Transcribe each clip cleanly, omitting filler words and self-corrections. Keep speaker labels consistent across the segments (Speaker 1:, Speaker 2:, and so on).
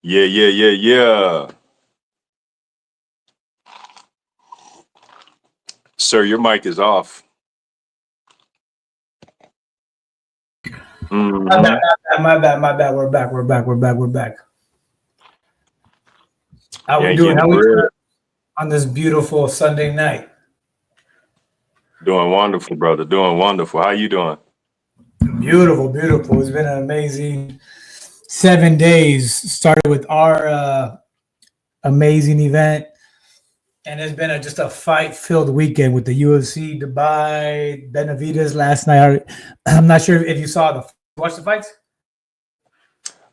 Speaker 1: Yeah. Sir, your mic is off.
Speaker 2: My bad. We're back. How we doing? How we doing on this beautiful Sunday night?
Speaker 1: Doing wonderful, brother. Doing wonderful. How you doing?
Speaker 2: Beautiful. It's been an amazing 7 days. Started with our amazing event, and it's been just a fight-filled weekend with the UFC, Dubai, Benavides last night. I'm not sure if you watch the fights.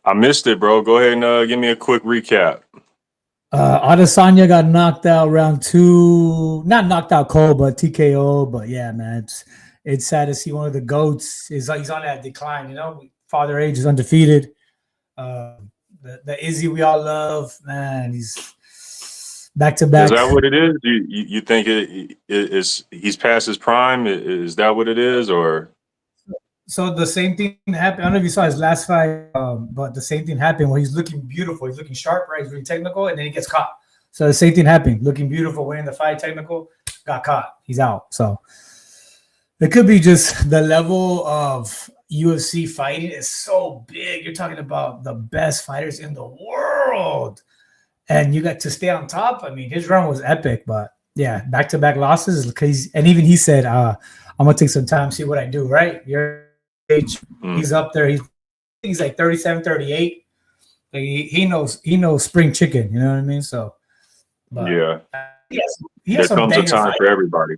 Speaker 1: I missed it, bro. Go ahead and give me a quick recap.
Speaker 2: Adesanya got knocked out round 2. Not knocked out cold, but TKO. But yeah, man, it's sad to see one of the GOATs. He's on that decline, you know. Father Age is undefeated. The Izzy we all love, man, he's back to back.
Speaker 1: Is that what it is? You think it is he's past his prime? Is that what it is, or?
Speaker 2: So the same thing happened. I don't know if you saw his last fight, but the same thing happened where he's looking beautiful. He's looking sharp, right? He's really technical, and then he gets caught. So the same thing happened. Looking beautiful, winning the fight, technical, got caught. He's out. So it could be just the level of UFC fighting is so big. You're talking about the best fighters in the world, and you got to stay on top. I mean, his run was epic, but yeah, back-to-back losses. And even he said, "I'm gonna take some time, see what I do." Right? He's up there. He's like 37, 38. Like he knows spring chicken. You know what I mean? So, but
Speaker 1: yeah,
Speaker 2: he has
Speaker 1: there comes a time for everybody.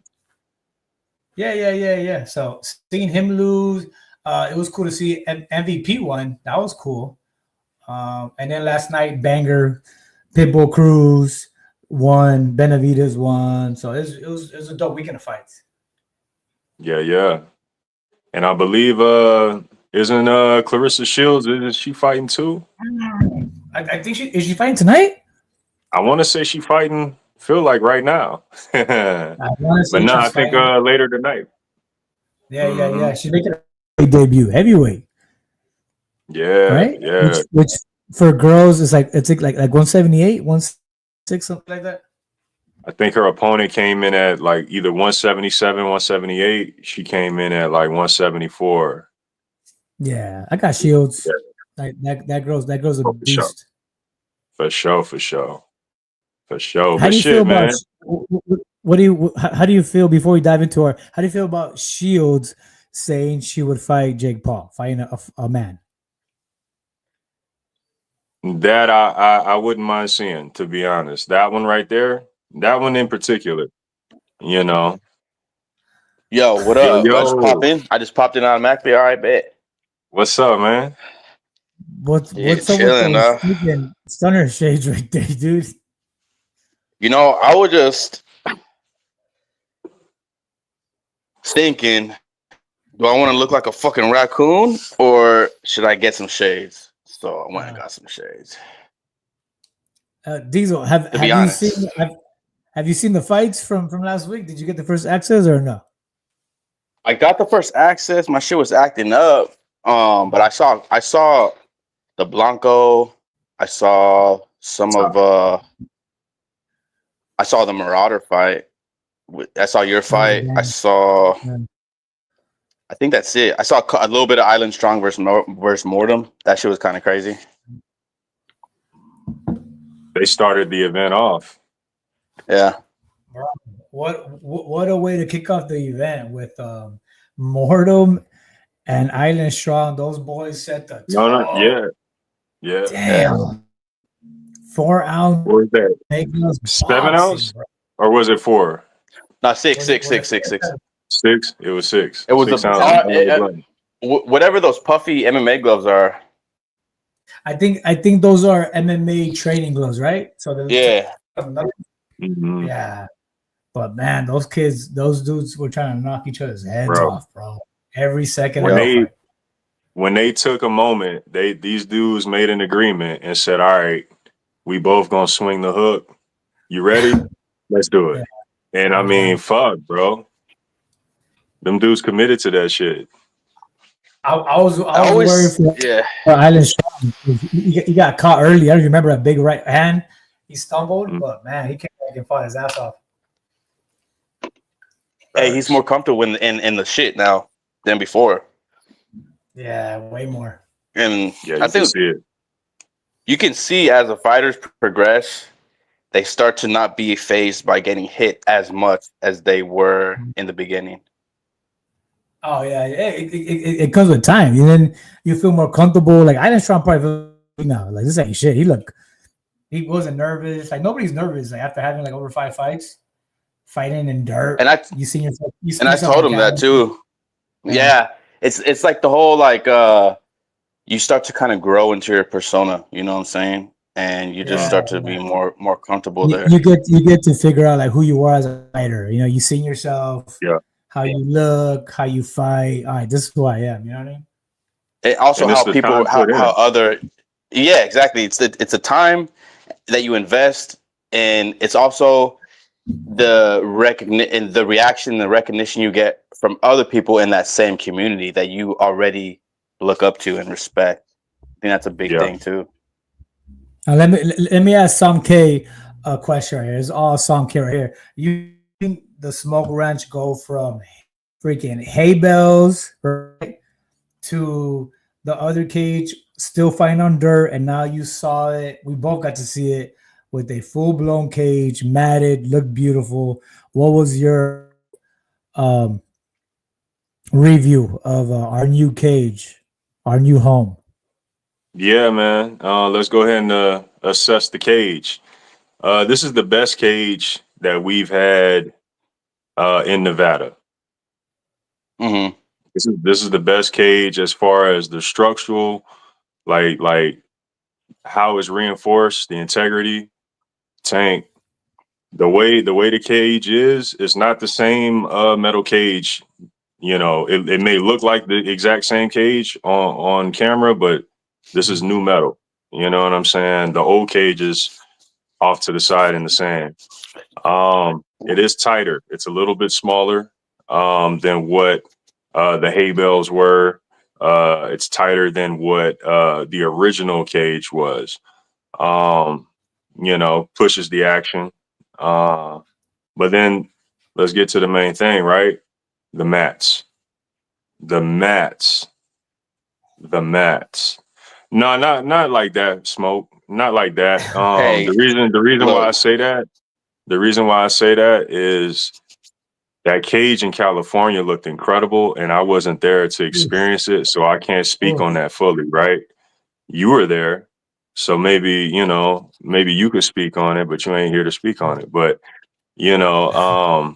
Speaker 2: Yeah. So seeing him lose, it was cool to see MVP won. That was cool. And then last night, banger, Pitbull Cruz won, Benavides won. So it was a dope weekend of fights.
Speaker 1: Yeah. And I believe isn't Clarissa Shields, is she fighting too?
Speaker 2: I think is she fighting tonight?
Speaker 1: I want to say she fighting, feel like right now. But no, I think later tonight.
Speaker 2: Yeah. She's making a debut, heavyweight.
Speaker 1: Yeah,
Speaker 2: right?
Speaker 1: Yeah.
Speaker 2: Which for girls is like 178, 160, something like that.
Speaker 1: I think her opponent came in at like either 177, 178. She came in at like 174.
Speaker 2: Yeah, I got Shields. Yeah. Like that girl's a beast.
Speaker 1: For sure.
Speaker 2: How do you feel about how do you feel before we dive into her? How do you feel about Shields saying she would fight Jake Paul, fighting a man?
Speaker 1: That I wouldn't mind seeing, to be honest. That one right there, that one in particular, you know.
Speaker 3: Yo, what up? I just popped in automatically. All right, bet.
Speaker 1: What's up, man?
Speaker 2: What's up with those stunner shades right there, dude?
Speaker 3: You know, I was just thinking, do I want to look like a fucking raccoon or should I get some shades? So I went and got some shades.
Speaker 2: Deezo, have you seen the fights from last week? Did you get the first access or no?
Speaker 3: I got the first access. My shit was acting up. But I saw the Blanco. I saw I saw the Marauder fight. I saw your fight. I think that's it. I saw a little bit of Island Strong versus Mortem. That shit was kind of crazy.
Speaker 1: They started the event off.
Speaker 3: Yeah.
Speaker 2: What a way to kick off the event with Mortem and Island Strong. Those boys set the tone.
Speaker 1: Yeah.
Speaker 2: Damn. 4 ounce.
Speaker 1: What was that? 7 ounce? Or was it 4?
Speaker 3: No, 6. 6?
Speaker 1: It was 6.
Speaker 3: It was whatever those puffy MMA gloves are.
Speaker 2: I think those are MMA training gloves, right? So
Speaker 3: yeah.
Speaker 1: Mm-hmm.
Speaker 2: Yeah. But man, those dudes were trying to knock each other's heads off, bro. Every second.
Speaker 1: When they took a moment, these dudes made an agreement and said, "All right, we both gonna swing the hook. You ready? Let's do it." Yeah. And I mean, fuck, bro. Them dudes committed to that shit.
Speaker 2: I was worried for Island Strong. He got caught early. I remember a big right hand. He stumbled, but man, he came back and fought his ass off.
Speaker 3: Hey, he's more comfortable in the shit now than before.
Speaker 2: Yeah, way more.
Speaker 3: And
Speaker 1: Yeah,
Speaker 3: I think
Speaker 1: see it.
Speaker 3: You can see as the fighters progress, they start to not be phased by getting hit as much as they were in the beginning.
Speaker 2: Oh yeah, it comes with time. And then you feel more comfortable. Like Island Strong probably now, like this ain't shit. He wasn't nervous. Like nobody's nervous. Like after having like over 5 fights, fighting in dirt.
Speaker 3: And I told him that too. Yeah, it's like the whole like you start to kind of grow into your persona. You know what I'm saying? And you just start to be more comfortable there.
Speaker 2: You get to figure out like who you are as a fighter. You know, you see yourself.
Speaker 1: Yeah.
Speaker 2: How you look, how you fight. All right, this is who I am. You know what I mean?
Speaker 3: And also how people, how other, yeah, exactly. It's a time that you invest, and it's also the reaction, the recognition you get from other people in that same community that you already look up to and respect. I think that's a big thing too.
Speaker 2: Now let me ask Sam K a question right here. It's all Sam K right here. You think the Smoke Ranch go from freaking hay bales right, to the other cage still fighting on dirt, and now you saw it. We both got to see it with a full-blown cage, matted, looked beautiful. What was your review of our new cage, our new home?
Speaker 1: Yeah, man. Let's go ahead and assess the cage. This is the best cage that we've had in Nevada.
Speaker 3: Mm-hmm.
Speaker 1: This is the best cage as far as the structural, like how it's reinforced, the integrity, tank, the way the cage is. It's not the same metal cage. You know, it may look like the exact same cage on camera, but this is new metal. You know what I'm saying? The old cage is off to the side in the sand. It is tighter. It's a little bit smaller than what the hay bales were. It's tighter than what the original cage was. You know, pushes the action. But then let's get to the main thing, right? The mats. The mats. No, not like that, Smoke. Not like that.
Speaker 3: Hey,
Speaker 1: the reason why I say that is that cage in California looked incredible, and I wasn't there to experience it, so I can't speak on that fully, right? You were there, so maybe you could speak on it, but you ain't here to speak on it. But the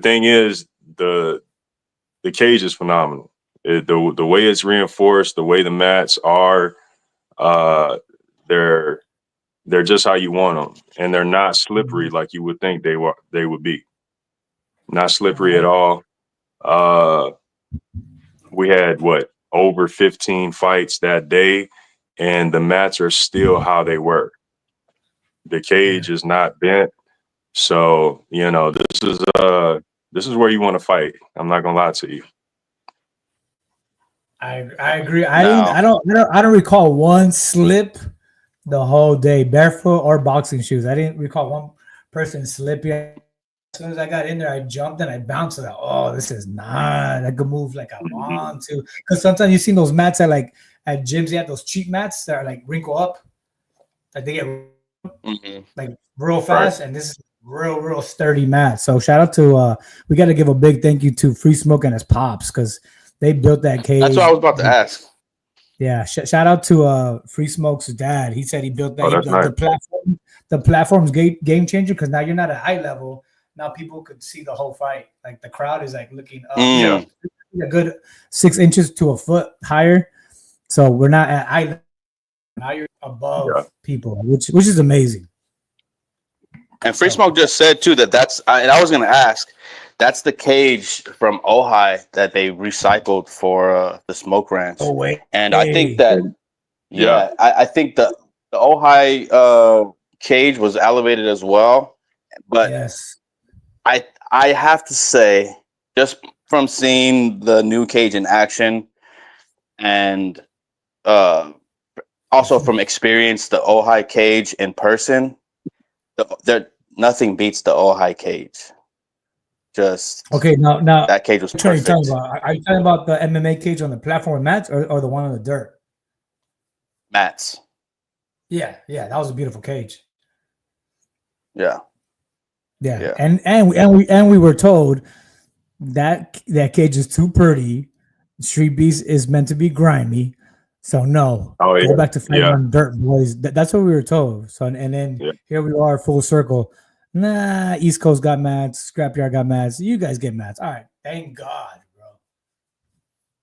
Speaker 1: thing is, the cage is phenomenal. The way it's reinforced, the way the mats are, they're just how you want them, and they're not slippery like you would think they would be. Not slippery at all. We had over 15 fights that day, and the mats are still how they were. The cage is not bent, so this is where you want to fight. I'm not gonna lie to you.
Speaker 2: I agree. I don't recall one slip the whole day, barefoot or boxing shoes. I didn't recall one person slipping. As soon as I got in there, I jumped and I bounced. Like, oh, this is not. I could move like I want to. Because sometimes you see those mats at gyms. They have those cheap mats that are like wrinkle up. Like they get like real fast, and this is real sturdy mat. So shout out to we got to give a big thank you to Free Smoke and his pops because they built that cage.
Speaker 3: That's what I was about to ask.
Speaker 2: Yeah, shout out to Free Smoke's dad. He said he built that.
Speaker 1: Nice.
Speaker 2: The platform's game changer because now you're not at eye level. Now people could see the whole fight. Like the crowd is like looking up.
Speaker 1: Yeah,
Speaker 2: a good 6 inches to a foot higher. So we're not at eye level. Now you're above people, which is amazing.
Speaker 3: And Free Smoke just said too and I was gonna ask. That's the cage from Ojai that they recycled for the Smoke Ranch.
Speaker 2: Oh wait,
Speaker 3: and I think that I think the Ojai cage was elevated as well. But
Speaker 2: yes,
Speaker 3: I have to say, just from seeing the new cage in action, and also from experience, the Ojai cage in person, nothing beats the Ojai cage. Just
Speaker 2: okay. Now
Speaker 3: that cage was perfect.
Speaker 2: Are you talking about the MMA cage on the platform with mats, or the one on the dirt?
Speaker 3: Mats.
Speaker 2: Yeah, that was a beautiful cage.
Speaker 3: Yeah.
Speaker 2: And we were told that cage is too pretty. Street Beast is meant to be grimy, so no. Go back to fighting on dirt, boys. That's what we were told. So and then here we are, full circle. Nah, East Coast got mats, Scrapyard got mats. You guys get mats. All right, thank God, bro.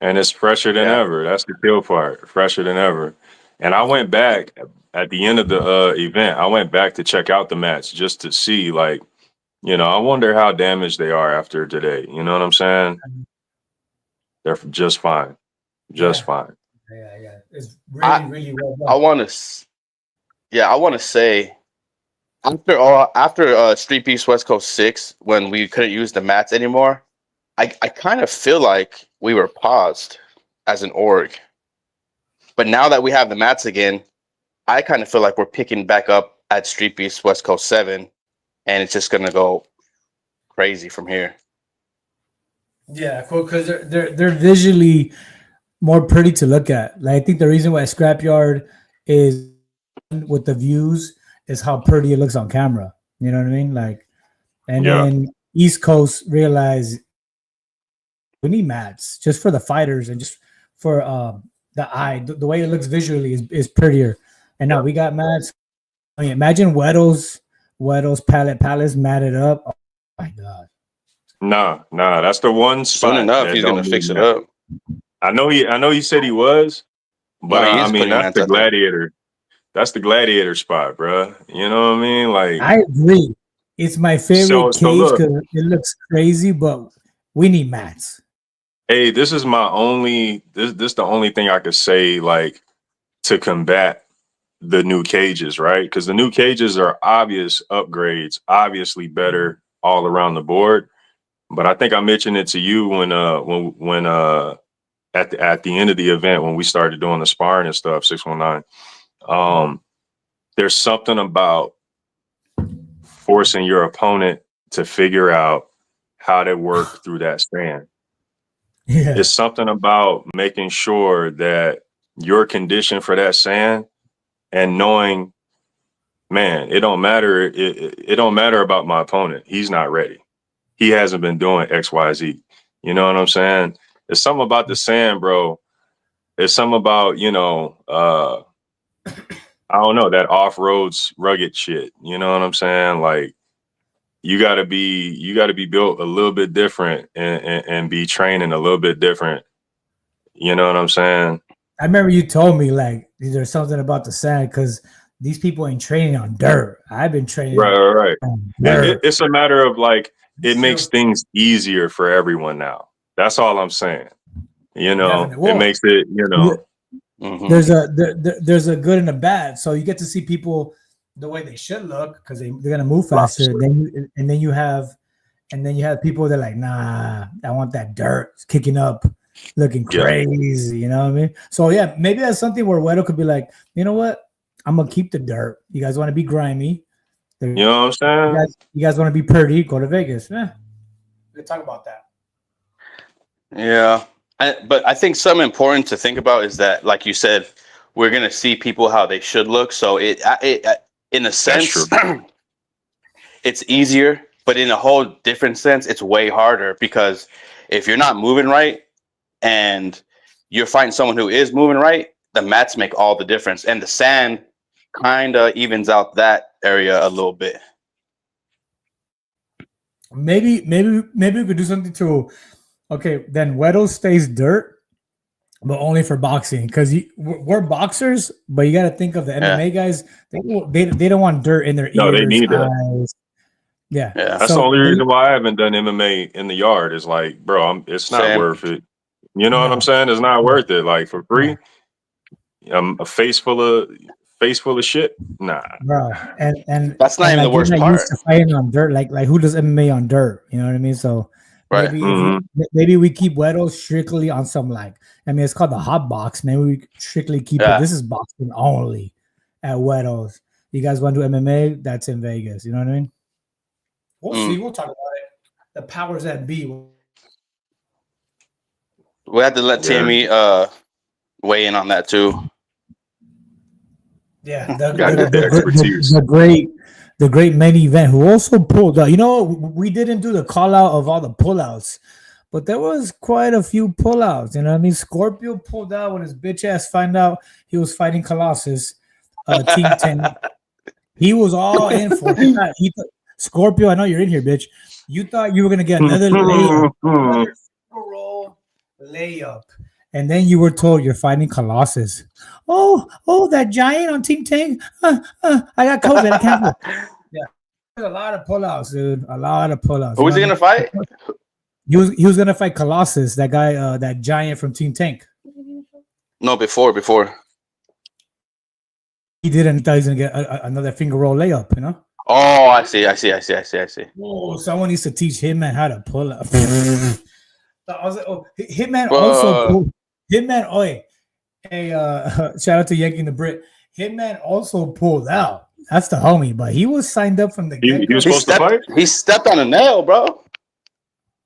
Speaker 1: And it's fresher than ever. That's the kill part. Fresher than ever. And I went back at the end of the event. I went back to check out the mats just to see, like, you know, I wonder how damaged they are after today. You know what I'm saying? They're just fine. Just fine.
Speaker 2: Yeah. It's really well done.
Speaker 3: I want to say after Streetbeefs Westcoast 6, when we couldn't use the mats anymore, I kind of feel like we were paused as an org. But now that we have the mats again, I kind of feel like we're picking back up at Streetbeefs Westcoast 7, and it's just gonna go crazy from here.
Speaker 2: Yeah, cool, because they're visually more pretty to look at. Like, I think the reason why Scrapyard is with the views is how pretty it looks on camera. You know what I mean? Like, and then East Coast realized we need mats just for the fighters and just for the eye. The way it looks visually is prettier. And now we got mats. I mean, imagine Weddle's Palace matted up. Oh my God.
Speaker 1: Nah, that's the one spot.
Speaker 3: Soon enough, he's gonna fix it up.
Speaker 1: I know he said he was, but I mean that's the gladiator. That's the gladiator spot, bro. You know what I mean? Like,
Speaker 2: I agree. It's my favorite cage because it looks crazy, but we need mats.
Speaker 1: Hey, this is my only. This the only thing I could say, like, to combat the new cages, right? Because the new cages are obvious upgrades, obviously better all around the board. But I think I mentioned it to you when at the end of the event when we started doing the sparring and stuff, 619. There's something about forcing your opponent to figure out how to work through that stand.
Speaker 2: Yeah.
Speaker 1: It's something about making sure that you're conditioned for that sand and knowing, man, it don't matter. It don't matter about my opponent. He's not ready. He hasn't been doing X, Y, Z. You know what I'm saying? There's something about the sand, bro. There's something about, you know, I don't know, that off-roads rugged shit. You know what I'm saying? Like, you gotta be built a little bit different and be training a little bit different. You know what I'm saying?
Speaker 2: I remember you told me, like, there's something about the sand because these people ain't training on dirt. I've been training
Speaker 1: right. It's a matter of, like, it makes things easier for everyone now. That's all I'm saying. You know, it makes it, you know.
Speaker 2: There's a good and a bad. So you get to see people the way they should look because they're gonna move faster. Then you have people that are like, nah, I want that dirt kicking up, looking crazy. You know what I mean? So yeah, maybe that's something where Weddle could be like, you know what? I'm gonna keep the dirt. You guys want to be grimy?
Speaker 1: You know what I'm saying?
Speaker 2: You guys want to be pretty? Go to Vegas. We can talk about that.
Speaker 3: Yeah. But I think something important to think about is that, like you said, we're gonna see people how they should look. So it in a sense, it's easier, but in a whole different sense, it's way harder because if you're not moving right and you're fighting someone who is moving right, the mats make all the difference, and the sand kind of evens out that area a little bit.
Speaker 2: Maybe we could do something to. Okay, then Weddle stays dirt, but only for boxing because we're boxers. But you got to think of the MMA guys. They don't want dirt in their ears.
Speaker 1: No, they need
Speaker 2: eyes. Yeah.
Speaker 1: That's the only reason why I haven't done MMA in the yard. Is like, bro, it's not worth it. You know what I'm saying? It's not worth it. Like, for free, a face full of shit. Nah,
Speaker 2: bro. And
Speaker 3: that's not even the worst part.
Speaker 2: Used to fighting on dirt, like who does MMA on dirt? You know what I mean? So
Speaker 3: Right.
Speaker 2: Maybe we keep Weddle strictly on some it's called the hot box. Maybe we strictly keep it. This is boxing only at Weddle's. You guys want to do MMA? That's in Vegas. You know what I mean? We'll see. We'll talk about it. The powers that be.
Speaker 3: We had to let Tammy weigh in on that too.
Speaker 2: Yeah, the great main event who also pulled out. You know, we didn't do the call out of all the pullouts, but there was quite a few pullouts. You know what I mean? Scorpio pulled out when his bitch ass found out he was fighting Colossus. Team 10. He was all in for it. Scorpio, I know you're in here, bitch. You thought you were gonna get another layup, and then you were told you're fighting Colossus. Oh, that giant on Team Tank. I got COVID. I can't. Yeah, there's a lot of pullouts, dude. A lot of pullouts.
Speaker 3: Who was he gonna fight?
Speaker 2: He was gonna fight Colossus, that guy, that giant from Team Tank.
Speaker 3: No, before.
Speaker 2: He didn't. He thought he was gonna get another finger roll layup. You know.
Speaker 3: Oh, I see.
Speaker 2: Oh, someone needs to teach Hitman how to pull up. I was like, Hitman also pulled. Hitman, hey, shout out to Yankee and the Brit. Hitman also pulled out. That's the homie, but he was signed up from the
Speaker 1: get-go. He was supposed to fight?
Speaker 3: He stepped on a nail, bro.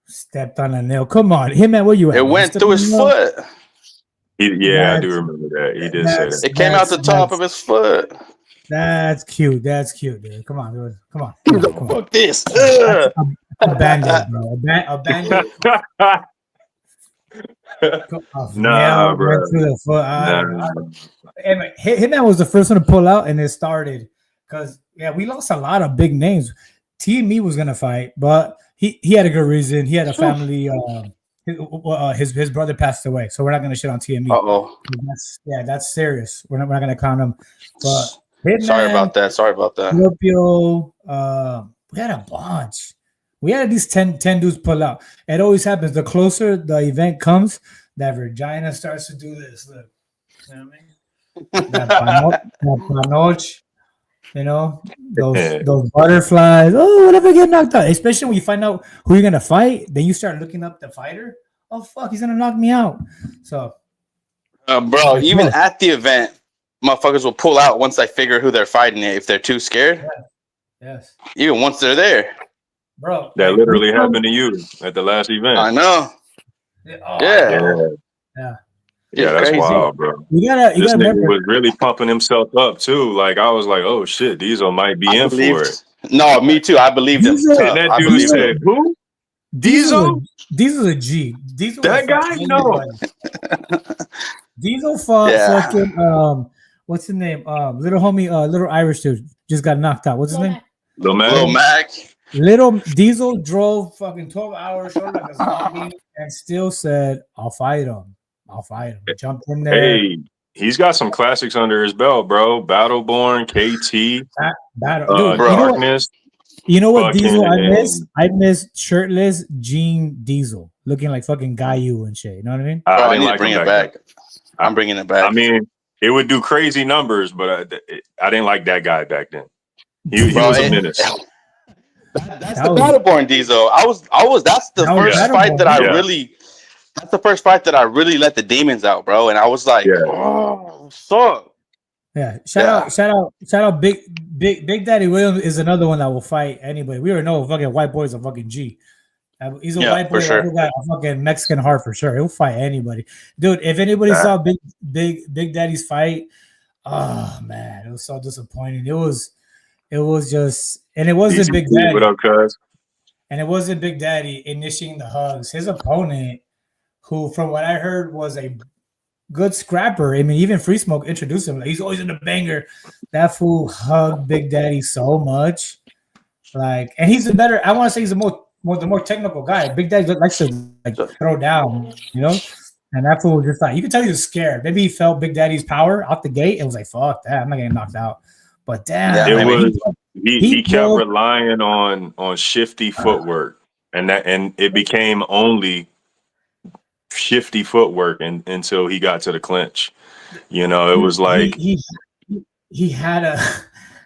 Speaker 2: Stepped on a nail. Come on, Hitman, where you at?
Speaker 3: It went through his foot.
Speaker 1: I do remember that. He did say that.
Speaker 3: It came out the top of his foot.
Speaker 2: That's cute. That's cute, dude. Come on, dude. Come on.
Speaker 3: Fuck this.
Speaker 2: A band-aid, bro. A band-aid.
Speaker 1: Nah, bro.
Speaker 2: Hitman was the first one to pull out, and it started because we lost a lot of big names. TME was gonna fight, but he had a good reason. He had a family. His brother passed away, so we're not gonna shit on TME. That's serious. We're not gonna count him. But Hitman,
Speaker 3: Sorry about that.
Speaker 2: Scorpio, we had a bunch. We had at least 10 dudes pull out. It always happens. The closer the event comes, that vagina starts to do this. Look, you know what I mean? That panoche, you know, those butterflies. Oh, whatever, get knocked out. Especially when you find out who you're gonna fight, then you start looking up the fighter. Oh fuck, he's gonna knock me out. So,
Speaker 3: bro, even at the event, motherfuckers will pull out once I figure who they're fighting if they're too scared.
Speaker 2: Yes.
Speaker 3: Even once they're there.
Speaker 2: Bro,
Speaker 1: that literally happened to you at the last event.
Speaker 3: I know.
Speaker 1: Yeah, that's crazy. Wild, bro. This nigga was really pumping himself up too. Like I was like, oh shit, Deezo might be in for it.
Speaker 3: No, me too. I believed him.
Speaker 1: And that dude said, who? Deezo?
Speaker 2: Deezo's a G. Deezo
Speaker 1: that guy? No.
Speaker 2: Deezo fought fucking what's his name? Little homie, little Irish dude just got knocked out. What's his name?
Speaker 3: Lil Mac.
Speaker 2: Little Deezo drove fucking 12 hours short like a zombie and still said, I'll fight him. Jumped in there.
Speaker 1: Hey, he's got some classics under his belt, bro. Battleborn, KT, Darkness.
Speaker 2: You know what Deezo I miss? I miss shirtless Gene Deezo, looking like fucking Gaiju and shit. You know what I mean?
Speaker 3: I need to bring it back. I'm bringing it back.
Speaker 1: I mean, it would do crazy numbers, but I didn't like that guy back then. He was a menace.
Speaker 3: That's the Battleborn Deezo. That's the first fight that I really. That's the first fight that I really let the demons out, bro. And I was like, oh, so.
Speaker 2: Yeah. Shout out, Big Daddy Williams is another one that will fight anybody. We already know fucking white boy's a fucking G. He's a white boy who got a fucking Mexican heart for sure. He'll fight anybody, dude. If anybody saw Big Daddy's fight, oh man, it was so disappointing. It was just, and it wasn't Big Daddy.
Speaker 1: What up, cuz?
Speaker 2: And it wasn't Big Daddy initiating the hugs. His opponent, who from what I heard was a good scrapper. I mean, even Free Smoke introduced him. Like, he's always in the banger. That fool hugged Big Daddy so much. Like, and he's a better, I want to say he's the more technical guy. Big Daddy likes to throw down, you know? And that fool was just like, you can tell he was scared. Maybe he felt Big Daddy's power out the gate. It was like, fuck that. I'm not getting knocked out. But damn,
Speaker 1: he kept relying on shifty footwork. And it became only shifty footwork until he got to the clinch. You know, it was like
Speaker 2: he had a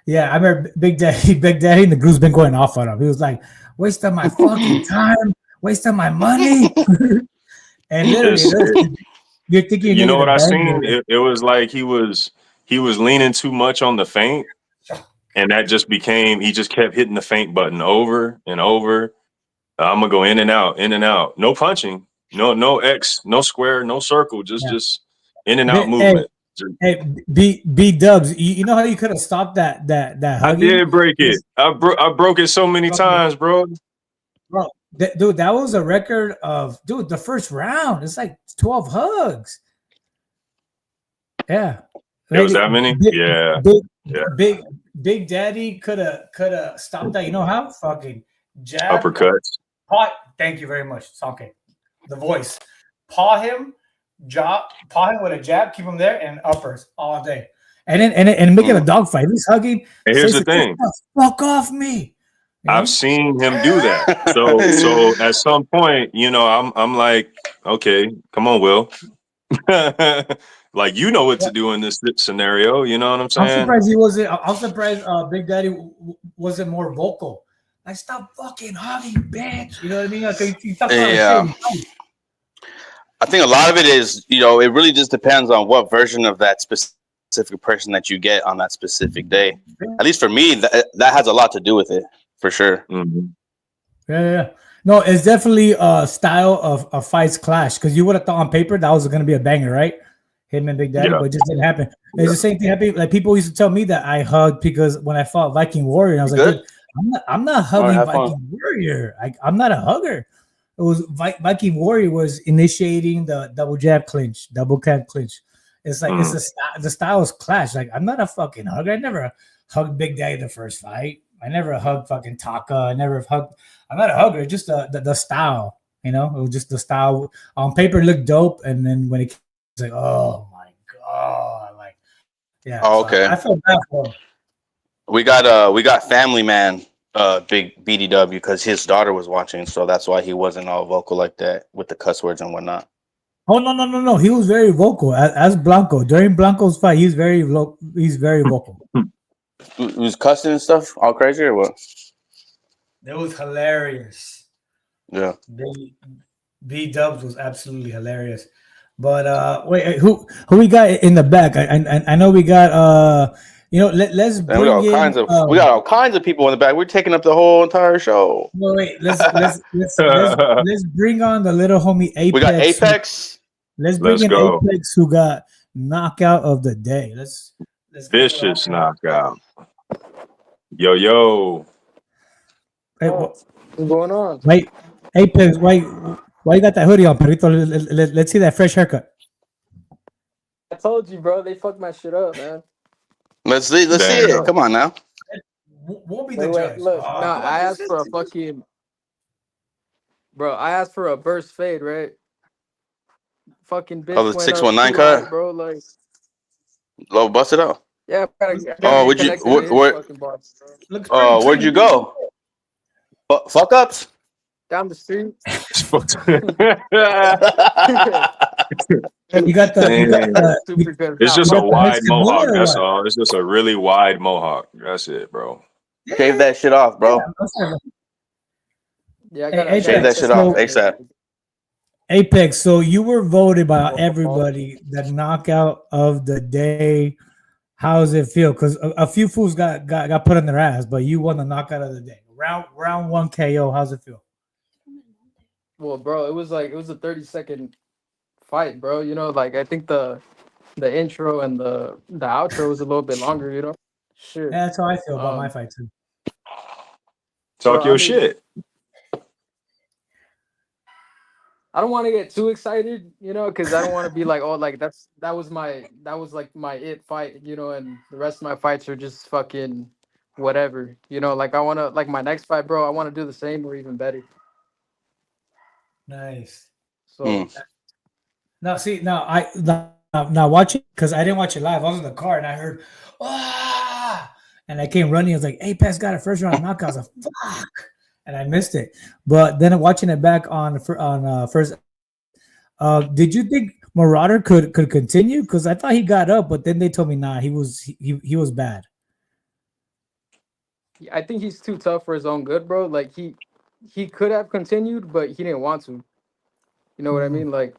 Speaker 2: I remember Big Daddy and the group's been going off on him. He was like, wasting my fucking time wasting my money. And literally, you're thinking.
Speaker 1: You know what I seen? It was like he was leaning too much on the feint, and that just became he just kept hitting the feint button over and over. I'm gonna go in and out, no punching, no X, no square, no circle, just in and out movement.
Speaker 2: Hey, B Dubs, you know how you could have stopped that
Speaker 1: I did break it. I broke it so many times, bro.
Speaker 2: Bro, dude, that was a record of the first round. It's like 12 hugs. Yeah,
Speaker 1: It was that many.
Speaker 2: Big Daddy could have stopped that. You know how? Fucking jab,
Speaker 1: uppercuts.
Speaker 2: Paw. Thank you very much. It's okay. The voice. Paw him with a jab, keep him there, and uppers all day. And then make it a dogfight. He's hugging.
Speaker 1: And here's the thing.
Speaker 2: Fuck off me.
Speaker 1: I've seen him do that. So at some point, I'm like, okay, come on, Will. Like, you know what to do in this scenario. You know what I'm saying?
Speaker 2: I'm surprised Big Daddy wasn't more vocal. Like, stop fucking hugging, bitch. You know what I mean? Like,
Speaker 3: I think a lot of it is, it really just depends on what version of that specific person that you get on that specific day. At least for me, that has a lot to do with it, for sure.
Speaker 1: Mm-hmm.
Speaker 2: Yeah. No, it's definitely a style of fights clash, because you would have thought on paper that was going to be a banger, right? Him and Big Daddy, but it just didn't happen. It's the same thing happening. Like, people used to tell me that I hugged because when I fought Viking Warrior, I was like, I'm not hugging Viking Warrior. I'm not a hugger. It was Viking Warrior was initiating the double jab clinch, double cab clinch. It's like the styles clash. Like, I'm not a fucking hugger. I never hugged Big Daddy the first fight. I never hugged fucking Taka. I'm not a hugger. Just the style, it was just the style. On paper, it looked dope, and then when it's like, oh my god, like, yeah.
Speaker 3: Oh, okay.
Speaker 2: I feel bad for him.
Speaker 3: We got Family Man, big BDW, because his daughter was watching, so that's why he wasn't all vocal like that with the cuss words and whatnot.
Speaker 2: Oh no! He was very vocal as Blanco during Blanco's fight. He's very vocal.
Speaker 3: He was cussing and stuff, all crazy, or what?
Speaker 2: It was hilarious.
Speaker 3: Yeah.
Speaker 2: B Dubs was absolutely hilarious. But wait, who we got in the back? I know we got let's bring
Speaker 3: we got all kinds of people in the back. We're taking up the whole entire show.
Speaker 2: Wait, let's bring on the little homie Apex.
Speaker 3: We got Apex.
Speaker 2: Let's bring in Apex, who got knockout of the day. Let's
Speaker 1: vicious knockout. Yo.
Speaker 2: Hey,
Speaker 4: what's going on?
Speaker 2: Wait, Apex, why you got that hoodie on, Perrito? Let's see that fresh haircut.
Speaker 4: I told you, bro. They fucked my shit up, man.
Speaker 3: Let's see it. Come on now.
Speaker 2: We'll be the judge.
Speaker 4: Look, I asked for a fucking... Bro, I asked for a burst fade, right? Fucking bitch.
Speaker 3: Oh, the 619 cut?
Speaker 4: Bro, like...
Speaker 3: Low, bust it out.
Speaker 4: Yeah.
Speaker 3: Where'd you go? Fuck ups?
Speaker 4: Down the street.
Speaker 2: You got the
Speaker 1: it's just a wide mohawk. That's all. It's just a really wide mohawk. That's it, bro.
Speaker 3: Shave that shit off, bro.
Speaker 4: Yeah, I gotta
Speaker 3: shave that shit off ASAP.
Speaker 2: Apex, so you were voted by everybody the knockout of the day. How does it feel? Because a few fools got put on their ass, but you won the knockout of the day. Round 1 KO. How's it feel?
Speaker 4: Well, bro, it was a 30-second fight, bro. Like, I think the intro and the outro was a little bit longer. Shit.
Speaker 2: Yeah, that's how I feel about my fight too.
Speaker 1: Talk your shit.
Speaker 4: I don't want to get too excited, because I don't want to be like, oh, like that was like my it fight, and the rest of my fights are just fucking whatever, like I want to, like my next fight, bro, I want to do the same or even better.
Speaker 2: Nice.
Speaker 4: So
Speaker 2: now watching, because I didn't watch it live. I was in the car and I heard, and I came running. I was like, Apex got a first round knockout. I was like, fuck. And I missed it. But then watching it back on first, did you think Marauder could continue? Because I thought he got up, but then they told me he was bad.
Speaker 4: I think he's too tough for his own good, bro. Like he could have continued, but he didn't want to. You know what I mean? Like,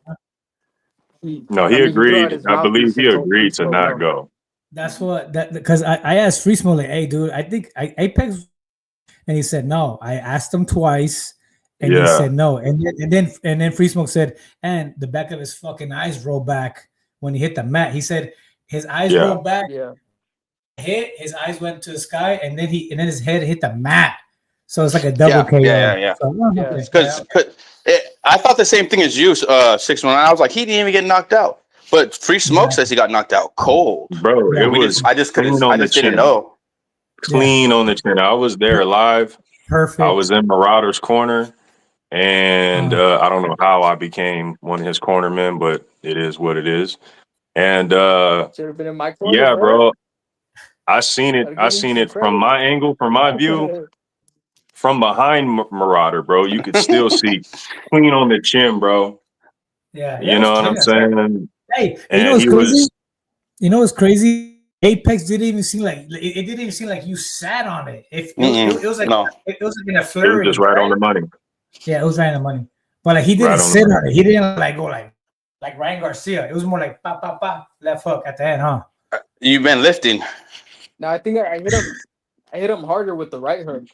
Speaker 4: he threw out
Speaker 1: agreed.
Speaker 4: his
Speaker 1: I believe
Speaker 4: mouthpiece
Speaker 1: he
Speaker 4: and told Free
Speaker 1: agreed to
Speaker 4: Smoke
Speaker 1: not
Speaker 4: no.
Speaker 1: go.
Speaker 2: That's what that because I asked Free Smoke like, hey, dude, I think Apex, and he said no. I asked him twice, and he said no. And then Free Smoke said, and the back of his fucking eyes rolled back when he hit the mat. He said his eyes rolled back.
Speaker 4: Yeah.
Speaker 2: Hit his eyes went to the sky, and then his head hit the mat. So it's like a double KO.
Speaker 3: Yeah. Because I thought the same thing as you, 619. I was like, he didn't even get knocked out. But Free Smoke says he got knocked out cold.
Speaker 1: Bro, it was
Speaker 3: I just didn't know.
Speaker 1: Clean on the chin. I was there live.
Speaker 2: Perfect.
Speaker 1: I was in Marauder's corner, and I don't know how I became one of his cornermen, but it is what it is. And
Speaker 4: should have been in my corner.
Speaker 1: Yeah, bro. I seen it from my angle, from my view. From behind Marauder, bro, you could still see clean on the chin, bro.
Speaker 2: Yeah,
Speaker 1: you know what I'm saying.
Speaker 2: Hey, you know what's crazy? You know what's crazy? Apex didn't even seem like it didn't even seem like you sat on it. It was like it was like in a flurry.
Speaker 1: It was just right on the money.
Speaker 2: Yeah, it was right on the money. But like he didn't sit on it. He didn't like go like Ryan Garcia. It was more like pop, pop, pop, left hook at the end, huh?
Speaker 3: You've been lifting.
Speaker 4: No, I think I hit him harder with the right hook.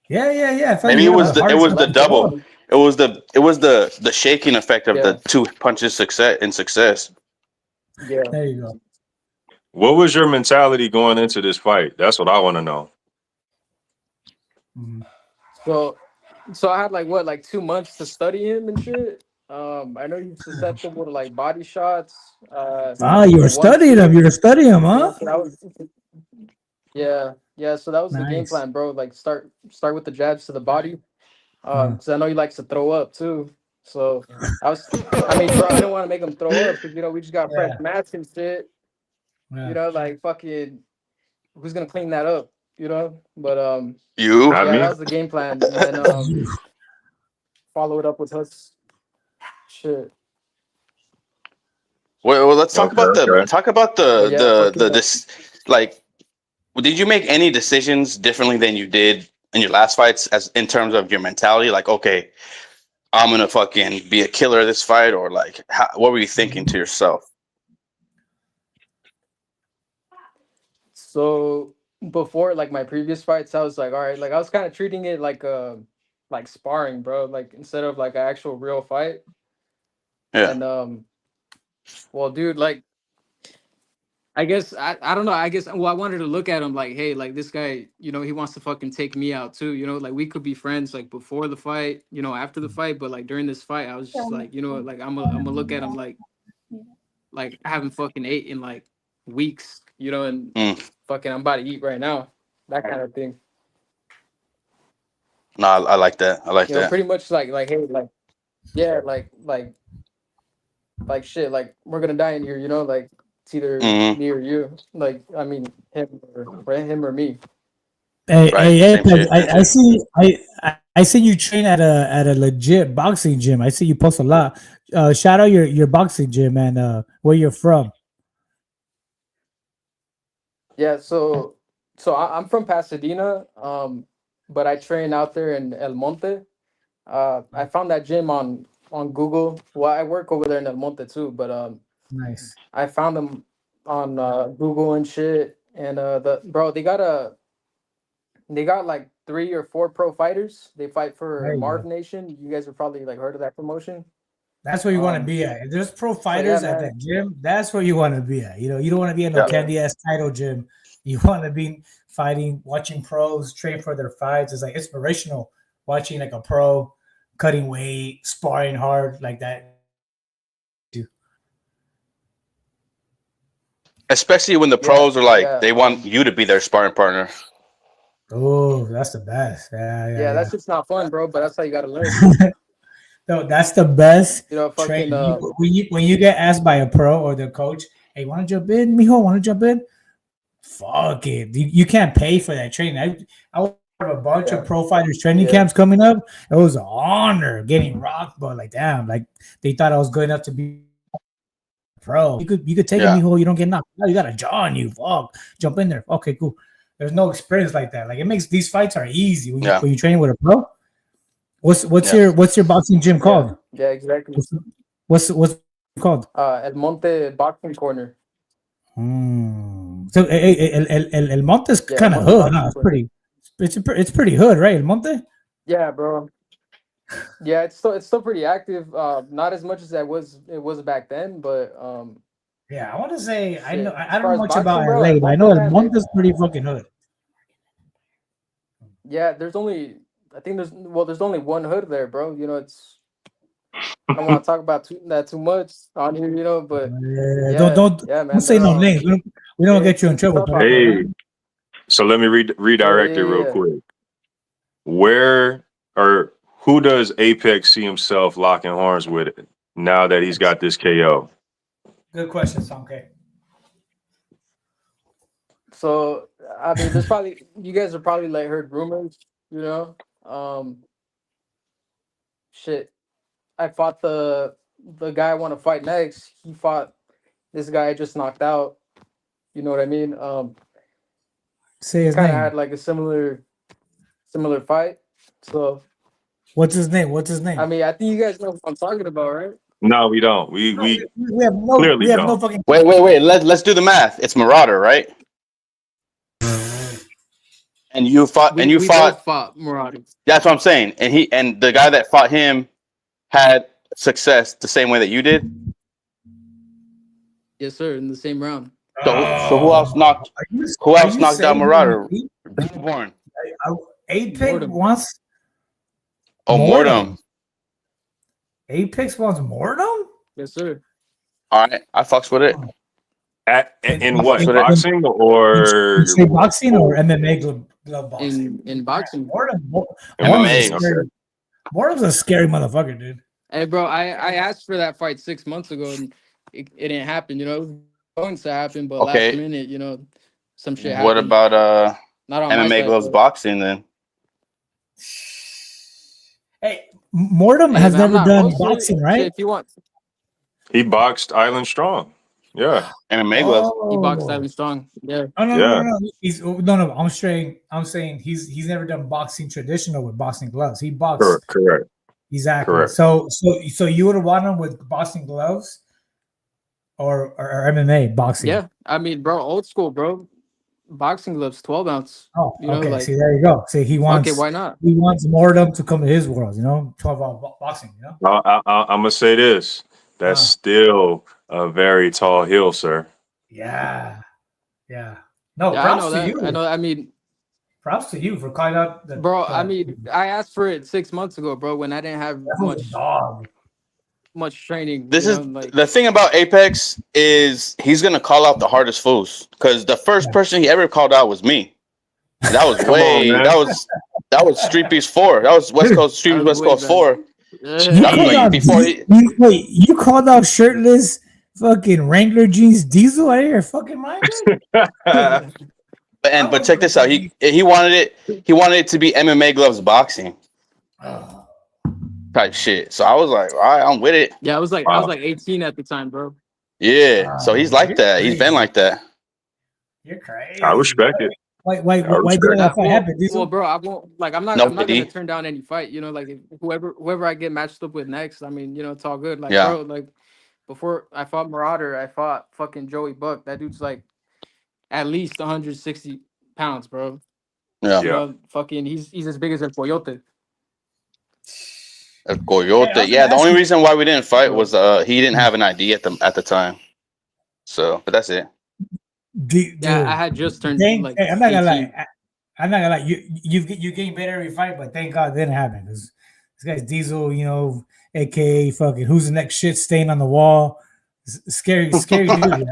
Speaker 2: Yeah.
Speaker 3: Maybe it was the double. It was the shaking effect of the two punches success.
Speaker 4: Yeah.
Speaker 2: There you go.
Speaker 1: What was your mentality going into this fight? That's what I want to know.
Speaker 4: So I had like 2 months to study him and shit. I know he's susceptible to like body shots.
Speaker 2: You were studying him. You were studying him, huh?
Speaker 4: Yeah. So that was the game plan, bro. Like start with the jabs to the body. Because I know he likes to throw up too. So bro, I didn't want to make him throw up because we just got fresh mats and shit.
Speaker 2: Yeah.
Speaker 4: Like fucking, who's gonna clean that up? But that was the game plan. And follow it up with us. Shit.
Speaker 3: Well, let's talk about this. Like, did you make any decisions differently than you did in your last fights, as in terms of your mentality? Like, okay, I'm gonna fucking be a killer this fight, or like, what were you thinking to yourself?
Speaker 4: So before, like my previous fights, I was like, all right, like I was kind of treating it like sparring, bro. Like instead of like an actual real fight.
Speaker 3: Yeah.
Speaker 4: And well, dude, like I guess I don't know. I guess I wanted to look at him like, hey, like this guy, he wants to fucking take me out too. Like we could be friends like before the fight, after the fight, but like during this fight, I was just like, like I'm gonna look at him like I haven't fucking ate in like weeks, and fucking I'm about to eat right now, that kind of thing.
Speaker 3: No, I like that. I like that.
Speaker 4: Pretty much like hey, like yeah, like shit, like we're gonna die in here, like. It's either me or you. Like, I mean, him or me.
Speaker 2: Hey, I see you train at a legit boxing gym. I see you post a lot. Shout out your boxing gym and where you're from.
Speaker 4: Yeah, so I'm from Pasadena, but I train out there in El Monte. I found that gym on Google. Well, I work over there in El Monte too, but
Speaker 2: nice.
Speaker 4: I found them on Google and shit, and they got like 3 or 4 pro fighters. They fight for Marv Nation. You guys have probably like heard of that promotion.
Speaker 2: That's where you want to be at. If there's pro fighters at that gym, that's where you want to be at. You don't want to be in no candy ass title gym. You want to be fighting, watching pros train for their fights. It's like inspirational watching like a pro cutting weight, sparring hard like that.
Speaker 3: Especially when the pros are like, they want you to be their sparring partner.
Speaker 2: Oh, that's the best. Yeah.
Speaker 4: That's just not fun, bro. But that's how you gotta learn.
Speaker 2: No, that's the best.
Speaker 4: Fucking,
Speaker 2: when you get asked by a pro or the coach, hey, want to jump in, mijo? Want to jump in? Fuck it. You can't pay for that training. I have a bunch of pro fighters training camps coming up. It was an honor getting rocked, but like damn, like they thought I was good enough to be pro. You could take it, mijo. You don't get knocked out. You got a jaw on you. Fuck, jump in there. Okay, cool. There's no experience like that. Like it makes these fights are easy when you train with a pro. What's your boxing gym called?
Speaker 4: Yeah, exactly.
Speaker 2: What's it called?
Speaker 4: El Monte Boxing Corner.
Speaker 2: So El Monte's kind of hood. Huh? It's pretty hood, right? El Monte.
Speaker 4: Yeah, bro. Yeah, it's still pretty active. Not as much as it was back then, but
Speaker 2: yeah, I want to say
Speaker 4: shit.
Speaker 2: I know I
Speaker 4: As
Speaker 2: don't
Speaker 4: far
Speaker 2: know
Speaker 4: as
Speaker 2: much
Speaker 4: boxing,
Speaker 2: about
Speaker 4: bro,
Speaker 2: LA, but I know El Monte's pretty fucking hood.
Speaker 4: Yeah, there's only one hood there, bro. You know, it's I don't want to talk about that too much on here, you know, but
Speaker 2: Don't
Speaker 4: man,
Speaker 2: say no names. We don't get you in
Speaker 4: it's
Speaker 2: trouble.
Speaker 4: tough out there,
Speaker 1: Hey,
Speaker 4: man.
Speaker 1: so let me redirect it real quick. Where or who does Apex see himself locking horns with it now that he's got this KO?
Speaker 2: Good question, Sonke.
Speaker 4: So I mean, there's probably you guys have probably like heard rumors, you know. Shit. I fought the guy I want to fight next. He fought this guy I just knocked out. You know what I mean?
Speaker 2: Say his
Speaker 4: kind of
Speaker 2: name.
Speaker 4: had like a similar fight. So
Speaker 2: What's his name?
Speaker 4: I mean, I think you guys know what I'm talking about, right?
Speaker 1: No, we don't. We
Speaker 2: have
Speaker 1: clearly don't.
Speaker 2: no fucking.
Speaker 3: Wait. Let's do the math. It's Marauder, right? And you fought.
Speaker 4: We both fought Marauder.
Speaker 3: That's what I'm saying. And the guy that fought him had success the same way that you did.
Speaker 4: Yes, sir. In the same round.
Speaker 3: So who else knocked? Who else knocked out Marauder? Battleborn.
Speaker 2: Apex wants.
Speaker 3: Oh, Mortem.
Speaker 2: Apex wants Mortem?
Speaker 4: Yes, sir.
Speaker 3: All right, I fucks with it.
Speaker 1: In what, boxing or
Speaker 2: boxing or MMA glove boxing?
Speaker 4: In boxing.
Speaker 2: Mortem's a scary motherfucker, dude.
Speaker 4: Hey, bro, I asked for that fight 6 months ago and it didn't happen. You know, it was going to happen, but last minute, you know, some shit happened.
Speaker 3: What about
Speaker 4: not on
Speaker 3: MMA gloves boxing then?
Speaker 2: Hey, Mortem has never done boxing, right?
Speaker 4: If you want,
Speaker 1: he boxed Island Strong. Yeah,
Speaker 3: MMA gloves.
Speaker 4: He boxed Island Strong. Yeah.
Speaker 2: Oh no. No. I'm saying he's never done boxing traditional with boxing gloves. He boxed.
Speaker 1: Correct.
Speaker 2: Exactly.
Speaker 1: Correct.
Speaker 2: So you would have wanted him with boxing gloves, or MMA boxing.
Speaker 4: Yeah, I mean, bro, old school, bro. Boxing gloves, 12 ounce.
Speaker 2: Oh,
Speaker 4: you know,
Speaker 2: okay.
Speaker 4: like,
Speaker 2: see, there you go. See, he wants.
Speaker 4: Okay, why not?
Speaker 2: He wants Mortem to come to his world. You know, 12-ounce boxing. You know.
Speaker 1: I'm gonna say this. That's still a very tall hill, sir.
Speaker 2: Yeah. No, props to you.
Speaker 4: I know. I mean,
Speaker 2: props to you for calling out the.
Speaker 4: Bro, I mean, I asked for it 6 months ago, bro, when I didn't have much training.
Speaker 3: This is the thing about Apex is he's gonna call out the hardest fools because the first person he ever called out was me. And that was that was Streetbeefs 4. That was Streetbeefs Westcoast 4.
Speaker 2: You called out shirtless fucking Wrangler jeans Deezo out of your fucking mind?
Speaker 3: But check this out. He wanted it to be MMA gloves boxing. Type shit. So I was like, all right, I'm with it.
Speaker 4: Yeah, I was like 18 at the time, bro.
Speaker 3: Yeah. So he's like that. He's been like that.
Speaker 2: You're crazy.
Speaker 1: I respect it.
Speaker 2: Why did that fight happen?
Speaker 4: Well, bro, I won't I'm not gonna turn down any fight. You know, like whoever I get matched up with next, I mean, you know, it's all good. Like, bro, like before I fought Marauder, I fought fucking Joey Buck. That dude's like at least 160 pounds, bro.
Speaker 3: Yeah.
Speaker 4: You know, fucking he's as big as El Coyote.
Speaker 3: El Coyote. Yeah, the only reason why we didn't fight was he didn't have an ID at the time. So, but that's it.
Speaker 4: I had just turned
Speaker 2: I'm not gonna lie. You getting better every fight, but thank God it didn't happen because this guy's Deezo, you know, aka fucking who's the next shit stain on the wall. Scary dude.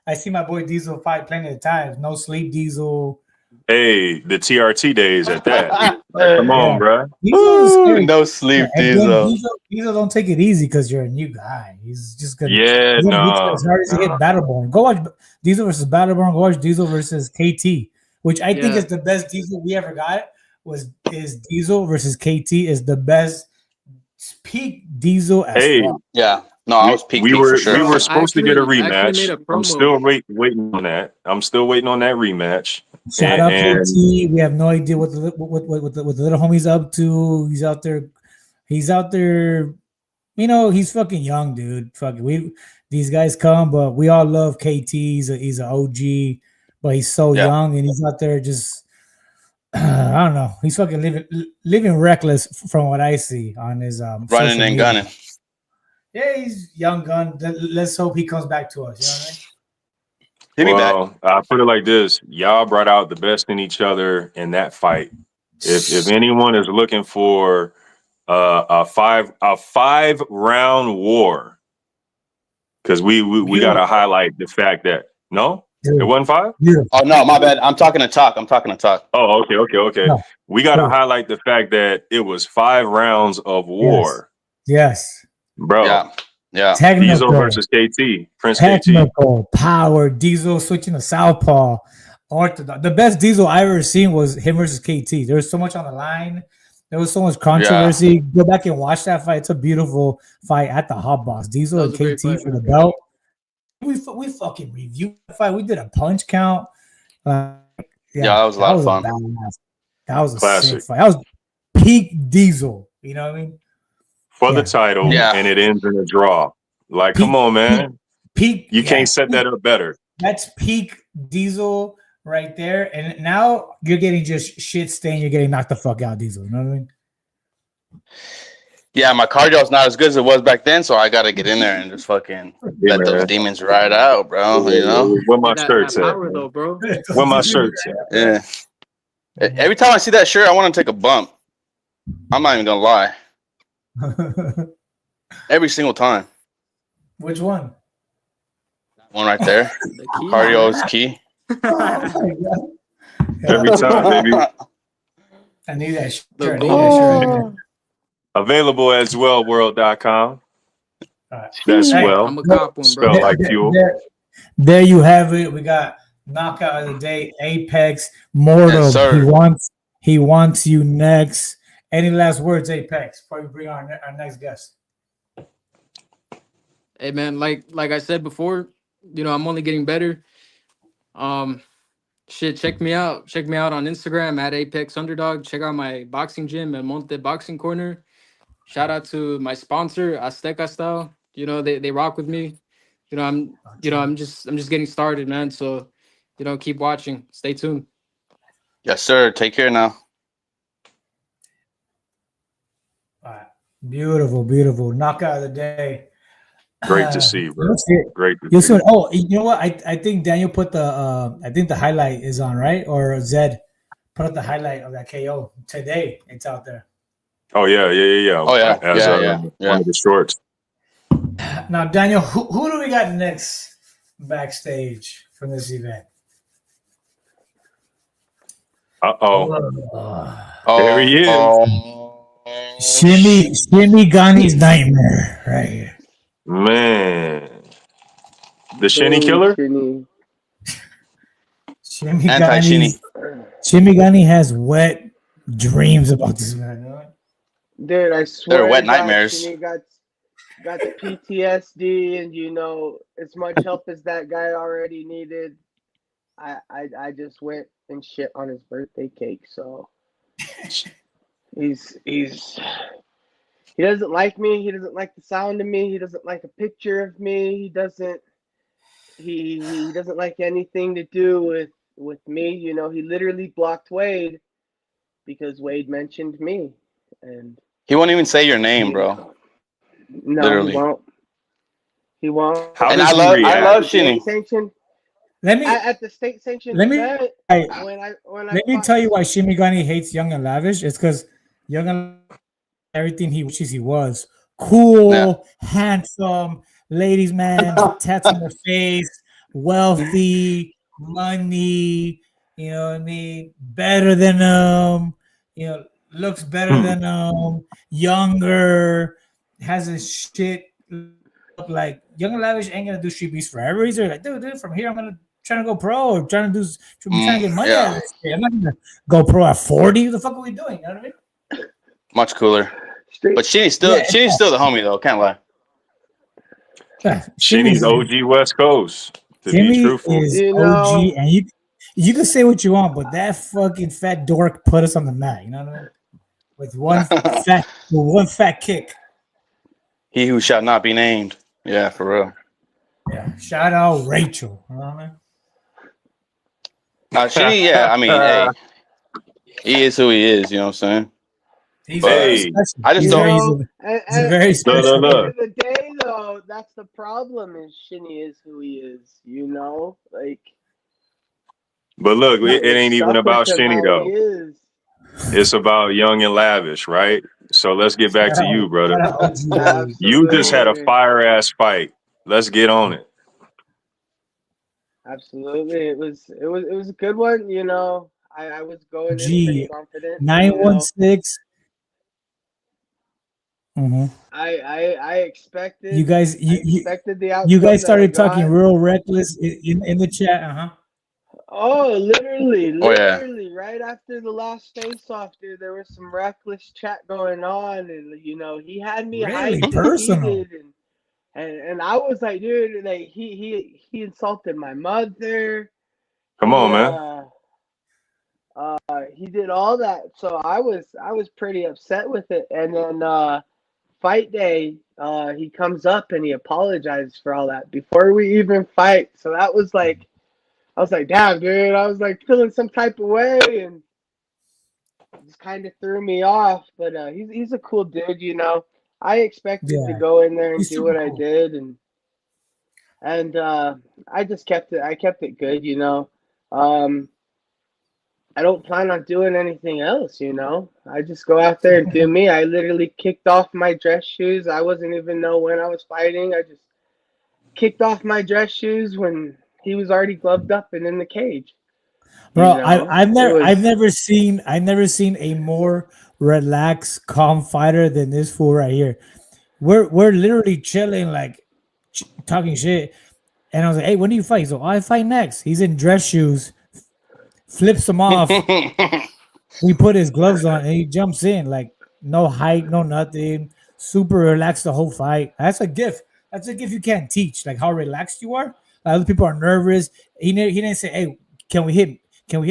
Speaker 2: I see my boy Deezo fight plenty of times. No sleep Deezo.
Speaker 1: Hey, the TRT days at that. Come on, bro.
Speaker 3: No sleep Deezo.
Speaker 2: Deezo don't take it easy because you're a new guy. He's just gonna
Speaker 1: as
Speaker 2: hard as he hit Battleborn. Go watch Deezo versus Battleborn. Go watch Deezo versus KT, which I think is the best Deezo we ever got. Is Deezo versus KT is the best peak Deezo as well.
Speaker 3: Yeah. No, I was peak for sure.
Speaker 1: We were supposed to get a
Speaker 4: I actually made
Speaker 1: rematch.
Speaker 4: a promo.
Speaker 1: I'm still waiting on that. I'm still waiting on that rematch.
Speaker 2: Shout out to T. We have no idea what the little homie's up to. He's out there. You know, he's fucking young, dude. Fucking these guys come, but we all love KT. He's an OG, but he's so young and he's out there just I don't know. He's fucking living reckless from what I see on his
Speaker 3: running and gunning.
Speaker 2: Yeah, he's young gun. Let's hope he comes back to us. You know what I mean?
Speaker 1: Well, I put it like this: y'all brought out the best in each other in that fight. If anyone is looking for a five round war, because we got to highlight the fact that it wasn't 5.
Speaker 3: Oh no, my bad. I'm talking to talk.
Speaker 1: Oh, okay. No. We got to highlight the fact that it was 5 rounds of war.
Speaker 2: Yes.
Speaker 1: Bro.
Speaker 3: Yeah.
Speaker 1: Deezo versus KT. Prince
Speaker 2: Technical KT. Power. Deezo switching to southpaw. Orthodox. The best Deezo I ever seen was him versus KT. There was so much on the line. There was so much controversy. Yeah. Go back and watch that fight. It's a beautiful fight at the Hot Box. Deezo and KT for the belt. We fucking reviewed the fight. We did a punch count.
Speaker 3: That was a lot of fun.
Speaker 2: That was a classic sick fight. That was peak Deezo. You know what I mean?
Speaker 1: For the title, and it ends in a draw. Like, come on, man.
Speaker 2: Peak.
Speaker 1: You can't set that up better.
Speaker 2: That's peak Deezo right there. And now you're getting just shit stained. You're getting knocked the fuck out, Deezo. You know what I mean?
Speaker 3: Yeah, my cardio is not as good as it was back then, so I got to get in there and just fucking let those demons ride out, bro. You know?
Speaker 1: Where my shirts at? Where my shirts at?
Speaker 3: Yeah. Every time I see that shirt, I want to take a bump. I'm not even going to lie. Every single time.
Speaker 2: Which one?
Speaker 3: One right there. Cardio is key.
Speaker 1: Every time, baby.
Speaker 2: I need that shirt.
Speaker 1: Available as wellworld.com. That's well.
Speaker 4: I'm a cop one, bro.
Speaker 1: Spelled like fuel.
Speaker 2: There you have it. We got knockout of the day, Apex Mortal. Yes, he wants you next. Any last words, Apex, before we bring our next guest?
Speaker 4: Hey man, like I said before, you know, I'm only getting better. Check me out. Check me out on Instagram at Apex Underdog. Check out my boxing gym at Monte Boxing Corner. Shout out to my sponsor, Azteca Style. You know, they rock with me. I'm just getting started, man. So, keep watching. Stay tuned.
Speaker 3: Yes, sir. Take care now.
Speaker 2: All right. Beautiful. Knockout of the day.
Speaker 1: Great to see, bro. Great to see.
Speaker 2: Oh, you know what? I think Daniel put the highlight is on, right? Or Zed put up the highlight of that KO today. It's out there.
Speaker 1: Oh yeah.
Speaker 3: Oh yeah.
Speaker 1: One of the shorts.
Speaker 2: Now, Daniel, who do we got next backstage from this event?
Speaker 1: There he is.
Speaker 2: Shimmy Gani's nightmare, right here.
Speaker 1: Man, the Shinny killer.
Speaker 2: Shimmy Gani has wet dreams about this man.
Speaker 5: Dude, I swear.
Speaker 3: They're wet nightmares.
Speaker 5: Shimmy got the PTSD, and as much help as that guy already needed, I just went and shit on his birthday cake. So he doesn't like me. He doesn't like the sound of me. He doesn't like a picture of me. He doesn't like anything to do with me. He literally blocked Wade because Wade mentioned me, and
Speaker 3: he won't even say your name, bro.
Speaker 5: No,
Speaker 3: literally.
Speaker 5: He won't.
Speaker 3: And I love Shinny.
Speaker 5: At the state sanctioned event.
Speaker 2: Let me tell you why Shimmy Gani hates Young and Lavish. It's because Young and everything he wishes he was. Cool, handsome, ladies man, tats on the face, wealthy, money, you know what I mean? Better than them, looks better than them, younger, has a shit look like Young and Lavish ain't gonna do street beefs forever. He's like, dude, from here I'm trying to go pro or trying to get money out of this shit. I'm not gonna go pro at 40. What the fuck are we doing? You know what I mean?
Speaker 3: Much cooler. But Shinny's still the homie though, can't lie.
Speaker 1: Shinny's OG West Coast. To be
Speaker 2: Jimmy
Speaker 1: truthful,
Speaker 2: is OG, and you can say what you want, but that fucking fat dork put us on the mat. You know what I mean? With one fat kick.
Speaker 3: He who shall not be named. Yeah, for real.
Speaker 2: Yeah. Shout out Rachel. You know what I mean?
Speaker 3: Shinny, yeah, I mean, hey, he is who he is. You know what I'm saying?
Speaker 2: He's
Speaker 3: But
Speaker 2: very special.
Speaker 3: I just
Speaker 2: He's
Speaker 3: don't.
Speaker 2: very special.
Speaker 1: Look.
Speaker 5: At the end of the day, though, that's the problem. Is Shinny is who he is. You know, like.
Speaker 1: But look, it ain't even
Speaker 5: Stuck with
Speaker 1: about
Speaker 5: him
Speaker 1: Shinny
Speaker 5: how
Speaker 1: though.
Speaker 5: he is.
Speaker 1: It's about Young and Lavish, right? So let's get back to you, brother. You just had a fire ass fight. Let's get on it.
Speaker 5: Absolutely, it was a good one. You know, I was going in pretty confident.
Speaker 2: 916. Mm-hmm.
Speaker 5: I expected.
Speaker 2: You guys,
Speaker 5: expected the outcome.
Speaker 2: You guys started talking real reckless in the chat.
Speaker 5: Oh, literally,
Speaker 3: yeah.
Speaker 5: right after the last face-off, dude, there was some reckless chat going on, and you know, he had me
Speaker 2: really
Speaker 5: hyped
Speaker 2: personal.
Speaker 5: and I was like, dude, like he insulted my mother.
Speaker 1: Come on, man.
Speaker 5: He did all that, so I was pretty upset with it, and then fight day, he comes up and he apologizes for all that before we even fight. So that was like. I was like, damn, dude. I was like feeling some type of way, and it just kind of threw me off. But he's a cool dude, you know. I expected to go in there and do what I did, and I just kept it. I kept it good, you know. I don't plan on doing anything else, you know. I just go out there and do me. I literally kicked off my dress shoes. I wasn't even know when I was fighting. I just kicked off my dress shoes when he was already gloved up and in the cage.
Speaker 2: Bro, you know, I've never seen a more relaxed, calm fighter than this fool right here. We're literally chilling, like talking shit. And I was like, hey, when do you fight? He's like, I fight next. He's in dress shoes, flips them off. We put his gloves on and he jumps in, like no hype, no nothing. Super relaxed the whole fight. That's a gift. That's a gift you can't teach, like how relaxed you are. Other people are nervous. He didn't say, hey, can we hit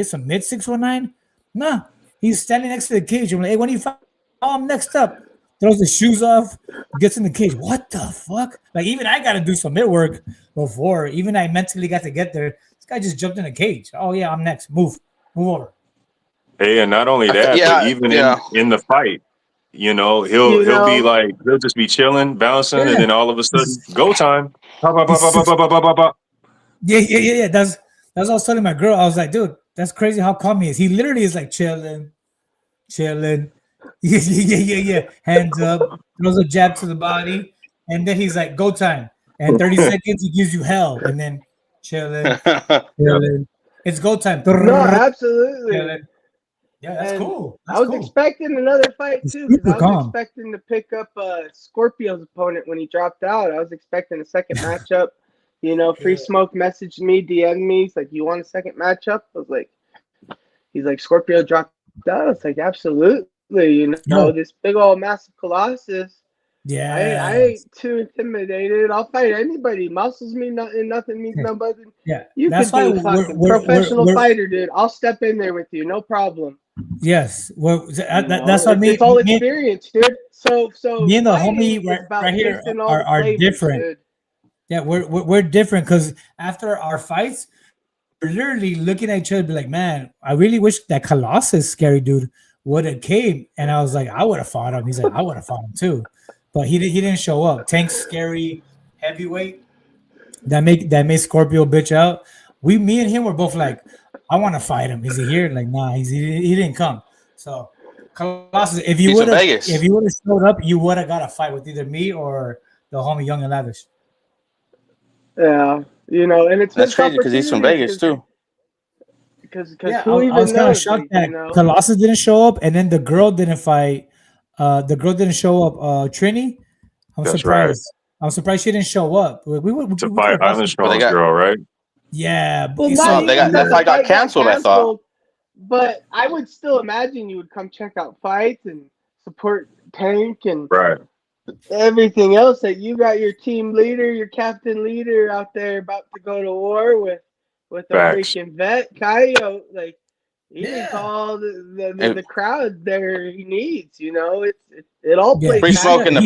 Speaker 2: some mid 619? Nah, he's standing next to the cage. I'm like, hey, when do you fight? Oh, I'm next up. Throws the shoes off, gets in the cage. What the fuck? Like, even I got to do some mid work before. Even I mentally got to get there. This guy just jumped in the cage. Oh, yeah, I'm next. Move over.
Speaker 1: Hey, and not only that, but even in the fight, you know, he'll be like, he'll just be chilling, bouncing, and then all of a sudden, go time.
Speaker 2: Yeah. That's what I was telling my girl. I was like, dude, that's crazy how calm he is. He literally is like chilling. Yeah. Hands up, throws a jab to the body, and then he's like, go time. And 30 seconds, he gives you hell, and then chilling. It's go time.
Speaker 5: No, absolutely.
Speaker 2: Chilling. Yeah, that's cool.
Speaker 5: I was expecting another fight too, because I was expecting to pick up Scorpio's opponent when he dropped out. I was expecting a second matchup. You know, Free Smoke messaged me, DM'd me. He's like, "You want a second matchup?" I was like, "He's like, Scorpio dropped out." I was like, "Absolutely." You know, this big old massive Colossus.
Speaker 2: Yeah,
Speaker 5: I ain't too intimidated. I'll fight anybody. Muscles mean nothing. Nothing means nobody.
Speaker 2: Yeah,
Speaker 5: you could be a fucking professional fighter, dude. I'll step in there with you, no problem.
Speaker 2: Yes, well, that's what I mean.
Speaker 5: It's all experience, dude. So
Speaker 2: me and the homie right here are different. Dude. Yeah, we're different because after our fights, we're literally looking at each other, be like, man, I really wish that Colossus scary dude would have came. And I was like, I would have fought him. He's like, I would have fought him too, but he didn't show up. Tank scary heavyweight that made Scorpio bitch out. Me and him were both like, I want to fight him. Is he here? Like, nah, he didn't come. So Colossus, if you would have showed up, you would have got a fight with either me or the homie Young and Lavish.
Speaker 5: Yeah, you know, and
Speaker 3: that's crazy because he's from Vegas too.
Speaker 5: Because
Speaker 2: I was kind of shocked that Colossus didn't show up, and then the girl didn't fight. The girl didn't show up. Trini, I'm surprised. Right. I'm surprised she didn't show up. We
Speaker 1: fight Island Strong's girl, right?
Speaker 2: Yeah,
Speaker 5: well,
Speaker 3: that fight got canceled. I thought,
Speaker 5: but I would still imagine you would come check out fights and support Tank and
Speaker 1: right.
Speaker 5: everything else that you got your team leader, your captain leader out there about to go to war with a
Speaker 1: Facts.
Speaker 5: freaking vet, Coyote, like he
Speaker 2: Yeah.
Speaker 5: needs all the crowd there he needs, you know. It all plays.
Speaker 3: Free smoke in the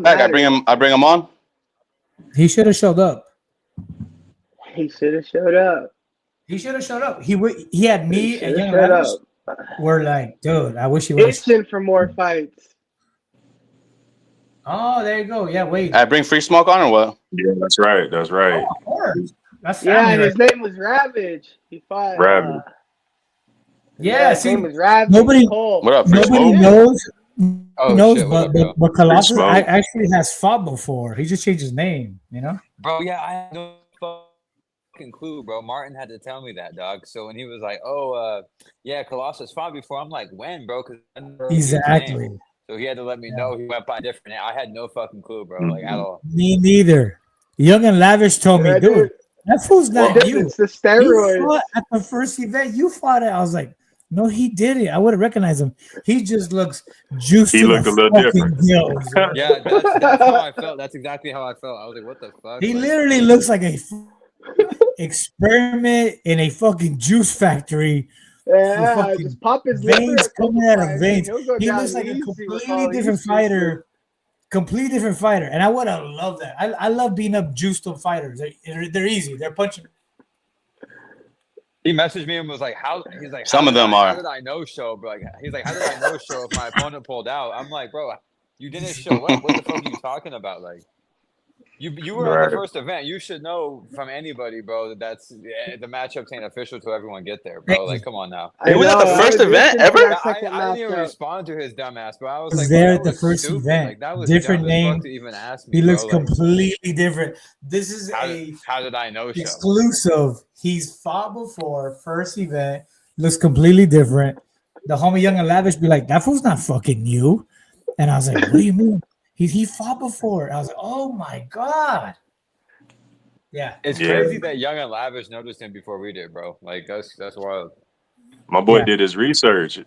Speaker 3: back. I bring him on.
Speaker 2: He should have showed up.
Speaker 5: He should have showed up.
Speaker 2: He should have showed up. He had me and Young Lavish. We're like, dude, I wish he would.
Speaker 5: Itching for more fights.
Speaker 2: Oh, there you go. Yeah, wait.
Speaker 3: I bring free smoke on or what?
Speaker 1: Yeah, that's right. That's right.
Speaker 2: Oh, of course. That's
Speaker 5: and his name was Ravage. He fought.
Speaker 1: Ravage.
Speaker 5: His name was Ravage.
Speaker 2: Nobody.
Speaker 3: What up,
Speaker 2: Nobody
Speaker 3: smoke?
Speaker 2: knows.
Speaker 6: Oh,
Speaker 2: knows,
Speaker 6: shit,
Speaker 2: but Colossus
Speaker 1: Smoke.
Speaker 2: actually has fought before. He just changed his name. You know.
Speaker 6: Bro, yeah, I had no fucking clue, bro. Martin had to tell me that, dog. So when he was like, "Oh, yeah, Colossus fought before," I'm like, "When, bro?" Because
Speaker 2: Exactly.
Speaker 6: So he had to let me know he went by a different name. I had no fucking clue, bro, like at all.
Speaker 2: Me neither. Young and Lavish told me, dude, that fool's not you.
Speaker 5: It's the steroids.
Speaker 2: You fought at the first event. You fought it. I was like, no, he didn't. I would have recognized him. He just looks juiced.
Speaker 1: He looked a little different.
Speaker 6: Yeah, that's how I felt. That's exactly how I felt. I was like, what the fuck?
Speaker 2: He
Speaker 6: Like,
Speaker 2: literally looks like a experiment in a fucking juice factory.
Speaker 5: Yeah,
Speaker 2: fucking
Speaker 5: just pop his
Speaker 2: veins coming out of
Speaker 5: times,
Speaker 2: veins.
Speaker 5: and he'll go
Speaker 2: He
Speaker 5: down
Speaker 2: looks like a
Speaker 5: easy with all
Speaker 2: completely
Speaker 5: these
Speaker 2: different
Speaker 5: people.
Speaker 2: fighter. Completely different fighter. And I would have loved that. I love beating up juiced up fighters. They're easy. They're punching.
Speaker 6: he messaged me and was like, "How?" He's like,
Speaker 3: Some
Speaker 6: "How
Speaker 3: of
Speaker 6: did
Speaker 3: them
Speaker 6: I-
Speaker 3: are.
Speaker 6: How did I no show, bro?" Like, he's like, "How did I no show if my opponent pulled out?" I'm like, "Bro, you didn't show up. What the fuck are you talking about? Like, you were at the
Speaker 1: Right.
Speaker 6: first event. You should know from anybody, bro, that the matchups ain't official till everyone get there, bro. Like, come on now."
Speaker 3: He was at the first event ever?
Speaker 6: I didn't even respond to his dumbass, but I was
Speaker 2: Was
Speaker 6: like,
Speaker 2: there
Speaker 6: bro,
Speaker 2: at
Speaker 6: that
Speaker 2: the
Speaker 6: was
Speaker 2: first
Speaker 6: stupid.
Speaker 2: event.
Speaker 6: Like, that was
Speaker 2: Different
Speaker 6: dumb as fuck
Speaker 2: name.
Speaker 6: to even ask me.
Speaker 2: He looks
Speaker 6: bro. Like,
Speaker 2: completely different. This is
Speaker 6: how did I know show?
Speaker 2: exclusive. He's fought before, first event, looks completely different. The homie Young and Lavish be like, that fool's not fucking you. And I was like, what do you mean? He fought before. I was like, oh my God. Yeah.
Speaker 6: It's
Speaker 1: Yeah.
Speaker 6: crazy that Young and Lavish noticed him before we did, bro. Like that's wild.
Speaker 1: My boy
Speaker 2: Yeah.
Speaker 1: did his research.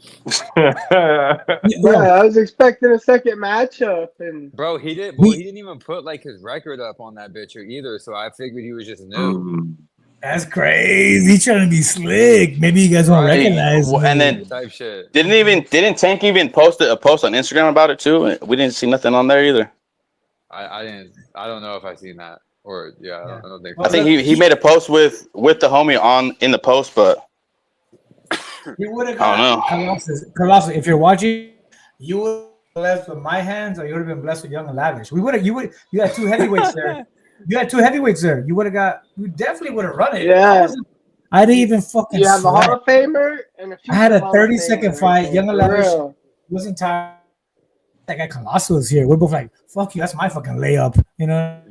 Speaker 5: Yeah, I was expecting a second matchup, and
Speaker 6: Bro, he didn't even put like his record up on that bitch either, so I figured he was just new.
Speaker 1: Mm.
Speaker 2: That's crazy. He's trying to be slick. Maybe you guys won't
Speaker 3: Right.
Speaker 2: recognize
Speaker 3: Well,
Speaker 2: me.
Speaker 3: and then
Speaker 6: Type shit.
Speaker 3: didn't Tank even post a post on Instagram about it too? We didn't see nothing on there either.
Speaker 6: I don't know if I seen that. Or yeah, I don't think
Speaker 3: I think he made a post with the homie in the post, but
Speaker 2: He would have
Speaker 3: I don't
Speaker 2: got Colossus. If you're watching, you would have been blessed with my hands, or you would have been blessed with Young and Lavish. You had two heavyweights there. You had two heavyweights there. You definitely would have run it.
Speaker 5: Yeah.
Speaker 2: I didn't even fucking
Speaker 5: you have a
Speaker 2: sweat.
Speaker 5: Hall of Famer and a
Speaker 2: I had a
Speaker 5: future Hall of
Speaker 2: 30-second
Speaker 5: Famer
Speaker 2: fight.
Speaker 5: right
Speaker 2: Young and
Speaker 5: there, for
Speaker 2: Lavish
Speaker 5: real.
Speaker 2: wasn't tired. That guy Colossus was here. We're both like, fuck you, that's my fucking layup. You know?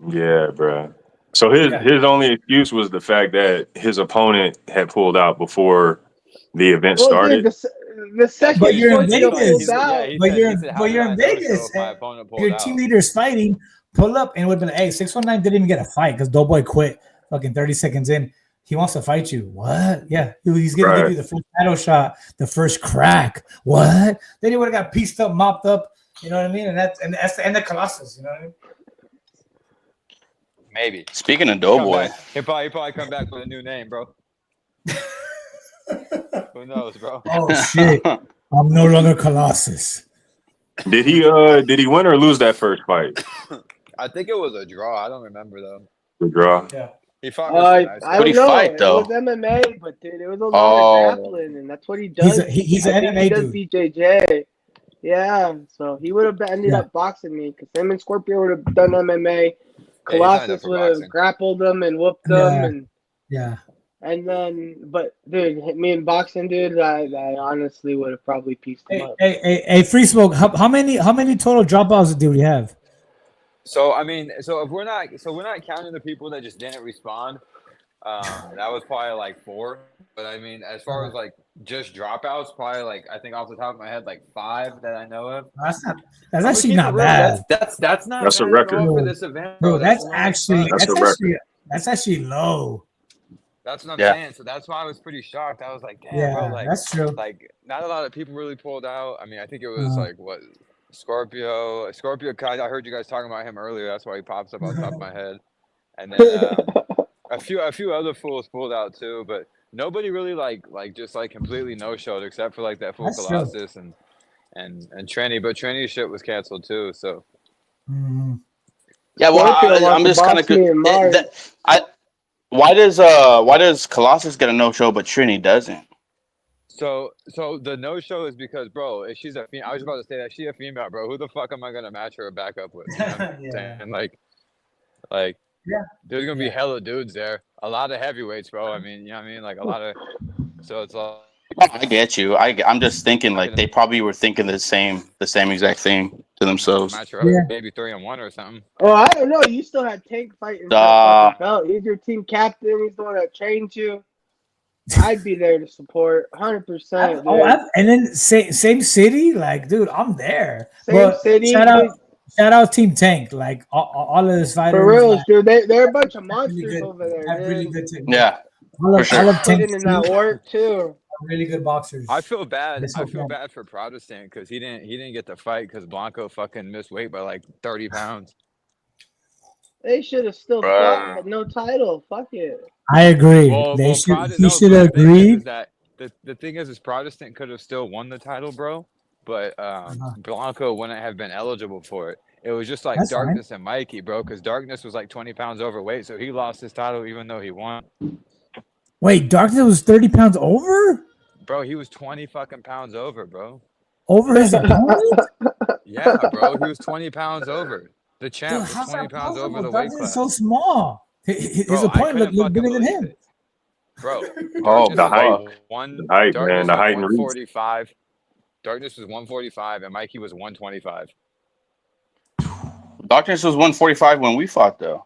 Speaker 1: Yeah, bro. So his only excuse was the fact that his opponent had pulled out before the event
Speaker 5: Well,
Speaker 1: started.
Speaker 5: dude, the second
Speaker 2: But you're in
Speaker 5: Scorpio
Speaker 2: Vegas.
Speaker 5: pulled out,
Speaker 2: But you're in Vegas. Your team leader's fighting. Pull up, and it would have been, hey, 619 didn't even get a fight because Doughboy quit fucking 30 seconds in. He wants to fight you. What? Yeah, he's gonna give you the first title shot, the first crack. What? Then he would have got pieced up, mopped up. You know what I mean? And that's the end of Colossus. You know what I mean?
Speaker 6: Maybe.
Speaker 3: speaking of Doughboy,
Speaker 6: He'll probably come back with a new name, bro. Who knows, bro?
Speaker 2: Oh shit! I'm no longer Colossus.
Speaker 1: Did he win or lose that first fight?
Speaker 6: I think it was a draw. I don't remember though.
Speaker 1: The draw.
Speaker 2: Yeah.
Speaker 6: He fought.
Speaker 5: I
Speaker 6: nice.
Speaker 5: don't
Speaker 3: he
Speaker 5: know.
Speaker 3: fight, though?
Speaker 5: It was MMA, but dude, it was a lot of grappling, and that's what he does.
Speaker 2: He's an
Speaker 5: I think
Speaker 2: MMA
Speaker 5: he does
Speaker 2: dude.
Speaker 5: BJJ. Yeah, so he would have ended up boxing me because him and Scorpio would have done MMA. Colossus would have grappled him and whooped him, and then, but dude, me in boxing, dude, I honestly would have probably pieced him up.
Speaker 2: Hey, Free Smoke. How many total dropouts did we have?
Speaker 6: So I mean, if we're not counting the people that just didn't respond, that was probably like 4. But I mean, as far as like just dropouts, probably like I think off the top of my head, like 5 that I know of.
Speaker 2: That's actually not bad.
Speaker 6: That's not
Speaker 1: That's a
Speaker 6: bad
Speaker 1: record.
Speaker 6: at all for this event,
Speaker 2: Bro,
Speaker 6: bro.
Speaker 2: that's actually
Speaker 1: a record.
Speaker 2: low.
Speaker 6: That's what I'm saying. So that's why I was pretty shocked. I was like, damn, bro,
Speaker 2: that's true.
Speaker 6: Like, not a lot of people really pulled out. I mean, I think it was like what Scorpio. I heard you guys talking about him earlier. That's why he pops up on top of my head. And then a few other fools pulled out too, but nobody really just completely no showed except for like that fool Colossus and Tranny. But Tranny's shit was canceled too. So
Speaker 3: yeah, well, I'm just kind of why does Colossus get a no show but Trini doesn't?
Speaker 6: So the no show is because, bro, if she's a female, I was about to say that she's a female, bro. Who the fuck am I gonna match her back up with? You know what I'm saying? Like, there's gonna be hella dudes there, a lot of heavyweights, bro. I mean, you know what I mean? Like a lot of, so it's like.
Speaker 3: I get you. I'm just thinking like they probably were thinking the same exact thing to themselves.
Speaker 6: Match her up, maybe 3-1 or something.
Speaker 5: Oh, I don't know. You still had Tank fighting for the belt. He's your team captain. He's the one that trained you. I'd be there to support 100%.
Speaker 2: And then same city, like, dude, I'm there.
Speaker 5: Same city.
Speaker 2: Shout out Team Tank, like all of his fighters.
Speaker 5: For real,
Speaker 2: like,
Speaker 5: dude, they're a bunch of monsters over there.
Speaker 2: Have really good technique.
Speaker 3: Yeah,
Speaker 2: I love Tank
Speaker 5: in that work too.
Speaker 2: Really good boxers.
Speaker 6: I feel bad. I feel bad for Protestant because he didn't get to fight because Blanco fucking missed weight by like 30 pounds.
Speaker 5: They should have still fought, had no title. Fuck it.
Speaker 2: I agree. He should have agreed.
Speaker 6: The thing is Protestant could have still won the title, bro. But Blanco wouldn't have been eligible for it. It was just like
Speaker 2: That's
Speaker 6: Darkness and Mikey, bro, because Darkness was like 20 pounds overweight, so he lost his title even though he won.
Speaker 2: Wait, Darkness was 30 pounds over?
Speaker 6: Bro, he was 20 fucking pounds over, bro.
Speaker 2: Over his opponent?
Speaker 6: Yeah, bro, he was 20 pounds over. The champ was 20 pounds over the weight class.
Speaker 2: So small. His opponent looked bigger than him.
Speaker 6: Bro,
Speaker 1: the height. The height, man. The height and reach.
Speaker 6: 145. Darkness was 145 and Mikey was 125.
Speaker 3: Darkness was 145 when we fought though.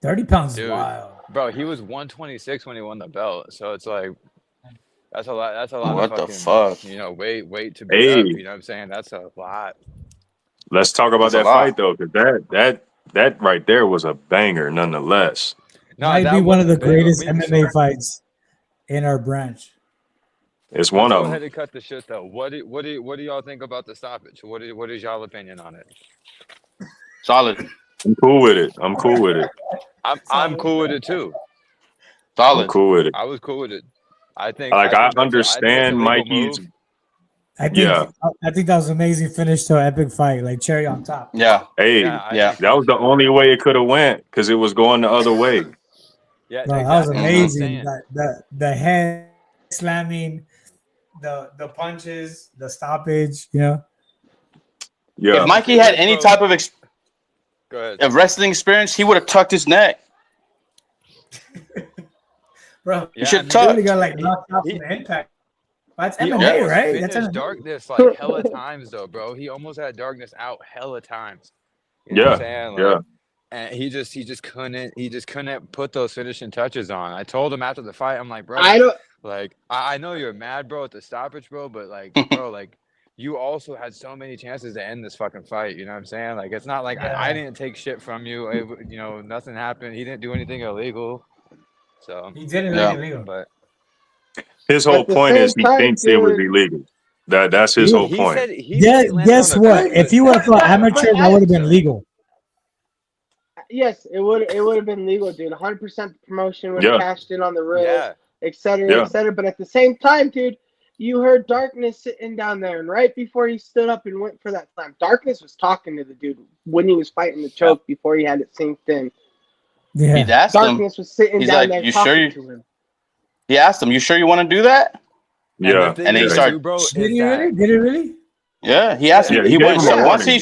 Speaker 2: 30 pounds,
Speaker 6: dude.
Speaker 2: Wild.
Speaker 6: Bro, he was 126 when he won the belt. So it's like that's a lot. That's a lot.
Speaker 3: What
Speaker 6: of fucking,
Speaker 3: the fuck?
Speaker 6: You know, weight to be up. You know what I'm saying? That's a lot.
Speaker 1: Let's talk about that fight though, because that right there was a banger, nonetheless.
Speaker 2: No, might be one of the greatest MMA fights in our branch.
Speaker 1: It's one of them.
Speaker 6: Go ahead and cut the shit though. What do y'all think about the stoppage? What is y'all opinion on it?
Speaker 3: Solid.
Speaker 1: I'm cool with it. I'm cool with it.
Speaker 6: I'm cool with it too.
Speaker 3: Solid.
Speaker 1: I'm cool with it.
Speaker 6: I was cool with it. I
Speaker 1: understand Mikey's.
Speaker 2: I think that was an amazing finish to an epic fight, like cherry on top.
Speaker 3: Yeah.
Speaker 1: Hey, that was the only way it could have went because it was going the other way.
Speaker 2: Yeah, no, exactly. That was amazing. The head slamming, the punches, the stoppage. You know.
Speaker 1: Yeah.
Speaker 3: If Mikey had any type of wrestling experience, he would have tucked his neck.
Speaker 2: Bro,
Speaker 3: you should tuck.
Speaker 2: He got like knocked out from the impact. That's MMA, right? That's MMA.
Speaker 6: Darkness like hella times though, bro. He almost had Darkness out hella times. You know what I'm saying? Like, and he just couldn't put those finishing touches on. I told him after the fight, I'm like, bro, I know you're mad, bro, at the stoppage, bro, but like, bro, like you also had so many chances to end this fucking fight. You know what I'm saying? Like, it's not like I didn't take shit from you. You know, nothing happened. He didn't do anything illegal. So
Speaker 2: he didn't do anything illegal,
Speaker 6: but.
Speaker 1: His whole point is he thinks it was illegal. That's his whole point.
Speaker 2: Guess what? If he would have fought amateur, that would have been legal.
Speaker 5: Yes, it would have been legal, dude. 100% promotion would have cashed in on the rails, et cetera, et cetera. But at the same time, dude, you heard Darkness sitting down there, and right before he stood up and went for that slam, Darkness was talking to the dude when he was fighting the choke before he had it synced in.
Speaker 3: Yeah,
Speaker 5: Darkness was sitting down there talking to him.
Speaker 3: He asked him, "You sure you want to do that?"
Speaker 1: Yeah,
Speaker 3: and he started.
Speaker 2: Did he really?
Speaker 3: Yeah, he asked him. He went once he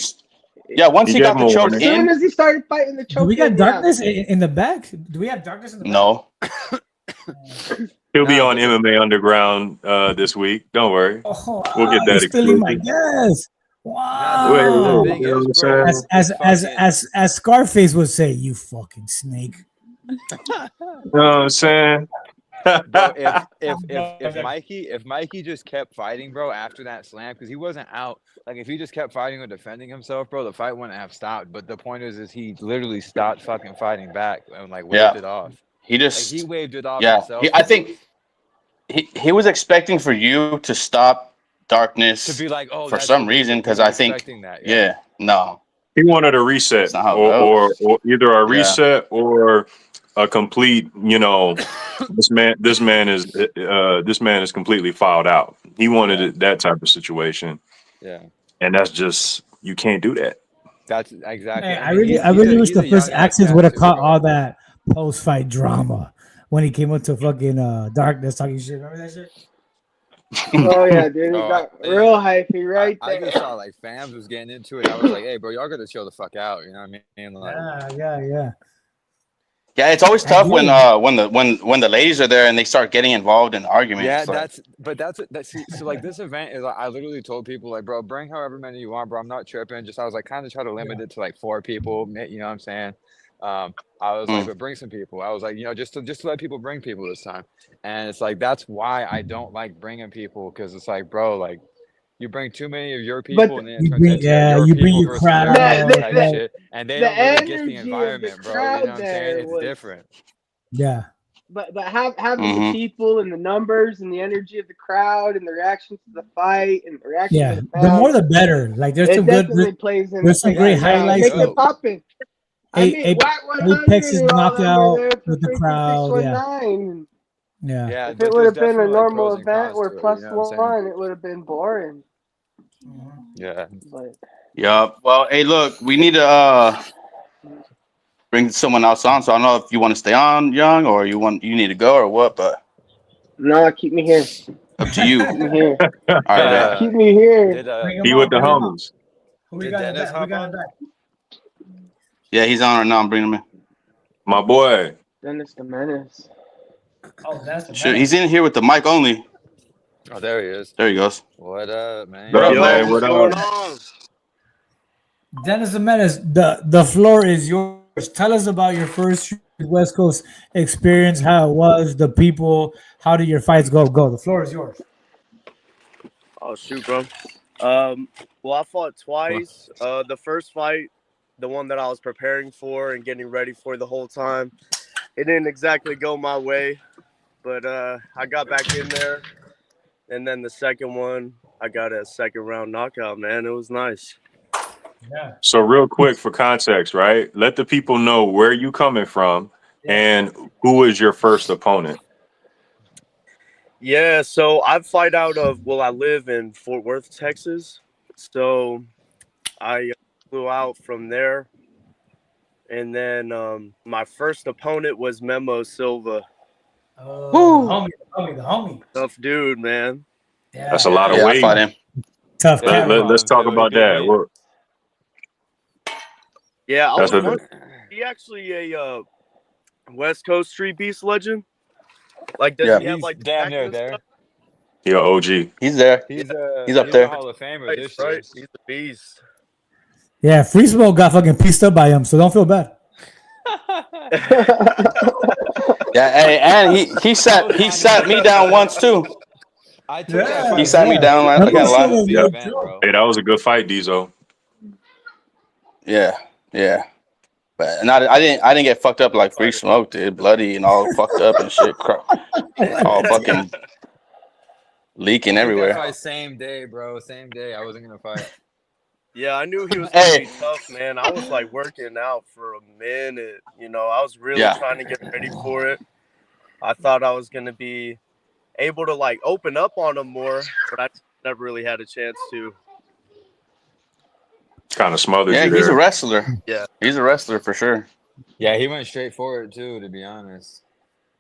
Speaker 3: got the choke in.
Speaker 5: As soon as he started fighting the choke,
Speaker 2: we got Darkness in the back. Do we have Darkness in the back?
Speaker 3: No.
Speaker 1: He'll be on MMA Underground this week. Don't worry, we'll get that.
Speaker 2: Stealing my guess. Wow. As Scarface would say, "You fucking snake."
Speaker 1: You know what I'm saying?
Speaker 6: Bro, if Mikey just kept fighting, bro, after that slam, because he wasn't out. Like if he just kept fighting or defending himself, bro, the fight wouldn't have stopped. But the point is he literally stopped fucking fighting back and like waved it off.
Speaker 3: He just
Speaker 6: he waved it off
Speaker 3: yeah.
Speaker 6: himself.
Speaker 3: I think he was expecting for you to stop Darkness
Speaker 6: to be like, oh,
Speaker 3: for
Speaker 6: that's
Speaker 3: some
Speaker 6: okay,
Speaker 3: reason,
Speaker 6: he
Speaker 3: because
Speaker 6: was
Speaker 3: I think
Speaker 6: expecting that.
Speaker 3: yeah, no,
Speaker 1: He wanted a reset,
Speaker 3: that's not how it
Speaker 1: or either a
Speaker 3: Yeah.
Speaker 1: reset or a complete. This man is completely filed out. He wanted that type of situation,
Speaker 6: Yeah,
Speaker 1: and that's just you can't do that.
Speaker 6: that's exactly.
Speaker 2: Hey,
Speaker 6: I
Speaker 2: I
Speaker 6: mean,
Speaker 2: really wish
Speaker 6: he's
Speaker 2: the
Speaker 6: a
Speaker 2: first
Speaker 6: young ass
Speaker 2: actions
Speaker 6: cat
Speaker 2: would have
Speaker 6: too,
Speaker 2: caught
Speaker 6: bro.
Speaker 2: all that post fight drama when he came up to fucking Darkness talking shit. Remember that shit?
Speaker 5: Oh yeah, dude, he
Speaker 6: Oh,
Speaker 5: got
Speaker 6: I-
Speaker 5: real hypey right
Speaker 6: I
Speaker 5: there.
Speaker 6: just saw like fans was getting into it. I was like, hey, bro, y'all got to chill the fuck out. You know what I mean? Like,
Speaker 2: Yeah.
Speaker 3: Yeah, it's always
Speaker 2: I
Speaker 3: tough
Speaker 2: get
Speaker 3: when the ladies are there and they start getting involved in arguments.
Speaker 6: yeah,
Speaker 3: Like,
Speaker 6: that's so like this event is. I literally told people like, bro, bring however many you want, bro. I'm not tripping. Just I was like, kind of try to limit it to like 4 people. You know what I'm saying? I was like, but bring some people. I was like, just to let people bring people this time. And it's like that's why I don't like bringing people, because it's like, bro, like you bring too many of your people,
Speaker 5: But
Speaker 6: and then it turns into your
Speaker 2: you bring
Speaker 6: people
Speaker 2: your
Speaker 6: versus their
Speaker 2: crowd.
Speaker 6: people type
Speaker 5: the,
Speaker 6: shit, and they
Speaker 5: the
Speaker 6: don't really get the
Speaker 5: energy of the
Speaker 6: environment, bro. You
Speaker 5: crowd
Speaker 6: know what I'm saying?
Speaker 5: there
Speaker 6: It's
Speaker 5: was
Speaker 6: different.
Speaker 2: Yeah.
Speaker 5: But having the people and the numbers and the energy of the crowd and the reaction to the fight and the reaction
Speaker 2: Yeah.
Speaker 5: to the
Speaker 2: The
Speaker 5: fans,
Speaker 2: more the better. Like there's
Speaker 5: it
Speaker 2: some good
Speaker 5: definitely plays in.
Speaker 2: there's some great highlights.
Speaker 5: Makes
Speaker 2: Like
Speaker 5: it popping. I mean, White 100
Speaker 2: Apex's
Speaker 5: and all them were
Speaker 2: knockout
Speaker 5: there for
Speaker 2: with the
Speaker 5: freaking
Speaker 2: crowd. Yeah.
Speaker 5: 619.
Speaker 2: Yeah.
Speaker 5: If
Speaker 6: but
Speaker 5: it would
Speaker 6: there's
Speaker 5: have been a
Speaker 6: definitely like
Speaker 5: normal
Speaker 6: pros and
Speaker 5: event
Speaker 6: cons
Speaker 5: or
Speaker 6: to it,
Speaker 5: plus
Speaker 6: you know what I'm saying?
Speaker 5: one, it would have been boring.
Speaker 6: Yeah.
Speaker 5: But
Speaker 3: yeah. Well, hey, look, we need to bring someone else on. So I don't know if you want to stay on, Young, or you need to go or what. But
Speaker 5: no, keep me here.
Speaker 3: up to you.
Speaker 5: Keep me here.
Speaker 3: All right, man.
Speaker 5: Keep me here.
Speaker 2: Bring him
Speaker 1: He
Speaker 2: on,
Speaker 1: with the
Speaker 2: bring him on.
Speaker 1: homies.
Speaker 2: Who we
Speaker 6: Did
Speaker 2: got in
Speaker 6: Dennis
Speaker 2: back? Who we
Speaker 6: hop
Speaker 2: got in
Speaker 6: on?
Speaker 2: back?
Speaker 3: Yeah, he's on right now. I'm bringing him in.
Speaker 1: My boy.
Speaker 5: Dennis the Menace.
Speaker 2: Oh, that's the
Speaker 3: Sure, he's in here with the mic only.
Speaker 6: Oh, there he is.
Speaker 3: There he goes.
Speaker 6: What up, man?
Speaker 1: What up,
Speaker 7: Yo,
Speaker 1: man?
Speaker 7: what's
Speaker 1: What
Speaker 7: going
Speaker 1: up?
Speaker 7: on?
Speaker 2: Dennis the Menace, the floor is yours. Tell us about your first West Coast experience, how it was, the people, how did your fights go? Go. The floor is yours.
Speaker 7: Oh shoot, bro. Well, I fought twice. The first fight, the one that I was preparing for and getting ready for the whole time, it didn't exactly go my way, but I got back in there, and then the second one, I got a second round knockout. Man, it was nice.
Speaker 2: Yeah.
Speaker 1: So real quick for context, right? Let the people know where you coming from and who is your first opponent.
Speaker 7: Yeah, so I fight out of, I live in Fort Worth, Texas. So I flew out from there. And then my first opponent was Memo Silva.
Speaker 2: Oh, the homie.
Speaker 7: Tough dude, man.
Speaker 2: Yeah.
Speaker 1: That's a lot of
Speaker 3: Yeah, I
Speaker 1: weight.
Speaker 3: fought him.
Speaker 2: Tough
Speaker 6: Yeah,
Speaker 2: cat.
Speaker 1: Let's talk
Speaker 6: It was
Speaker 1: about
Speaker 6: good
Speaker 1: that.
Speaker 6: meat.
Speaker 7: Yeah, I
Speaker 1: That's
Speaker 7: was
Speaker 1: a-
Speaker 7: wondering, he actually a West Coast Streetbeefs legend? Like, does he have
Speaker 6: He's
Speaker 7: like
Speaker 6: damn near
Speaker 7: and
Speaker 6: there.
Speaker 7: stuff?
Speaker 1: He a OG.
Speaker 3: He's there.
Speaker 6: He's
Speaker 3: up there.
Speaker 6: a Hall of Famer
Speaker 7: Right,
Speaker 6: this year.
Speaker 7: right? He's a beast.
Speaker 2: Yeah, Free Smoke got fucking pieced up by him, so don't feel bad.
Speaker 3: Yeah, hey, and he sat me down once too.
Speaker 6: I took that fight.
Speaker 3: He sat me down. I can't lie.
Speaker 1: Yeah.
Speaker 6: Event, bro.
Speaker 1: Hey, that was a good fight, Deezo.
Speaker 3: Yeah. But I didn't get fucked up like Free Smoke did, bloody and all fucked up and shit, all fucking leaking
Speaker 6: I took
Speaker 3: everywhere.
Speaker 6: that fight same day, bro. Same day. I wasn't gonna fight.
Speaker 7: Yeah, I knew he was gonna be tough, man. I was like working out for a minute. I was really trying to get ready for it. I thought I was gonna be able to like open up on him more, but I never really had a chance to.
Speaker 1: Kind of smothered
Speaker 3: Yeah,
Speaker 1: you
Speaker 3: he's
Speaker 1: there.
Speaker 3: a wrestler.
Speaker 7: Yeah,
Speaker 3: he's a wrestler for sure.
Speaker 6: Yeah, he went straight for it too, to be honest.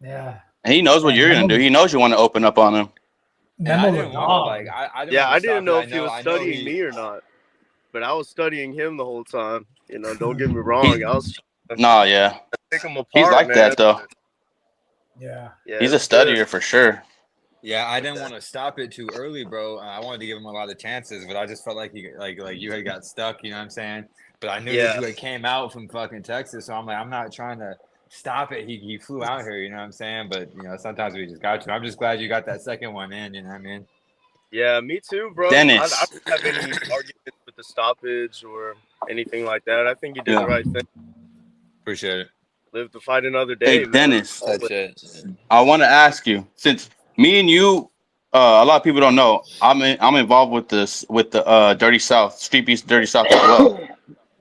Speaker 2: Yeah.
Speaker 3: And he knows what you're gonna do. He knows you want to open up on him.
Speaker 6: And I didn't want to like. I didn't
Speaker 7: know if he was studying me or not, but I was studying him the whole time. Don't get me wrong. I was.
Speaker 3: No, yeah.
Speaker 7: Pick him apart,
Speaker 3: He's like
Speaker 7: man.
Speaker 3: that though.
Speaker 2: Yeah.
Speaker 3: He's a studier for sure.
Speaker 6: Yeah, I didn't want to stop it too early, bro. I wanted to give him a lot of chances, but I just felt like you had got stuck. You know what I'm saying? But I knew that you had came out from fucking Texas, so I'm like, I'm not trying to stop it. He flew out here. You know what I'm saying? But sometimes we just got to. I'm just glad you got that second one in. You know what I mean?
Speaker 7: Yeah, me too, bro.
Speaker 3: Dennis.
Speaker 7: I don't have any arguments with the stoppage or anything like that. I think you did the right thing.
Speaker 6: Appreciate it.
Speaker 7: live to fight another day.
Speaker 3: Hey, Dennis,
Speaker 6: That's it.
Speaker 3: I want to ask you, since me and you, a lot of people don't know, I'm involved with the Dirty South, Streetbeefs Dirty South as well.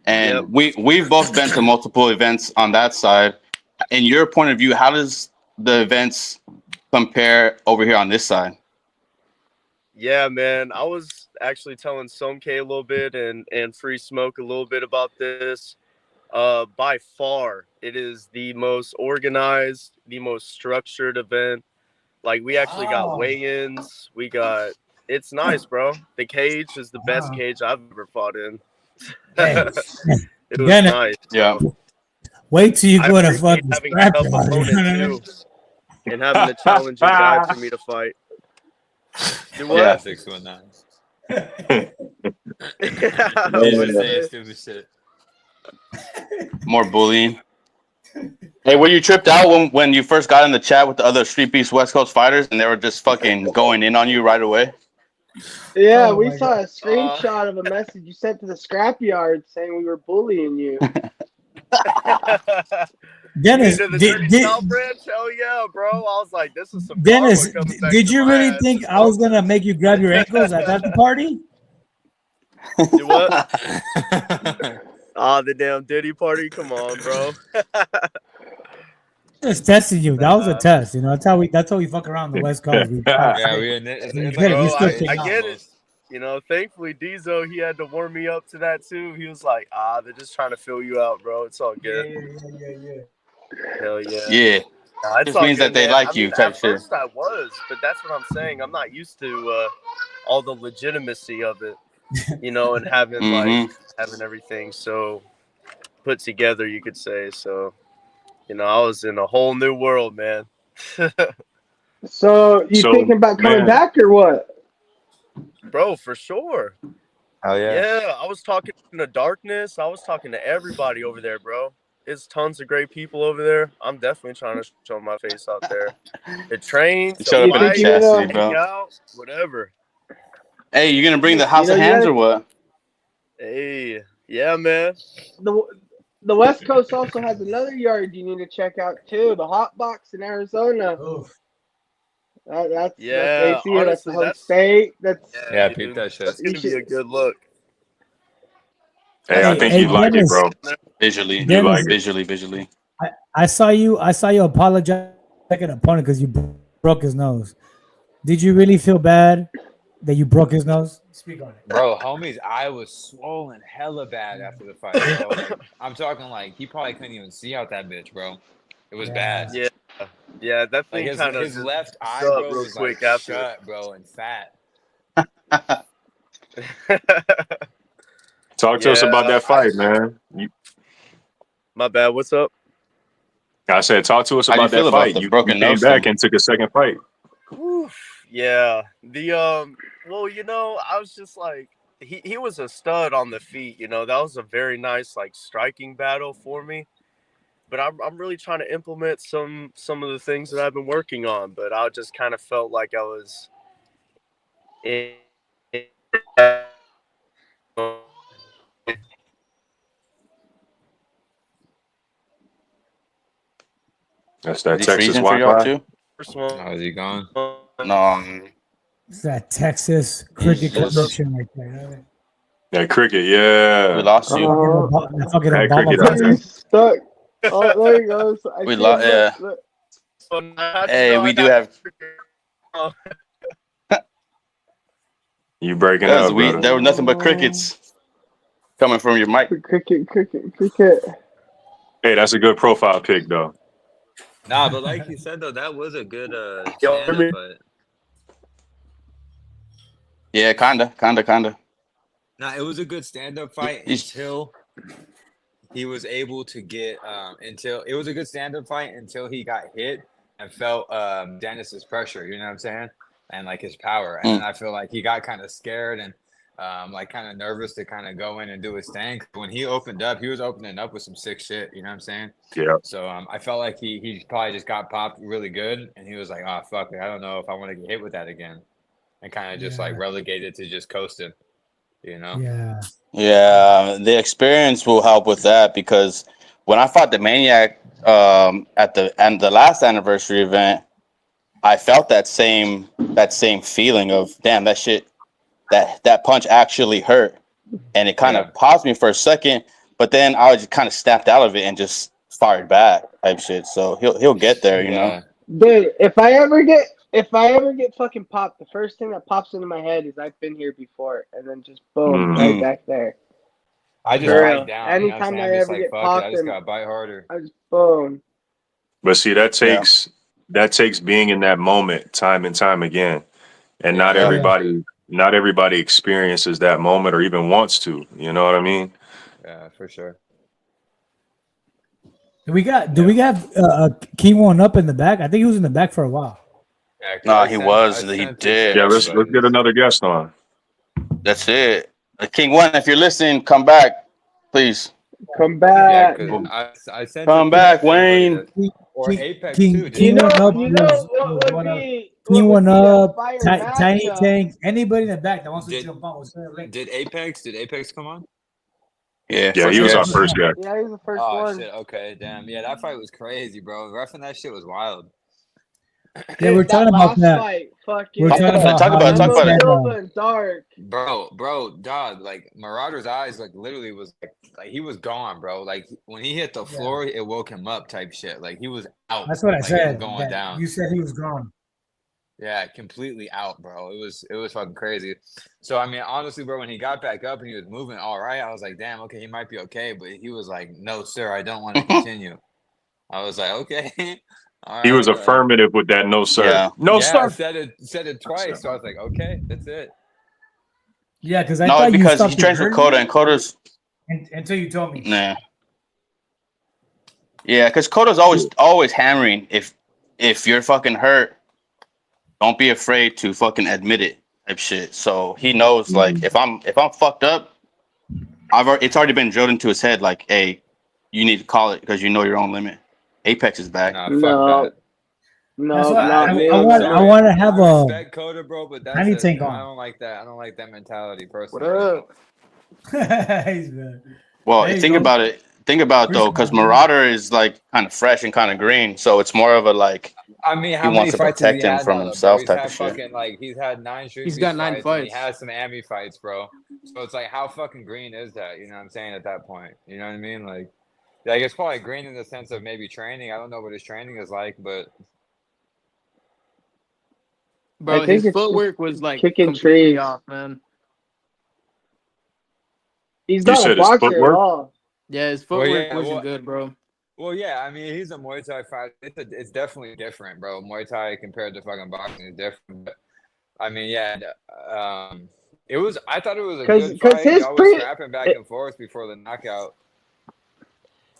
Speaker 3: And we've both been to multiple events on that side. In your point of view, how does the events compare over here on this side?
Speaker 7: Yeah, man. I was actually telling Somk a little bit and Free Smoke a little bit about this. By far, it is the most organized, the most structured event. Like, we actually got weigh-ins. It's nice, bro. The cage is the best cage I've ever fought in. It was nice.
Speaker 3: Yeah.
Speaker 2: Wait till you go to fucking
Speaker 7: having a tough opponent too, and having a challenging guy for me to fight. Do what?
Speaker 3: Yeah.
Speaker 6: 619.
Speaker 3: More bullying. Hey, were you tripped out when you first got in the chat with the other Streetbeefs West Coast fighters and they were just fucking going in on you right away?
Speaker 5: Yeah, we saw a screenshot of a message you sent to the scrapyard saying we were bullying you.
Speaker 2: Dennis,
Speaker 7: Hell yeah, bro. I was like, this is some
Speaker 2: Dennis,
Speaker 7: karma coming back
Speaker 2: did
Speaker 7: to
Speaker 2: you
Speaker 7: my
Speaker 2: really
Speaker 7: ass.
Speaker 2: think I was gonna make you grab your ankles at that party?
Speaker 7: Do what? The damn Diddy party. Come on, bro.
Speaker 2: Just testing you. That was a test. You know, that's how we fuck around the West Coast.
Speaker 6: Yeah,
Speaker 7: I get it. You know, thankfully Deezo, he had to warm me up to that too. He was like, they're just trying to fill you out, bro. It's all good.
Speaker 2: Yeah.
Speaker 7: Hell yeah.
Speaker 3: Yeah.
Speaker 7: It
Speaker 3: means that they like you type shit.
Speaker 7: At first I was, but that's what I'm saying. I'm not used to all the legitimacy of it, you know, and having having everything so put together, you could say. So, you know, I was in a whole new world, man.
Speaker 5: So thinking about coming back or what?
Speaker 7: Bro, for sure.
Speaker 6: Oh yeah.
Speaker 7: Yeah, I was talking to Darkness. I was talking to everybody over there, bro. It's tons of great people over there. I'm definitely trying to show my face out there. The train,
Speaker 3: Show up in the chastity, bro.
Speaker 7: out, whatever.
Speaker 3: Hey, you gonna bring the House of Hands or what?
Speaker 7: Hey, yeah, man.
Speaker 5: The West Coast also has another yard you need to check out too. The Hot Box in Arizona. That's AC.
Speaker 7: Honestly,
Speaker 5: that's the whole state.
Speaker 6: Peep that shit.
Speaker 7: That's gonna be a good look.
Speaker 1: Hey, I think you like it, bro.
Speaker 3: Visually,
Speaker 1: you like
Speaker 3: visually.
Speaker 2: I saw you apologize to an opponent because you broke his nose. Did you really feel bad that you broke his nose? Speak on it,
Speaker 6: bro. Homie's eye was swollen hella bad after the fight. Bro. I'm talking like he probably couldn't even see out that bitch, bro. It was bad.
Speaker 7: Yeah, that thing
Speaker 6: like
Speaker 7: kind of
Speaker 6: his left eye, bro, real was quick like after shut, bro, and fat.
Speaker 1: Talk to us about that fight, man.
Speaker 7: My bad. What's up?
Speaker 1: I said, talk to us about that fight. You came back and took a second fight.
Speaker 7: Yeah. Well, you know, I was just like, he was a stud on the feet. You know, that was a very nice like striking battle for me. But I'm really trying to implement some of the things that I've been working on. But I just kind of felt like I was
Speaker 1: That's that Texas Wi-Fi.
Speaker 6: How's he gone?
Speaker 3: No.
Speaker 2: It's that Texas cricket connection right there.
Speaker 1: That cricket, yeah.
Speaker 3: We lost you.
Speaker 5: That stuck. Oh, there he goes.
Speaker 3: We lost. Yeah. Hey, we do have.
Speaker 1: You breaking up?
Speaker 3: There were nothing but crickets coming from your mic.
Speaker 5: Cricket.
Speaker 1: Hey, that's a good profile pic, though.
Speaker 6: Nah, but like you said, though, that was a good stand-up fight.
Speaker 3: Yeah, kinda.
Speaker 6: Nah, it was a good stand-up fight until he was able to get until he got hit and felt Dennis's pressure. You know what I'm saying? And like his power. And then I feel like he got kind of scared and like kind of nervous to kind of go in and do his thing. When he opened up, he was opening up with some sick shit. You know what I'm saying?
Speaker 1: Yeah.
Speaker 6: So I felt like he probably just got popped really good, and he was like, "Oh fuck it, I don't know if I want to get hit with that again," and kind of just like relegated to just coasting. You know?
Speaker 2: Yeah.
Speaker 3: The experience will help with that because when I fought the Maniac, at the last anniversary event, I felt that same feeling of damn, that shit, that punch actually hurt, and it kind of paused me for a second, but then I just kind of snapped out of it and just fired back type shit. So he'll get there, you know.
Speaker 5: Dude, if I ever get fucking popped, the first thing that pops into my head is I've been here before, and then just boom, right back there.
Speaker 6: I just bite down.
Speaker 5: Anytime I ever get popped,
Speaker 6: I just gotta bite harder.
Speaker 5: I just boom.
Speaker 1: But see, that takes being in that moment time and time again, and not everybody experiences that moment or even wants to. You know what I mean?
Speaker 6: Yeah, for sure.
Speaker 2: Do we have King One up in the back? I think he was in the back for a while.
Speaker 3: Yeah, no, he did.
Speaker 1: Yeah, let's get another guest on.
Speaker 3: That's it. King One, if you're listening, come back, please.
Speaker 5: Come back.
Speaker 6: Yeah, I sent
Speaker 3: come back, Wayne.
Speaker 6: Or Apex too.
Speaker 2: King One up. Tiny Tank. Anybody in the back that wants to jump on.
Speaker 6: Did Apex come on?
Speaker 3: Yeah,
Speaker 1: he was our first guy.
Speaker 5: Yeah, he was the first one.
Speaker 6: Shit, okay, damn. Yeah, that fight was crazy, bro. Reffing that shit was wild.
Speaker 2: Yeah, we're talking about that.
Speaker 5: We're
Speaker 3: talking about
Speaker 5: it. Dark.
Speaker 6: Bro, dog, like Marauder's eyes, like literally was like he was gone, bro. Like when he hit the floor, it woke him up, type shit. Like he was out.
Speaker 2: That's what I said.
Speaker 6: Going down.
Speaker 2: You said he was gone.
Speaker 6: Yeah, completely out, bro. It was fucking crazy. So I mean, honestly, bro, when he got back up and he was moving all right, I was like, damn, okay, he might be okay. But he was like, no, sir, I don't want to continue. I was like, okay. Right,
Speaker 1: he was affirmative with that, no sir.
Speaker 3: Yeah.
Speaker 1: No sir.
Speaker 6: I said it twice. So I was like, okay, that's it.
Speaker 2: Yeah, because I thought
Speaker 3: because he trains with Coda, and Coda's
Speaker 2: until you told me.
Speaker 3: Nah. Yeah, because Coda's always hammering. If you're fucking hurt, don't be afraid to fucking admit it, type shit. So he knows, like, if I'm fucked up, it's already been drilled into his head, like, hey, you need to call it because you know your own limit. Apex is back.
Speaker 6: Nah, fuck that.
Speaker 5: No,
Speaker 2: I want to have a
Speaker 6: respect Coda, bro, but that's
Speaker 2: Tiny Tank on.
Speaker 6: I don't like that. I don't like that mentality personally.
Speaker 5: What up?
Speaker 3: Well, think about it. Think about though, because Marauder is like kind of fresh and kind of green, so it's more of a like.
Speaker 6: I mean, how
Speaker 3: he
Speaker 6: many
Speaker 3: wants to
Speaker 6: fights
Speaker 3: protect him from himself, type of
Speaker 6: fucking,
Speaker 3: shit.
Speaker 6: like he's had 9 street.
Speaker 4: He's got 9 fights.
Speaker 6: He has some Ami fights, bro. So it's like, how fucking green is that? You know what I'm saying? At that point, you know what I mean? Like it's probably green in the sense of maybe training. I don't know what his training is like, but.
Speaker 4: Bro, his footwork was like
Speaker 5: kicking trees
Speaker 4: off, man.
Speaker 5: He's not a boxer at all.
Speaker 4: Yeah, his footwork wasn't good, bro.
Speaker 6: Well, yeah, I mean, he's a Muay Thai fighter. It's definitely different, bro. Muay Thai compared to fucking boxing is different. But, I mean, yeah, it was. I thought it was a good fight. He was scrapping back and forth before the knockout.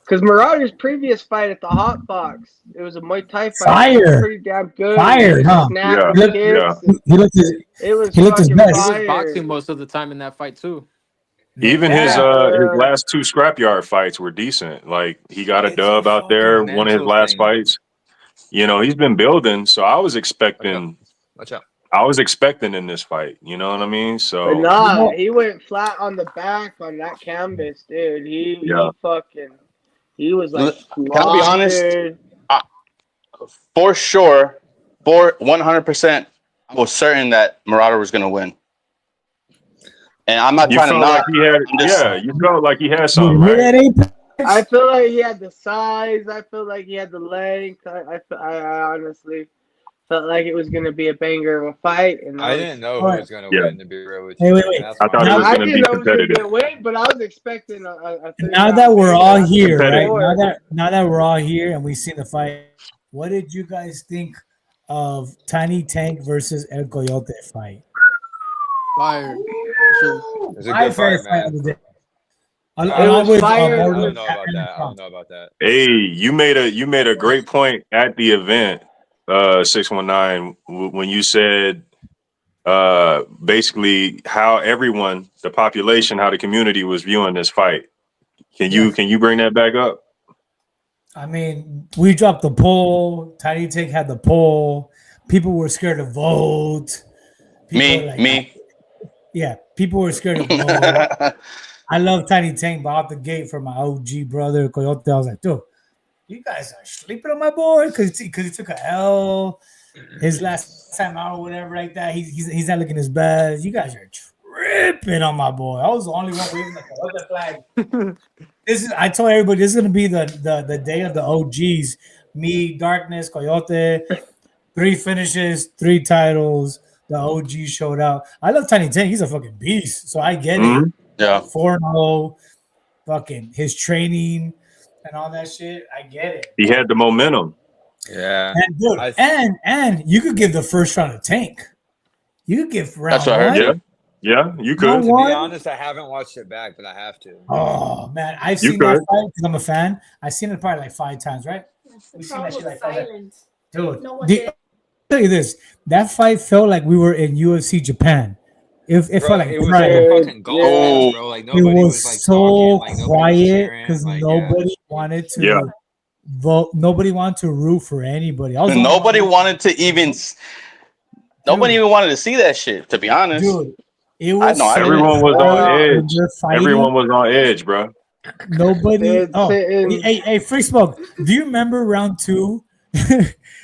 Speaker 5: Because Marauder's previous fight at the Hot Box, it was a Muay Thai fight.
Speaker 2: Fire.
Speaker 5: Pretty damn good.
Speaker 2: Fire, huh?
Speaker 1: Yeah.
Speaker 2: He looked his best.
Speaker 4: He was boxing most of the time in that fight too.
Speaker 1: Even his last 2 scrapyard fights were decent. Like he got a dub out there, one of his last fights. You know, he's been building, so I was expecting.
Speaker 6: Watch out.
Speaker 1: I was expecting in this fight. You know what I mean? So.
Speaker 5: But nah, he went flat on the back on that canvas, dude. He was like.
Speaker 3: Can I be honest? For sure, 100%, I was certain that Marauder was going to win. And I'm not trying to knock.
Speaker 1: You felt like he had something, right?
Speaker 5: I feel like he had the size. I feel like he had the length. I honestly felt like it was going to be a banger of a fight. And
Speaker 6: I didn't know who was going to win, to be real with
Speaker 2: you.
Speaker 6: Wait.
Speaker 1: I thought it was going to be competitive.
Speaker 5: But I was expecting
Speaker 2: now that we're all here, right? Now that we're all here and we've seen the fight, what did you guys think of Tiny Tank versus El Coyote fight?
Speaker 4: Fire.
Speaker 6: It's a good fight, man.
Speaker 4: I
Speaker 6: don't know about that.
Speaker 1: Hey, you made a great point at the event, 619, when you said basically how everyone, the population, how the community was viewing this fight. Can you bring that back up?
Speaker 2: I mean, we dropped the poll. Tiny Tank had the poll. People were scared to vote.
Speaker 3: Me.
Speaker 2: Yeah, people were scared to vote. I love Tiny Tank, but out the gate for my OG brother Coyote, I was like, dude, you guys are sleeping on my boy because he took a L his last time out or whatever like that. He's not looking his best. You guys are tripping on my boy. I was the only one waving the flag. I told everybody this is gonna be the day of the OGs. Me, Darkness, Coyote, 3 finishes, 3 titles. The OG showed out. I love Tiny Tank. He's a fucking beast. So I get it.
Speaker 3: Yeah.
Speaker 2: 4-0, fucking his training and all that shit. I get it.
Speaker 1: He had the momentum.
Speaker 6: Yeah.
Speaker 2: And dude, and you could give the first round a Tank. You could give round
Speaker 3: That's what I heard.
Speaker 2: one.
Speaker 1: Yeah, you could.
Speaker 6: To be honest, I haven't watched it back, but I have to.
Speaker 2: Oh man, I've seen that fight because I'm a fan. I've seen it probably like 5 times, right? We've seen that shit like 5 times. Dude, I'll tell you this: that fight felt like we were in UFC Japan. It felt like
Speaker 6: it was like a fucking golf match, bro. Like nobody
Speaker 2: was
Speaker 6: like
Speaker 2: so
Speaker 6: talking, like,
Speaker 2: quiet because nobody wanted to vote. Nobody wanted to root for anybody.
Speaker 3: Nobody wanted to even. Nobody even wanted to see that shit. To be honest,
Speaker 2: dude, it was.
Speaker 1: Everyone was on edge. Everyone was on edge, bro.
Speaker 2: Nobody. Hey, Free Smoke. Do you remember round 2?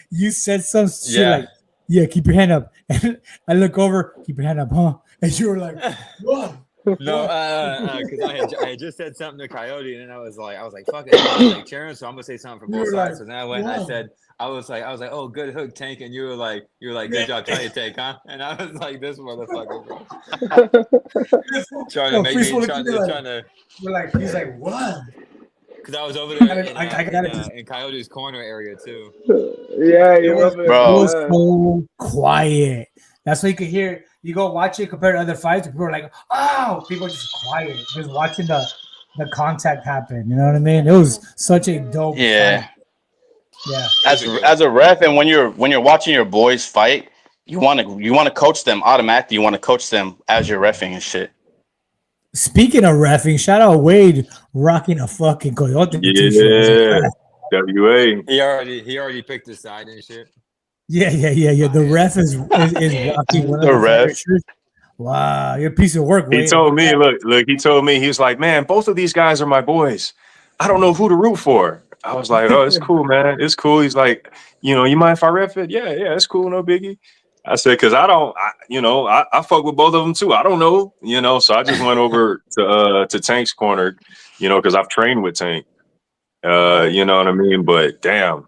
Speaker 2: You said some shit like, "Yeah, keep your hand up." And I look over, keep your hand up, huh? And you were like, "What?"
Speaker 6: No, because I had just said something to Coyote, and then I was like, "Fuck it," I was like cheering, so I'm gonna say something from both sides. So then I went, and I said, I was like, "Oh, good hook, Tank," and you were like, "Good job, trying to take, huh?" And I was like, "This motherfucker, bro." trying to make me, trying to.
Speaker 2: We're like, he's like, "What?"
Speaker 6: Because I was over there in Coyote's corner area too.
Speaker 5: Yeah, it was
Speaker 2: so quiet. That's what you could hear. You go watch it compared to other fights. People are like, "Oh," people just quiet, just watching the contact happen. You know what I mean? It was such a dope fight. Yeah.
Speaker 3: As a ref, and when you're watching your boys fight, you want to coach them automatically. You want to coach them as you're reffing and shit.
Speaker 2: Speaking of reffing, shout out Wade rocking a fucking Coyote
Speaker 1: t-shirt. WA.
Speaker 6: He already picked his side and shit.
Speaker 2: Yeah. The ref is rocking one of the ref. Wow, you're a piece of work. Wade.
Speaker 1: He told me, look. He told me, he was like, "Man, both of these guys are my boys. I don't know who to root for." I was like, "Oh, it's cool, man. It's cool." He's like, "You mind if I ref it?" Yeah, it's cool, no biggie. I said, because I fuck with both of them too. I don't know, so I just went over to Tank's corner, because I've trained with Tank. You know what I mean? But damn,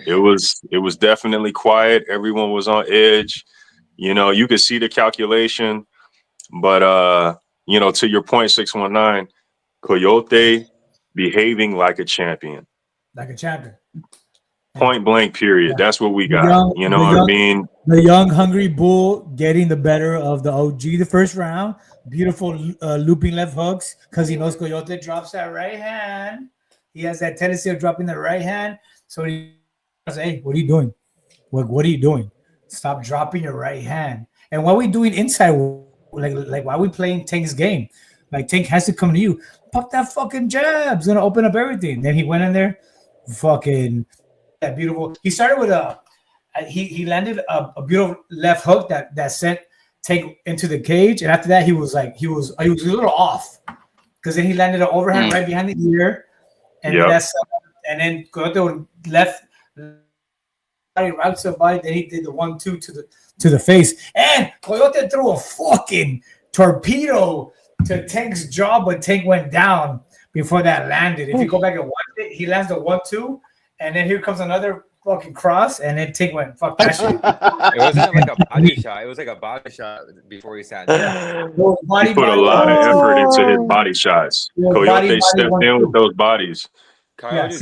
Speaker 1: it was definitely quiet. Everyone was on edge. You could see the calculation, but to your point, 619, Coyote behaving like a champion.
Speaker 2: Like a champion.
Speaker 1: Point blank, period. Yeah. That's what we got. What I mean?
Speaker 2: The young, hungry bull getting the better of the OG the first round. Beautiful looping left hooks because he knows Coyote drops that right hand. He has that tendency of dropping the right hand. So he says, "Hey, what are you doing? What are you doing? Stop dropping your right hand." And what are we doing inside? Like why are we playing Tank's game? Like Tank has to come to you. Pop that fucking jab. It's gonna open up everything. Then he went in there, fucking. That beautiful. He started with he landed a beautiful left hook that sent Tank into the cage, and after that he was a little off because then he landed an overhand right behind the ear, and then Coyote left body right to the body. Then he did the 1-2 to the face, and Coyote threw a fucking torpedo to Tank's jaw, but Tank went down before that landed. If you go back and watch it, he lands the 1-2. And then here comes another fucking cross, and then Tank went, "Fuck that shit."
Speaker 6: It wasn't like a body shot. It was like a body shot before he sat down.
Speaker 1: He put a lot of effort into his body shots. Coyote stepped in with those bodies.
Speaker 2: Kids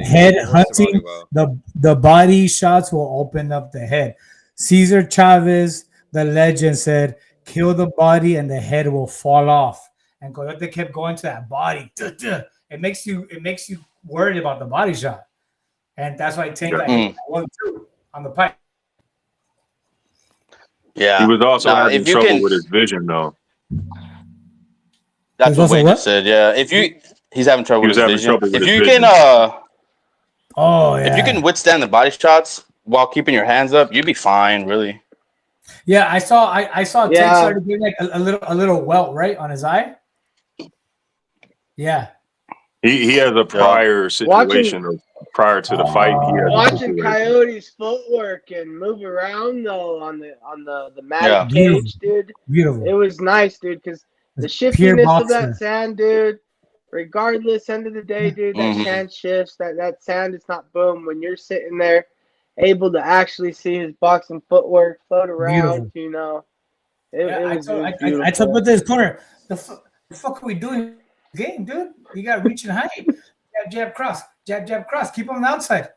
Speaker 2: head hunting, the body shots will open up the head. Cesar Chavez, the legend, said, "Kill the body and the head will fall off." And Coyote kept going to that body. It makes you worried about the body shot, and that's why Tank like 1-2 on the pipe.
Speaker 3: Yeah,
Speaker 1: he was also having trouble with his vision, though.
Speaker 3: That's what Wade just said. Yeah, he's having trouble with his vision. If you can withstand the body shots while keeping your hands up, you'd be fine, really.
Speaker 2: Yeah, I saw Tank started getting like a little welt right on his eye. Yeah.
Speaker 1: He has a prior situation prior to the fight. He has
Speaker 5: watching Coyote's footwork and move around though on the matted cage, dude.
Speaker 2: Beautiful.
Speaker 5: It was nice, dude, because the shiftiness of that sand, dude. Regardless, end of the day, dude, that sand shifts. That sand is not boom. When you're sitting there, able to actually see his boxing footwork float around, you know. It was beautiful.
Speaker 2: I told this corner, the fuck are we doing? Game, dude. You got reach and height. Jab, cross. Jab, cross. Keep him on the outside.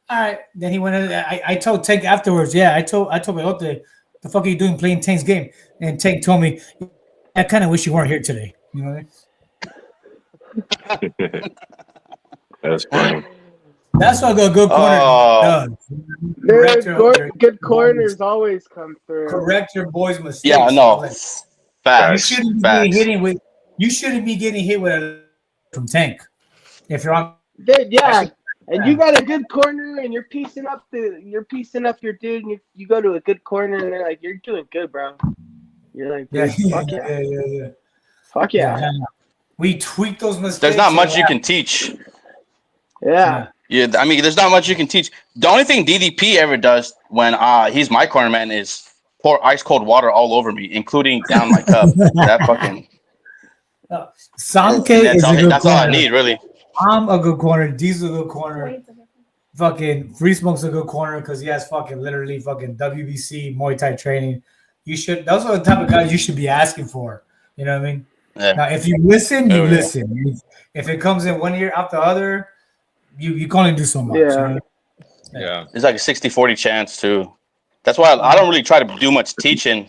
Speaker 2: All right. Then he went in. I told Tank afterwards. Yeah, I told Peyote, the fuck are you doing playing Tank's game? And Tank told me, I kind of wish you weren't here today. You know what I mean?
Speaker 1: That's funny.
Speaker 2: That's what a good corner does.
Speaker 5: Good corners always come through.
Speaker 2: Correct your boys' mistakes.
Speaker 3: Yeah, no. Facts.
Speaker 5: You
Speaker 2: shouldn't be getting hit with a from Tank. If you're on,
Speaker 5: dude, and you got a good corner, and you're piecing up your dude, and you go to a good corner, and they're like, "You're doing good, bro." You're like, fuck yeah.
Speaker 2: We tweak those mistakes.
Speaker 3: There's not much you can teach.
Speaker 5: Yeah.
Speaker 3: Yeah, I mean, there's not much you can teach. The only thing DDP ever does when he's my cornerman is pour ice cold water all over me, including down my cup. That fucking.
Speaker 2: Samke is a good
Speaker 3: that's all I need, really.
Speaker 2: I'm a good corner. Deezo a good corner. Fucking Free Smoke's a good corner because he has literally WBC Muay Thai training. Those are the type of guys you should be asking for. You know what I mean? Yeah. Now, if you listen, you listen. If it comes in one ear out the other, you can only do so much.
Speaker 5: Yeah.
Speaker 3: Yeah. It's like a 60-40 chance too. That's why I don't really try to do much teaching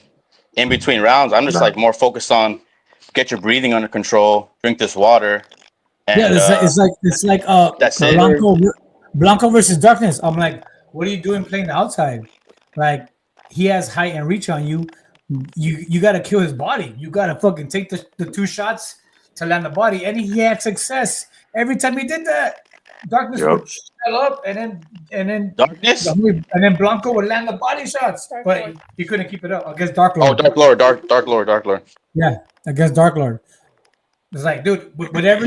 Speaker 3: in between rounds. I'm just more focused on get your breathing under control, drink this water. And,
Speaker 2: it's like
Speaker 3: that's
Speaker 2: Blanco versus Darkness. I'm like, what are you doing playing the outside? Like, he has height and reach on you. You got to kill his body. You got to fucking take the 2 shots to land the body. And he had success every time he did that. Darkness would shell up, and then
Speaker 3: Darkness,
Speaker 2: and then Blanco would land the body shots, but he couldn't keep it up against Dark Lord.
Speaker 3: Dark Lord. Yeah,
Speaker 2: against Dark Lord. It's like, dude, whatever.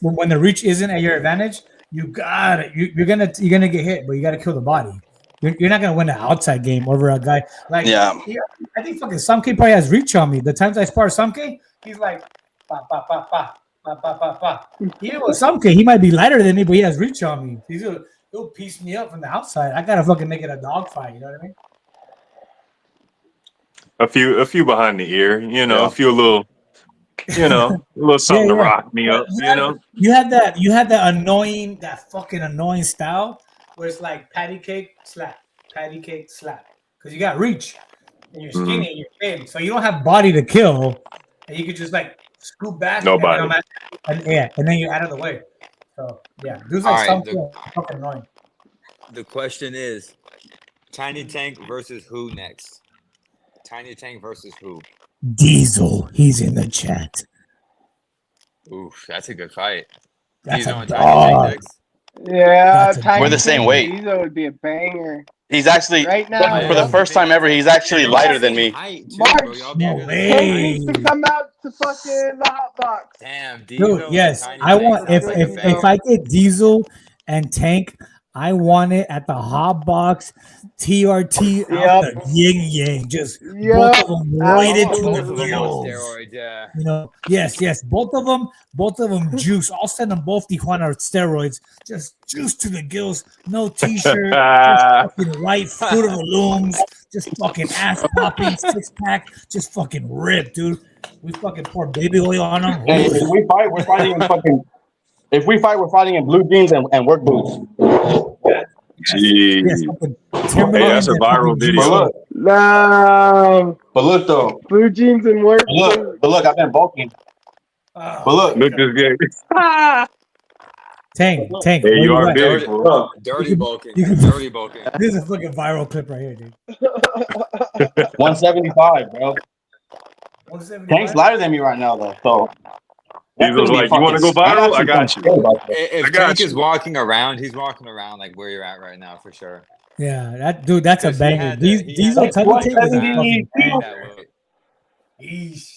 Speaker 2: When the reach isn't at your advantage, you got it. You're gonna get hit, but you got to kill the body. You're not gonna win the outside game over a guy like.
Speaker 3: Yeah.
Speaker 2: I think fucking Samke probably has reach on me. The times I spar Samke, he's like, pa pa pa pa. Even with Samke, he might be lighter than me, but he has reach on me. He'll piece me up from the outside. I gotta fucking make it a dog fight. You know what I mean?
Speaker 1: A few behind the ear, a few little something to rock me up.
Speaker 2: You had that fucking annoying style where it's like patty cake slap, because you got reach and you're skinny and you're big, so you don't have body to kill, and you could just scoop back.
Speaker 1: Nobody.
Speaker 2: And then you're out of the way. So yeah, dude's something fucking annoying.
Speaker 6: The question is, Tiny Tank versus who next? Tiny Tank versus who?
Speaker 2: Diesel. He's in the chat.
Speaker 6: Oof, that's a good fight.
Speaker 2: Diesel
Speaker 6: and Tiny Tank next.
Speaker 5: Yeah,
Speaker 3: we're the same weight.
Speaker 5: Diesel would be a banger.
Speaker 3: He's actually
Speaker 5: right now
Speaker 3: for the first time ever. He's actually lighter than me.
Speaker 5: March,
Speaker 2: no way.
Speaker 5: Needs to come out to fucking the hot box.
Speaker 6: Damn, Diesel.
Speaker 2: Dude, yes, I want if I get Diesel and Tank, I want it at the hot box, TRT, out the yin yang, just both of them weighted to the gills. Yes, both of them juice. I'll send them both Tijuana steroids, just juice to the gills, no t-shirt, just fucking white Fruit of the Looms, just fucking ass popping, 6-pack, just fucking rip, dude. We fucking pour baby oil on them.
Speaker 3: Hey, if we fight, we're fighting in fucking. If we fight, we're fighting in blue jeans and work boots.
Speaker 1: Jeez. Hey, that's a viral video.
Speaker 3: But look though.
Speaker 5: Blue jeans and work.
Speaker 3: But look, I've been bulking. But look
Speaker 1: this game.
Speaker 2: Tank.
Speaker 1: Hey, you are big, bro.
Speaker 6: Dirty bulking. Dirty bulking.
Speaker 2: This is a fucking viral clip right here, dude.
Speaker 3: 175, bro.
Speaker 2: 175?
Speaker 3: Tank's lighter than me right now, though. So.
Speaker 1: He was like, "You want to go viral? I got you."
Speaker 6: If Tank is walking around, he's walking around like where you're at right now for sure.
Speaker 2: Yeah, that's a banger. These are type of things.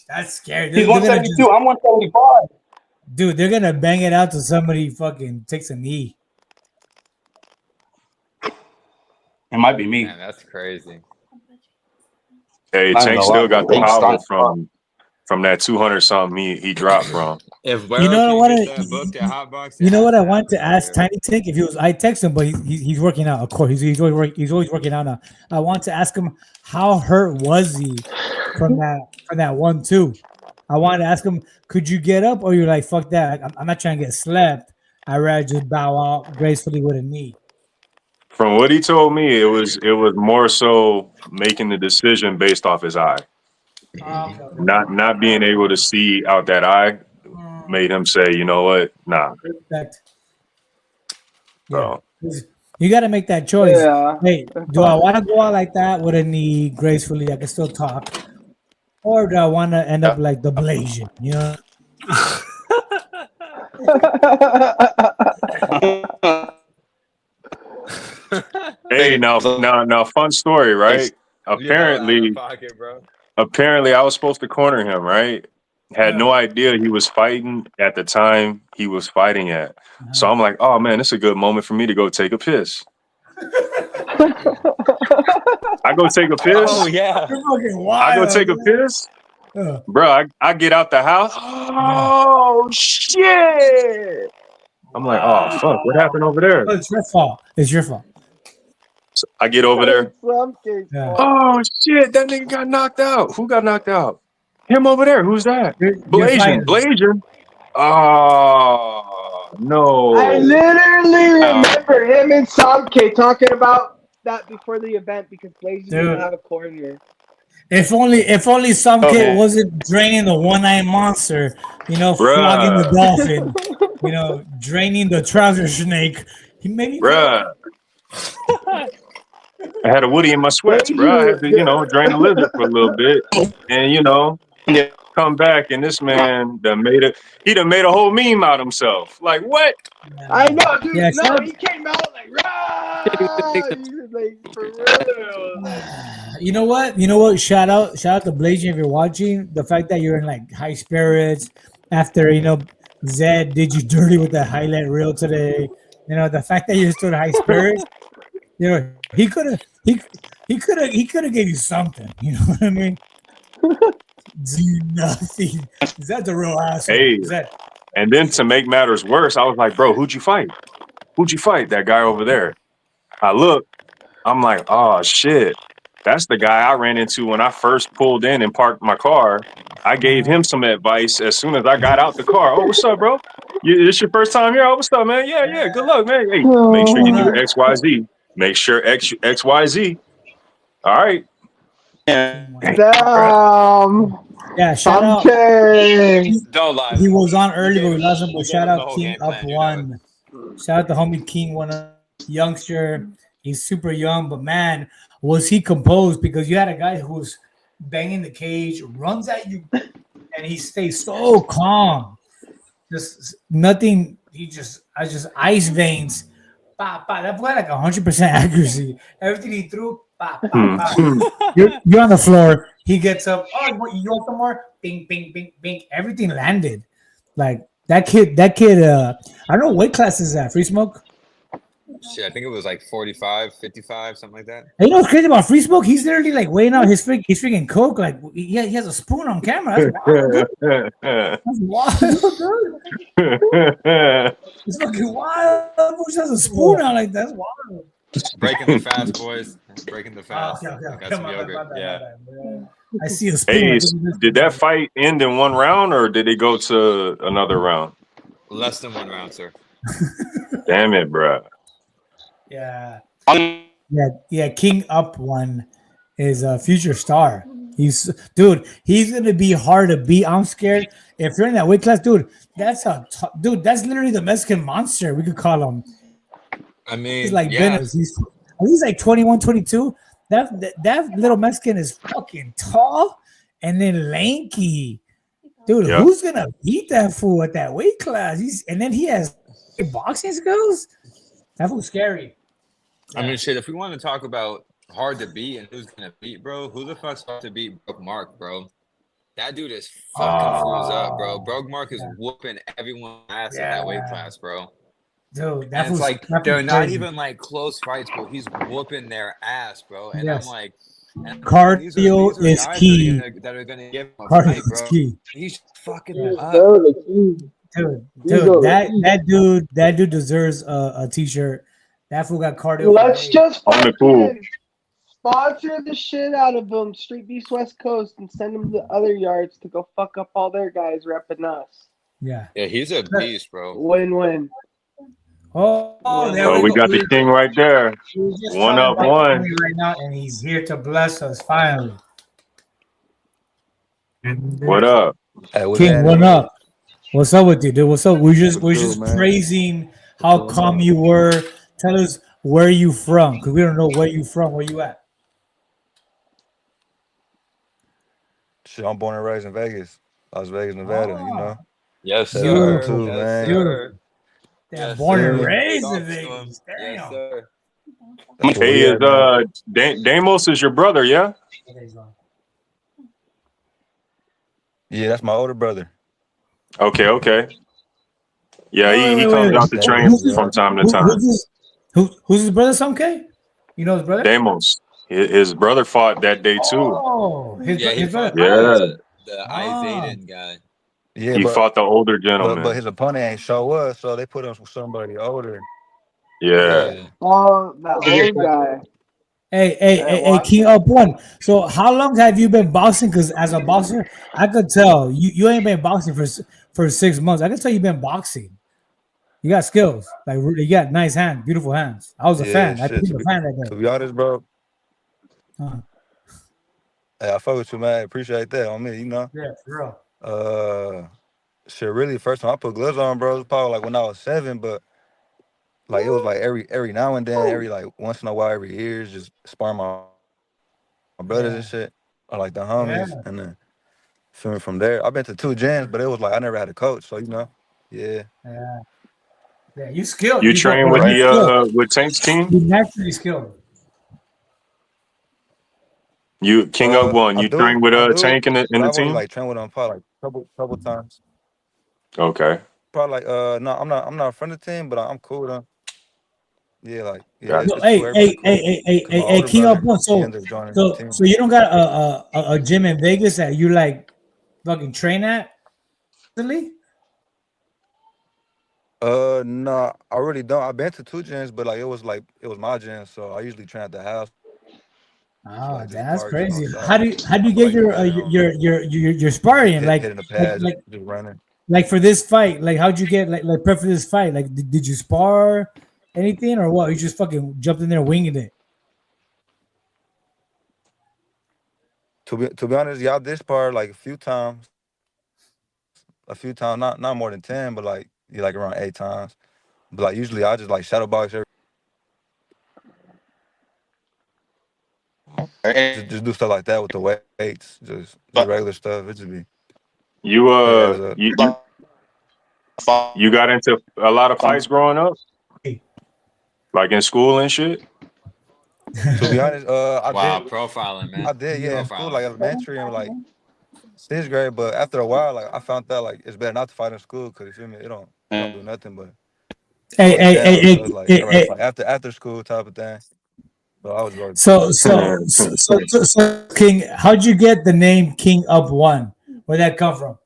Speaker 3: That's scary. He's 172. I'm 175.
Speaker 2: Dude, they're gonna bang it out till somebody fucking takes a knee.
Speaker 3: It might be me.
Speaker 6: Man, that's crazy.
Speaker 1: Hey,
Speaker 3: I ain't
Speaker 1: Tank
Speaker 3: gonna
Speaker 1: still
Speaker 3: lie,
Speaker 1: got the
Speaker 3: Tank
Speaker 1: power
Speaker 3: stunk.
Speaker 1: from that 200 something he dropped from.
Speaker 6: If
Speaker 2: You know
Speaker 6: Guerrero
Speaker 2: what?
Speaker 6: can get that booked at Hotbox,
Speaker 2: You
Speaker 6: it
Speaker 2: know
Speaker 6: has
Speaker 2: what
Speaker 6: to
Speaker 2: I want to
Speaker 6: happen,
Speaker 2: ask
Speaker 6: dude.
Speaker 2: Tiny Tink if he was. I text him, but he's working out. Of course, he's always working out now. I want to ask him how hurt was he from that 1-2. I wanted to ask him, could you get up, or you're like, fuck that, I'm not trying to get slapped. I'd rather just bow out gracefully with a knee.
Speaker 1: From what he told me, it was more so making the decision based off his eye.
Speaker 2: Okay.
Speaker 1: Not being able to see out that eye made him say, you know what, nah.
Speaker 2: Respect.
Speaker 1: So
Speaker 2: Yeah. You got to make that choice.
Speaker 5: Yeah.
Speaker 2: Hey, do I want to go out like that with a knee gracefully? I can still talk. Or do I want to end up like the Blasian? You know?
Speaker 1: hey, now, fun story, right?
Speaker 6: You hella out of
Speaker 1: Apparently,
Speaker 6: pocket, bro.
Speaker 1: I was supposed to corner him, right? Had no idea he was fighting at the time he was fighting at. So I'm like, oh man, it's a good moment for me to go take a piss. I go take a piss.
Speaker 6: Oh yeah.
Speaker 2: You're fucking wild.
Speaker 1: I go take a piss. Bro, I get out the house. Oh shit! I'm like, oh fuck, what happened over there?
Speaker 2: Oh, it's your fault. It's your fault.
Speaker 1: So I get over there.
Speaker 2: Yeah.
Speaker 1: Oh shit, that nigga got knocked out. Who got knocked out? Him over there. Who's that? Blasian. Oh no.
Speaker 5: I literally remember him and Samke talking about that before the event because Blasian didn't have a corner.
Speaker 2: If only some kid wasn't draining the one-eyed monster, flogging the dolphin, draining the trouser snake. He made me.
Speaker 1: Bruh. I had a Woody in my sweats, bro. I had to, drain the lizard for a little bit, and come back, and this man done made a whole meme out himself. Like what?
Speaker 5: I know, dude.
Speaker 2: Yeah,
Speaker 5: he came out like, rah! He was like, for real.
Speaker 2: You know what? Shout out to Blasian if you're watching. The fact that you're in like high spirits after Zed did you dirty with that highlight reel today. The fact that you're still in high spirits. He could have gave you something. You know what I mean? Do nothing. Is that the real asshole?
Speaker 1: Hey, and then to make matters worse, I was like, bro, who'd you fight? Who'd you fight? That guy over there. I look, I'm like, oh shit. That's the guy I ran into when I first pulled in and parked my car. I gave him some advice as soon as I got out the car. Oh, what's up, bro? This your first time here? Oh, what's up, man? Yeah. Good luck, man. Hey, make sure you do XYZ. Make sure XYZ. All right.
Speaker 5: Damn.
Speaker 2: Yeah, shout out.
Speaker 6: Don't lie.
Speaker 2: He was on early, but we lost him. But shout out King up one. Shout out to homie King, one youngster. He's super young, but man, was he composed because you had a guy who's banging the cage, runs at you, and he stays so calm. Just nothing. I just ice veins. That boy had like 100% accuracy. Everything he threw, You're on the floor. He gets up. Oh, you want some more? Bing, bing, bing, bing. Everything landed. Like that kid. I don't know what weight class is that. Free Smoke.
Speaker 6: Shit, I think it was like 45, 55, something like that.
Speaker 2: Hey, you know what's crazy about Free Smoke? He's literally like weighing out his freaking coke. Like he has a spoon on camera. That's wild, dude. It's fucking wild. Who has a spoon out like that? That's wild.
Speaker 6: Breaking the fast, boys. Breaking the fast.
Speaker 2: Okay.
Speaker 6: Got some yogurt. Yeah.
Speaker 2: I see a spoon.
Speaker 1: Hey, did that fight end in one round or did it go to another round?
Speaker 6: Less than one round, sir.
Speaker 1: Damn it, bro.
Speaker 2: Yeah. King up one is a future star. He's gonna be hard to beat. I'm scared. If you're in that weight class, dude, that's literally the Mexican monster. We could call him.
Speaker 6: I mean,
Speaker 2: he's like Venice. He's like 21, 22. That little Mexican is fucking tall and then lanky. Dude, who's gonna beat that fool at that weight class? And then he has boxing skills. That fool's scary.
Speaker 6: I mean, shit, if we want to talk about hard to beat and who's gonna beat, bro, who the fuck's hard to beat Broke Mark, bro? That dude is fucking froze up, bro. Broke Mark is whooping everyone's ass at that weight class, bro.
Speaker 2: Dude,
Speaker 6: And it's like they're not even like close fights, but he's whooping their ass, bro. And I'm like,
Speaker 2: cardio is key.
Speaker 6: that are gonna give him a
Speaker 2: Cardio
Speaker 6: fight,
Speaker 2: is
Speaker 6: bro.
Speaker 2: key.
Speaker 6: He's fucking
Speaker 2: Yeah.
Speaker 6: up.
Speaker 2: Dude, that dude deserves a t-shirt. That fool got cardio.
Speaker 5: Let's just
Speaker 1: cool.
Speaker 5: sponsor the shit out of them, Streetbeefs Westcoast, and send them to other yards to go fuck up all their guys repping us.
Speaker 2: Yeah.
Speaker 6: Yeah, he's a beast, bro.
Speaker 5: Win-win.
Speaker 2: There
Speaker 1: we got the king right there. 1-up-1
Speaker 2: right now, and he's here to bless us finally.
Speaker 1: What up?
Speaker 8: Hey,
Speaker 2: King, what up? What's up with you, dude? What's up? We're just praising how calm you were. Tell us where you from, because we don't know where you from. Where you at?
Speaker 8: Shit, I'm born and raised in Vegas, Las Vegas, Nevada. You know.
Speaker 6: Yes,
Speaker 8: sir.
Speaker 6: sir.
Speaker 8: Too,
Speaker 6: yes,
Speaker 8: man.
Speaker 6: sir.
Speaker 2: Yes, born and raised in Vegas. Damn.
Speaker 6: Yes, sir.
Speaker 1: Hey, Damos is your brother, yeah?
Speaker 8: Yeah, that's my older brother.
Speaker 1: Okay. Yeah, he comes out to train from time to time.
Speaker 2: Who's his brother? Some K? You know his brother?
Speaker 1: Damos. His brother fought that day too.
Speaker 2: Oh, his brother.
Speaker 6: The Isaiah guy.
Speaker 8: Yeah,
Speaker 1: he fought the older gentleman.
Speaker 8: But his opponent ain't show up, so they put him with somebody older.
Speaker 1: Yeah.
Speaker 5: Oh, that old guy.
Speaker 2: Hey, King Up One. So how long have you been boxing? Because as a boxer, I could tell you ain't been boxing for 6 months. I could tell you've been boxing. You got skills. Like you got nice hands, beautiful hands. I was a fan. I became a fan that day.
Speaker 8: To be honest, bro. Hey, I fuck with you, man. I appreciate that on me, you know.
Speaker 2: Yeah, for real.
Speaker 8: Shit, really, first time I put gloves on, bro, it was probably like when I was 7, but like it was like every now and then, every like once in a while, every year, just sparring my brothers and shit, or like the homies, and then filming from there. I've been to 2 gyms, but it was like I never had a coach, so you know,
Speaker 2: Yeah, you skilled.
Speaker 1: You train with with Tank's team?
Speaker 2: You naturally skilled.
Speaker 1: You King Up One. You train with Tank in the
Speaker 8: I've
Speaker 1: team?
Speaker 8: only like trained with him probably like couple times.
Speaker 1: Okay.
Speaker 8: Probably like no, I'm not from the team, but I'm cool with him. Yeah, like
Speaker 2: Hey, King Up One. So you don't got a gym in Vegas that you like fucking train at? Really?
Speaker 8: No, I really don't. I've been to 2 gyms, but like it was my gym, so I usually train at the house.
Speaker 2: Oh, like that's crazy. How do you get your sparring? Like
Speaker 8: hitting the pads, just running.
Speaker 2: Like for this fight, like how'd you get like prep for this fight? Like did you spar anything or what? You just fucking jumped in there winging it.
Speaker 8: To be honest, y'all did spar like a few times, not more than 10, but like around 8 times. But like usually I just like shadow box just do stuff like that with the weights, just regular stuff. It just be
Speaker 1: you got into a lot of fights growing up, like in school and shit.
Speaker 8: To be honest, I did
Speaker 6: profiling, man.
Speaker 8: I did, yeah, in school, like elementary and like 6th grade. But after a while, like I found out like it's better not to fight in school because you feel me, it don't do nothing but. After school type of thing. So I was
Speaker 2: so King, how'd you get the name King Up One? Where'd that come from?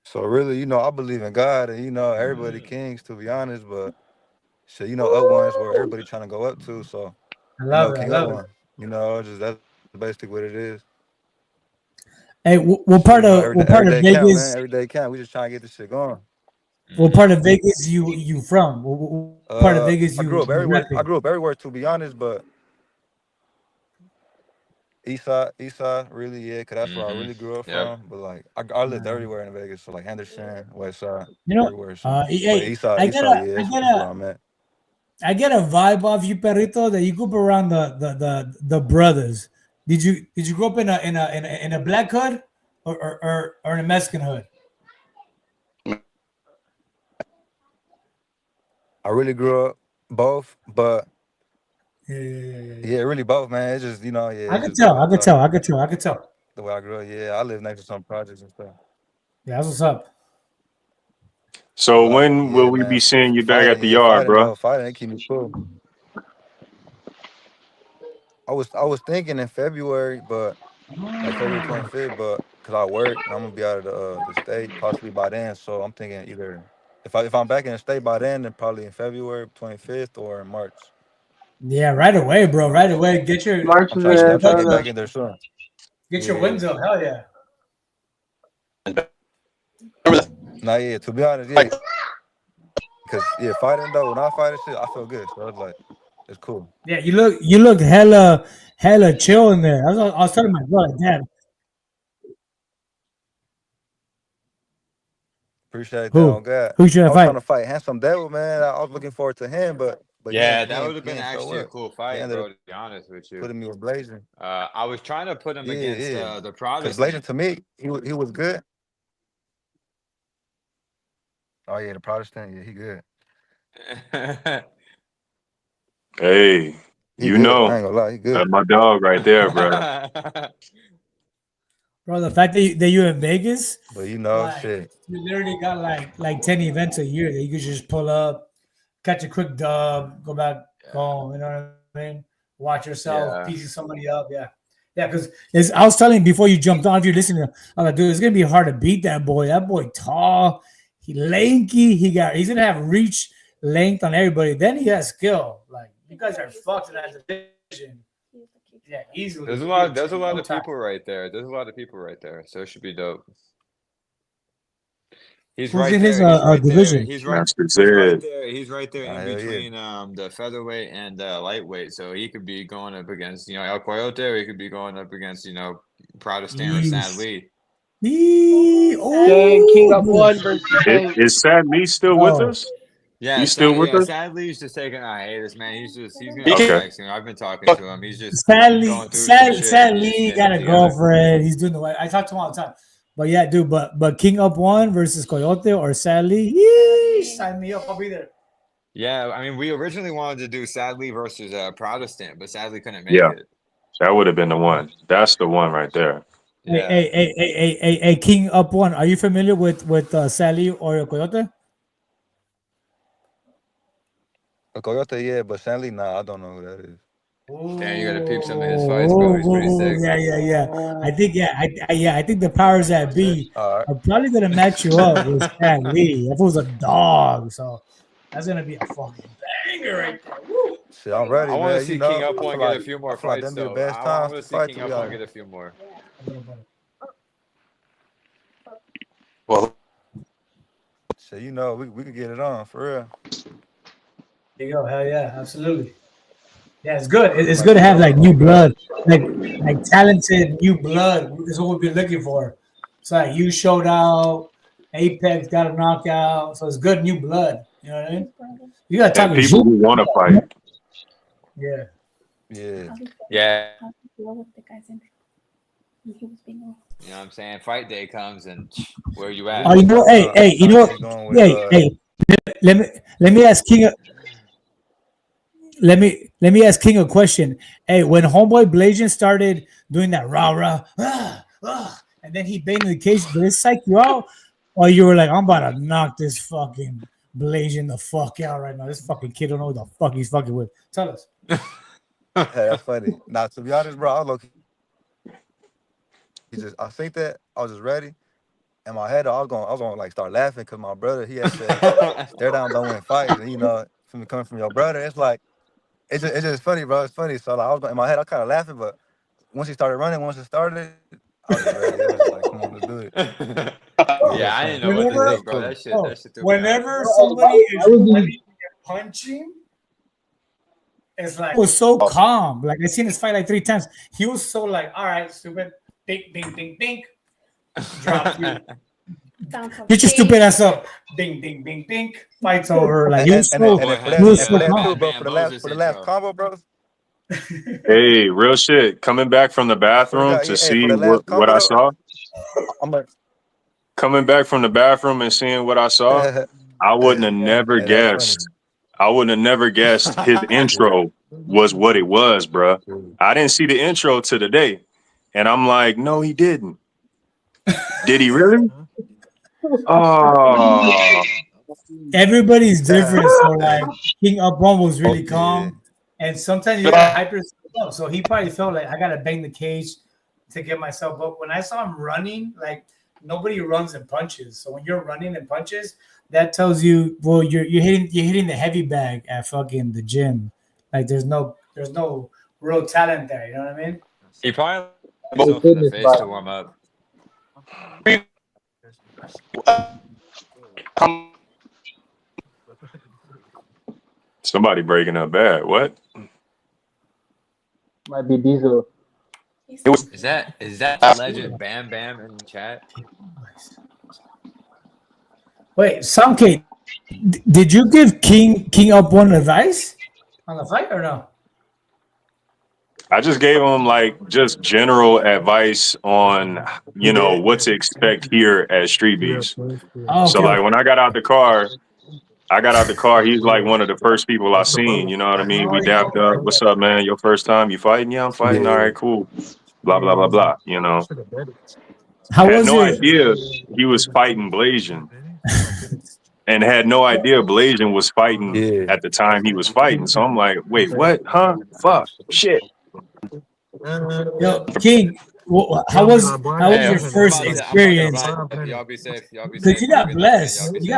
Speaker 8: So really, I believe in God and everybody kings, to be honest, but shit, up one is where everybody trying to go up to. So
Speaker 2: I love
Speaker 8: King Up One. Just that's basically what it is.
Speaker 2: Hey, what part of Vegas?
Speaker 8: Count, every day count. We just trying to get this shit going.
Speaker 2: What part of Vegas you from? What part of Vegas you?
Speaker 8: I grew up everywhere, to be honest, but East side, really, yeah, because that's where I really grew up from. But like, I lived everywhere in Vegas, so like Henderson, West Side, everywhere. So. East side, that's where I'm at.
Speaker 2: I get a vibe off you, Perrito, that you grew up around the brothers. Did you grow up in a black hood or in a Mexican hood?
Speaker 8: I really grew up both, but Yeah, really both, man. It's just, yeah.
Speaker 2: I could tell.
Speaker 8: The way I grew up, yeah. I live next to some projects and stuff.
Speaker 2: Yeah, that's what's up.
Speaker 1: So when will we be seeing you back at the yard, bro?
Speaker 8: Fighting, it keep me cool. I was thinking in February, but like February 25th, but because I work and I'm gonna be out of the state possibly by then. So I'm thinking either if I'm back in the state by then probably in February 25th or in March.
Speaker 2: Yeah, right away, bro. Right away. Get your
Speaker 5: March
Speaker 8: I'm trying to get back in there soon.
Speaker 2: Get your wins up. Hell yeah.
Speaker 8: Nah, yeah. To be honest, yeah. Because fighting though, when I fight and shit, I feel good. So it's like, it's cool.
Speaker 2: Yeah, you look hella chill in there. I was telling my brother, damn.
Speaker 8: Appreciate that. On God.
Speaker 2: Who should I
Speaker 8: was
Speaker 2: fight?
Speaker 8: trying to fight Handsome Devil, man. I was looking forward to him, but
Speaker 6: yeah, that would have been actually a cool fight, bro. To be honest with you,
Speaker 8: putting me with Blazing.
Speaker 6: I was trying to put him against the Protestant.
Speaker 8: Because Blazing to me, he was good. Oh yeah, the Protestant, yeah, he good.
Speaker 1: Hey,
Speaker 8: he good. I ain't gonna lie, he good.
Speaker 1: That's my dog right there, bro.
Speaker 2: Bro, the fact that you're in Vegas,
Speaker 8: but shit,
Speaker 2: you literally got like 10 events a year that you could just pull up, catch a quick dub, go back home. You know what I mean? Watch yourself, piecing somebody up. Yeah, because I was telling you before you jumped on, if you're listening, I'm like, dude, it's gonna be hard to beat that boy. That boy tall, he lanky, he's gonna have reach, length on everybody. Then he has skill. Like you guys are fucked in that division. Yeah, easily.
Speaker 6: There's a lot of people right there. So it should be dope. He's right
Speaker 2: in
Speaker 6: there.
Speaker 2: his division.
Speaker 6: He's right there. He's right there in between the featherweight and lightweight. So he could be going up against El Coyote, or he could be going up against Protestant or Sad Lee.
Speaker 5: King of One versus
Speaker 1: Is Sad Lee still with us?
Speaker 6: Yeah,
Speaker 1: he's still with us.
Speaker 6: Sadly, he's just taking a hiatus, man. He's gonna text him. I've been talking to him. He's just
Speaker 2: sadly got a girlfriend. He's doing the way I talk to him all the time. But yeah, dude. But King Up One versus Coyote or Sadly, sign me up. I'll be there.
Speaker 6: Yeah, I mean, we originally wanted to do Sadly versus Protestant, but Sadly couldn't make it.
Speaker 1: That would have been the one. That's the one right there.
Speaker 6: Yeah.
Speaker 2: Hey, King Up One. Are you familiar with Sadly or Coyote?
Speaker 8: A Coyote, yeah, but Stanley, nah, I don't know who that is.
Speaker 6: Damn, you gotta peep some of his fights, bro. He's pretty sick.
Speaker 2: Yeah. I think the powers that be are probably gonna match you up with Stan Lee. If it was a dog, so that's gonna be a fucking banger right there. Woo.
Speaker 8: Shit, I'm ready.
Speaker 6: I want to see King Up One get a few more fights, though. I want to see King Up One get a few more.
Speaker 8: Well, so we could get it on for real.
Speaker 2: There you go. Hell yeah, absolutely. Yeah, it's good. It's good to have like new blood, like talented new blood. This is what we've been looking for. So like you showed out, Apex got a knockout, so it's good new blood. You know what I mean? You gotta talk to
Speaker 1: people who want to fight.
Speaker 2: Yeah.
Speaker 6: You know what I'm saying? Fight day comes and where you at?
Speaker 2: Oh, let me ask King. Let me ask King a question. Hey, when Homeboy Blasian started doing that rah, and then he banged in the cage, did it psych you out? Or you were like, I'm about to knock this fucking Blasian the fuck out right now. This fucking kid don't know what the fuck he's fucking with. Tell us.
Speaker 8: Hey, that's funny. Now, to be honest, bro, I think that I was just ready. In my head, I was gonna like start laughing because my brother, he had said, "Stare down, don't win fights." And from coming from your brother, it's like it's just funny, bro. It's funny. So like, in my head, I kind of laughing, but once he started running, I was just ready. I was ready. It was like, come on, let's do it.
Speaker 6: Yeah, I didn't know what to think, bro. That shit threw me
Speaker 2: whenever somebody is ready to get punching, it's like he was so calm. Like I seen his fight like 3 times. He was so like, all right, stupid, ding, ding, ding, ding. Drop you. Get your stupid ass up. Ding, ding, ding, ding. Fight's over. Like he was so calm.
Speaker 8: For the last combo, bro.
Speaker 1: Hey, real shit. Coming back from the bathroom to see what I saw. Coming back from the bathroom and seeing what I saw, I wouldn't have never guessed. I wouldn't have never guessed his intro was what it was, bro. I didn't see the intro to the day, and I'm like, no, he didn't. Did he really? Oh,
Speaker 2: Everybody's different. So like King Up One was really calm, and sometimes you gotta hype yourself up. So he probably felt like I gotta bang the cage to get myself up. When I saw him running, like nobody runs and punches. So when you're running and punches, that tells you, well, you're hitting the heavy bag at fucking the gym. Like there's no real talent there. You know what I mean?
Speaker 6: He probably himself in the face to warm up.
Speaker 1: somebody breaking up bad. What?
Speaker 5: Might be Deezo.
Speaker 6: Is that legend Bam Bam in the chat?
Speaker 2: Wait, Samke, did you give King Up One advice on the fight or no?
Speaker 1: I just gave him like just general advice on, you know, what to expect here at Street Beefs.
Speaker 2: Oh,
Speaker 1: So like when I got out the car, he's like one of the first people I seen, you know what I mean? We dapped up. What's up, man? Your first time? You fighting? Yeah, I'm fighting. All right, cool. Blah, blah, blah, blah, you know. Had no idea he was fighting Blasian. And had no idea Blasian was fighting at the time he was fighting. So I'm like, wait, what? Huh? Fuck. Shit.
Speaker 2: Yo, King, how was your first experience?
Speaker 6: Y'all be safe.
Speaker 2: Because you got blessed. You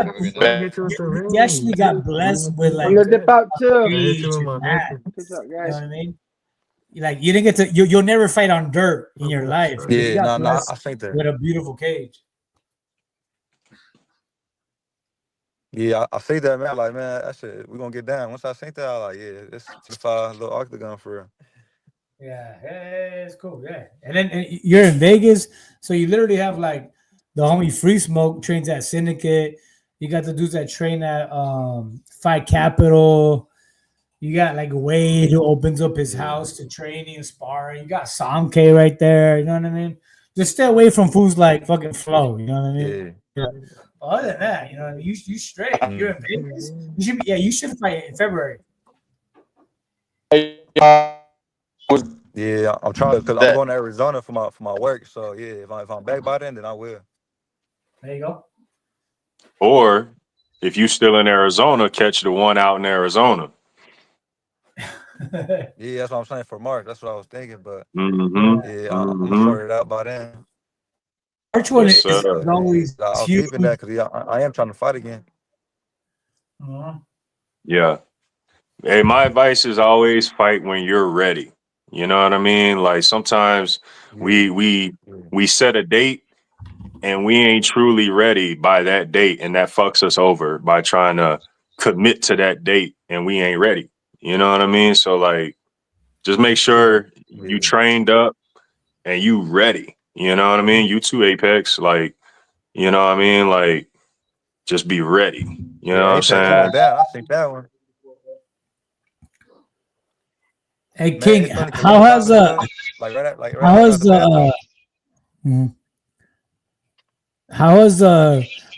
Speaker 2: actually got blessed with like.
Speaker 5: I'm gonna dip out too.
Speaker 2: You know what I mean? Like you didn't get to. You'll never fight on dirt in your life.
Speaker 8: Yeah, no, I think that
Speaker 2: with a beautiful cage.
Speaker 8: Yeah, I see that, man. Like, man, I said we're gonna get down. Once I think that, I like, yeah, it's a little octagon for real.
Speaker 2: Yeah, it's cool. Yeah, and then you're in Vegas, so you literally have like the homie Free Smoke trains at Syndicate. You got the dudes that train at Fight Capital. You got like Wade who opens up his house to training and sparring. You got Samke right there. You know what I mean? Just stay away from fools like fucking Flow. You know what I mean? Yeah. Other than that, you know, you straight. You're in Vegas. You should be. Yeah, you should fight in February.
Speaker 8: Yeah, I'm trying because I'm going to Arizona for my work. So yeah, if I'm back by then I will.
Speaker 2: There you go.
Speaker 1: Or if you still in Arizona, catch the one out in Arizona.
Speaker 8: Yeah, that's what I'm saying for March. That's what I was thinking, but
Speaker 1: yeah,
Speaker 8: I'm gonna sort it out by then.
Speaker 2: March one is always
Speaker 8: I was keeping that because I am trying to fight again.
Speaker 1: Yeah. Hey, my advice is always fight when you're ready. You know what I mean? Like sometimes we set a date and we ain't truly ready by that date, and that fucks us over by trying to commit to that date and we ain't ready. You know what I mean? So like just make sure you trained up and you ready. You know what I mean? You too, Apex. Like, you know what I mean? Like just be ready. You know what I'm saying?
Speaker 8: I think that one.
Speaker 2: Hey King, how has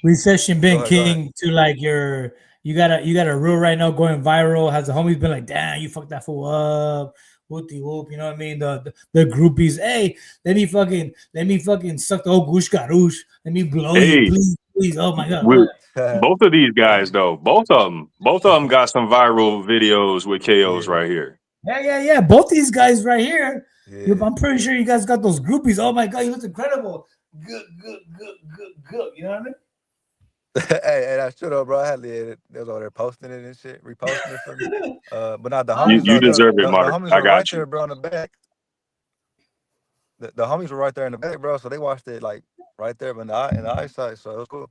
Speaker 2: recession been, King? To like you got a reel right now going viral. Has the homies been like, damn, you fucked that fool up, whoopty whoop? You know what I mean? The groupies, hey, let me fucking suck the old goosh garouche. Let me blow you, please. Oh my god.
Speaker 1: Both of these guys though, both of them got some viral videos with KOs right here.
Speaker 2: Yeah. Both these guys right here. Yeah. I'm pretty sure you guys got those groupies. Oh my god, you look incredible. Good. You know what I mean?
Speaker 8: Hey, that's true though, bro. I had they was over there posting it and shit, reposting it for me. But not the homies.
Speaker 1: You deserve it, Mark.
Speaker 8: The homies
Speaker 1: I
Speaker 8: were
Speaker 1: got
Speaker 8: right
Speaker 1: you.
Speaker 8: there, bro, in the back. The homies were right there in the back, bro. So they watched it like right there in the eyesight. So it was cool.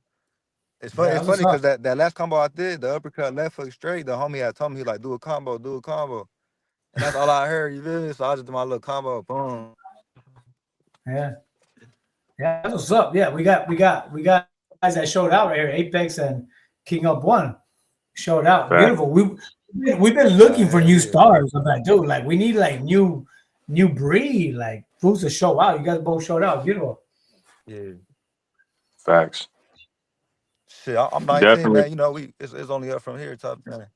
Speaker 8: It's funny. It's funny because that last combo I did, the uppercut left hook straight. The homie had told me, he like, do a combo. And that's all I heard, you feel me? So I just did my little combo, boom.
Speaker 2: Yeah, that's what's up. Yeah, we got guys that showed out right here. Apex and King Up One showed out. Right. Beautiful. We've been looking for new stars. I'm like, dude, like we need like new breed, like fools to show out. You guys both showed out. Beautiful.
Speaker 8: Yeah.
Speaker 1: Facts.
Speaker 8: Shit, I'm 19, man. You know, it's only up from here, top 10.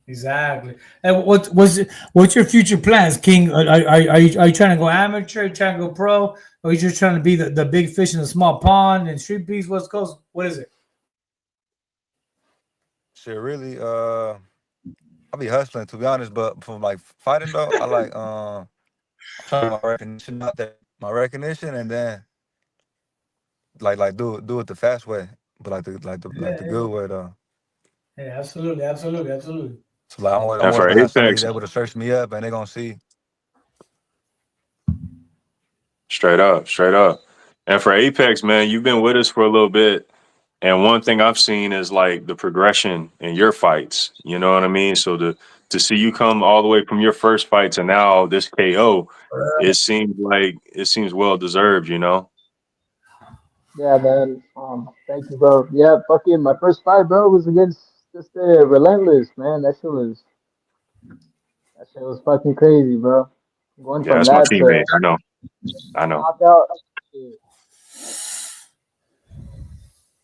Speaker 2: Exactly. And what's your future plans, King? Are you trying to go amateur? Are you trying to go pro? Or are you just trying to be the big fish in a small pond and Streetbeefs Westcoast? What is it?
Speaker 8: Shit, really, I'll be hustling to be honest, but for like fighting though, I like I'm trying my recognition out there, my recognition, and then like do it the fast way, but like the good way though.
Speaker 2: Yeah, absolutely.
Speaker 8: So like I
Speaker 1: And
Speaker 8: want
Speaker 1: for
Speaker 8: to have somebody
Speaker 1: Apex,
Speaker 8: able to search me up, and they're gonna see.
Speaker 1: straight up. And for Apex, man, you've been with us for a little bit. And one thing I've seen is like the progression in your fights. You know what I mean? So to see you come all the way from your first fight to now this KO, it seems well deserved, you know?
Speaker 9: Yeah, man. Thank you, bro. Yeah, fucking my first fight, bro, was against just Relentless, man. That shit was fucking crazy, bro. Going
Speaker 1: Yeah,
Speaker 9: from
Speaker 1: that's my
Speaker 9: that to
Speaker 1: teammate. I know.
Speaker 9: knockout. Shit.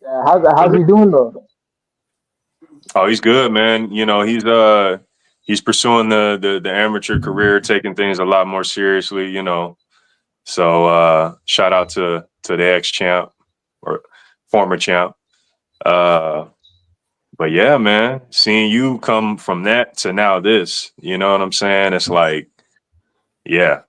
Speaker 9: Yeah, how's he doing though?
Speaker 1: Oh, he's good, man. You know, he's pursuing the amateur career, taking things a lot more seriously, you know. So shout out to the ex champ or former champ. But yeah, man, seeing you come from that to now this, you know what I'm saying? It's like, yeah.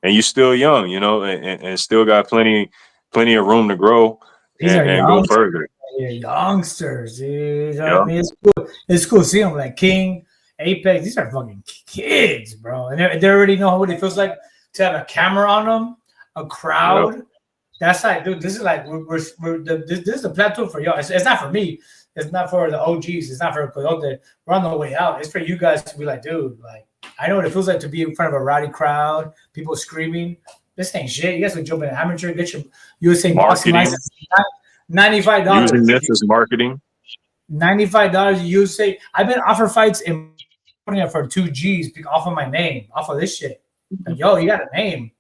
Speaker 1: And you're still young, you know, and still got plenty of room to grow
Speaker 2: These are
Speaker 1: and go further.
Speaker 2: youngsters, dude. You know what
Speaker 1: Yeah.
Speaker 2: I mean? It's cool seeing them like King, Apex. These are fucking kids, bro. And they already know what it feels like to have a camera on them, a crowd.
Speaker 1: Yep.
Speaker 2: That's like, dude, this is like this is the platform for y'all. It's not for me. It's not for the OGs. It's not for Coyote. We're on the way out. It's for you guys to be like, dude, like, I know what it feels like to be in front of a rowdy crowd, people screaming. This ain't shit. You guys can jump in amateur, get your USA boxing license. $95.
Speaker 1: Using this as marketing.
Speaker 2: $95 USA. I've been offered fights in for 2 G's off of my name, off of this shit. Like, yo, you got a name.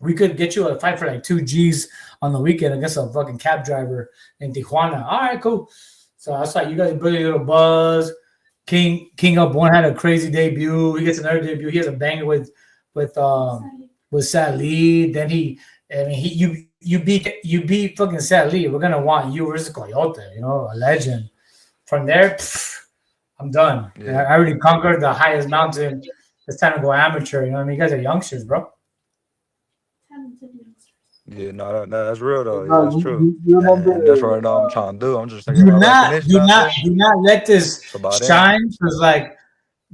Speaker 2: We could get you a fight for like 2 G's on the weekend against a fucking cab driver in Tijuana. All right, cool. So I was like, you guys build a little buzz. King Up One had a crazy debut. He gets another debut. He has a banger with Sally. Then you beat fucking Sally. We're gonna want you versus Coyote. You know, a legend. From there, I'm done.
Speaker 8: Yeah.
Speaker 2: I already conquered the highest mountain. It's time to go amateur. You know what I mean? You guys are youngsters, bro.
Speaker 8: Yeah, no, that's real though.
Speaker 9: No,
Speaker 8: Yeah, that's true.
Speaker 9: you remember?
Speaker 8: And that's what I'm trying to do. I'm just
Speaker 2: Do
Speaker 8: thinking about
Speaker 2: not
Speaker 8: recognition.
Speaker 2: let this
Speaker 8: It's about it.
Speaker 2: shine, because like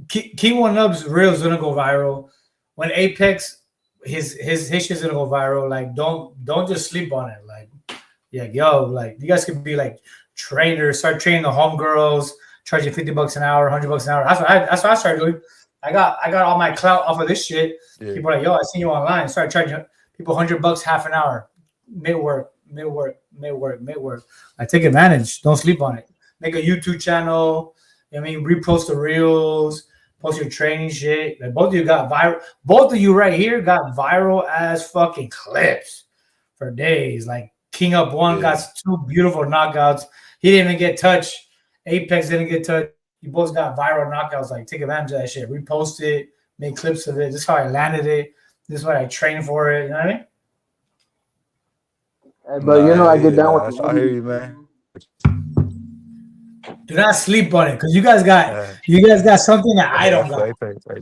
Speaker 2: King One Up's reel is gonna go viral. When Apex, his shit's gonna go viral. Like, don't just sleep on it. Like, yeah, yo, like you guys could be like trainers, start training the homegirls, charging $50 an hour, $100 an hour. That's what I started doing. I got all my clout off of this shit.
Speaker 8: Yeah.
Speaker 2: People are like, yo, I seen you online. Started charging people $100 half an hour. May work. I take advantage. Don't sleep on it. Make a YouTube channel. I mean, repost the reels, post your training shit. Like, both of you got viral. Both of you right here got viral as fucking clips for days. Like King Up One got 2 beautiful knockouts. He didn't even get touched. Apex didn't get touched. You both got viral knockouts. Like, take advantage of that shit. Repost it. Make clips of it. This is how I landed it. This is what I trained for it. You know what I mean?
Speaker 9: But you know, I get down with.
Speaker 8: I hear you, man.
Speaker 2: Do not sleep on it, because you guys got something that I don't got.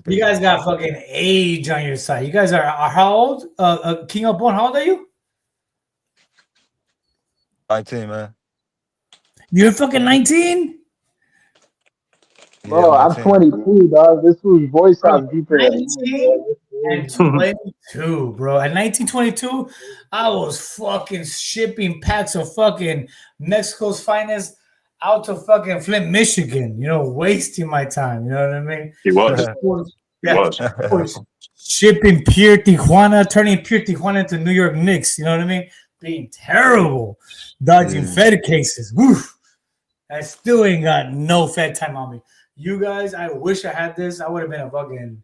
Speaker 2: You guys got fucking age on your side. You guys are how old? King Up One, how old are you?
Speaker 8: 19, man.
Speaker 2: You're fucking 19?
Speaker 9: Bro, I'm 22, dog. This was voice out deeper.
Speaker 2: 19 and 22, bro. At 1922, I was fucking shipping packs of fucking Mexico's finest out to fucking Flint, Michigan. You know, wasting my time. You know what I mean?
Speaker 1: He was.
Speaker 2: Shipping pure Tijuana, turning pure Tijuana into New York Knicks. You know what I mean? Being terrible, dodging Fed cases. Woof. I still ain't got no Fed time on me. You guys, I wish I had this. I would have been a fucking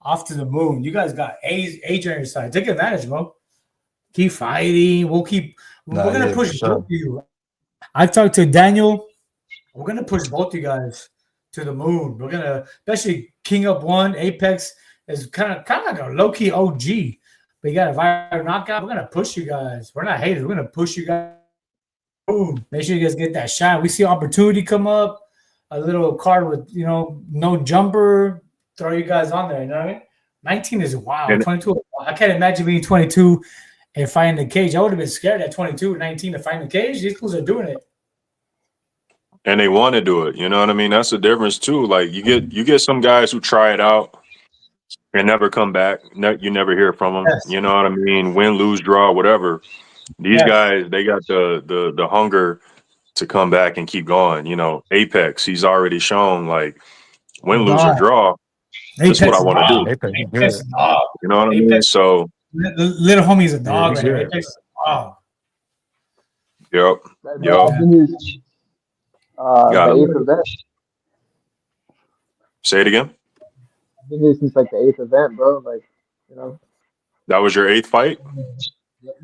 Speaker 2: off to the moon. You guys got age on your side. Take advantage, bro. Keep fighting. We're gonna push both of you. I talked to Daniel. We're gonna push both you guys to the moon. We're gonna, especially King Up One, Apex is kind of like a low key OG. But you got a viral knockout. We're gonna push you guys. We're not haters. We're gonna push you guys. Boom. Make sure you guys get that shot. We see opportunity come up. A little card with no jumper. Throw you guys on there. You know what I mean? 19 is wild.
Speaker 1: And
Speaker 2: 22. I can't imagine being 22 and fighting the cage. I would have been scared at 22, 19 to find the cage. These fools are doing it.
Speaker 1: and they want to do it. You know what I mean? That's the difference too. Like you get some guys who try it out and never come back. You never hear from them.
Speaker 2: Yes.
Speaker 1: You know what I mean? Win, lose, draw, whatever. These guys, they got the hunger to come back and keep going. You know, Apex, he's already shown like win, lose, or draw. That's what I want to do.
Speaker 2: Apex is a dog.
Speaker 1: You know what I mean? So
Speaker 2: the little homie's a dog. Right? Apex is a dog.
Speaker 1: Yep.
Speaker 9: The eighth event.
Speaker 1: Say it again.
Speaker 9: I've been here since like the eighth event, bro. Like,
Speaker 1: That was your 8th fight?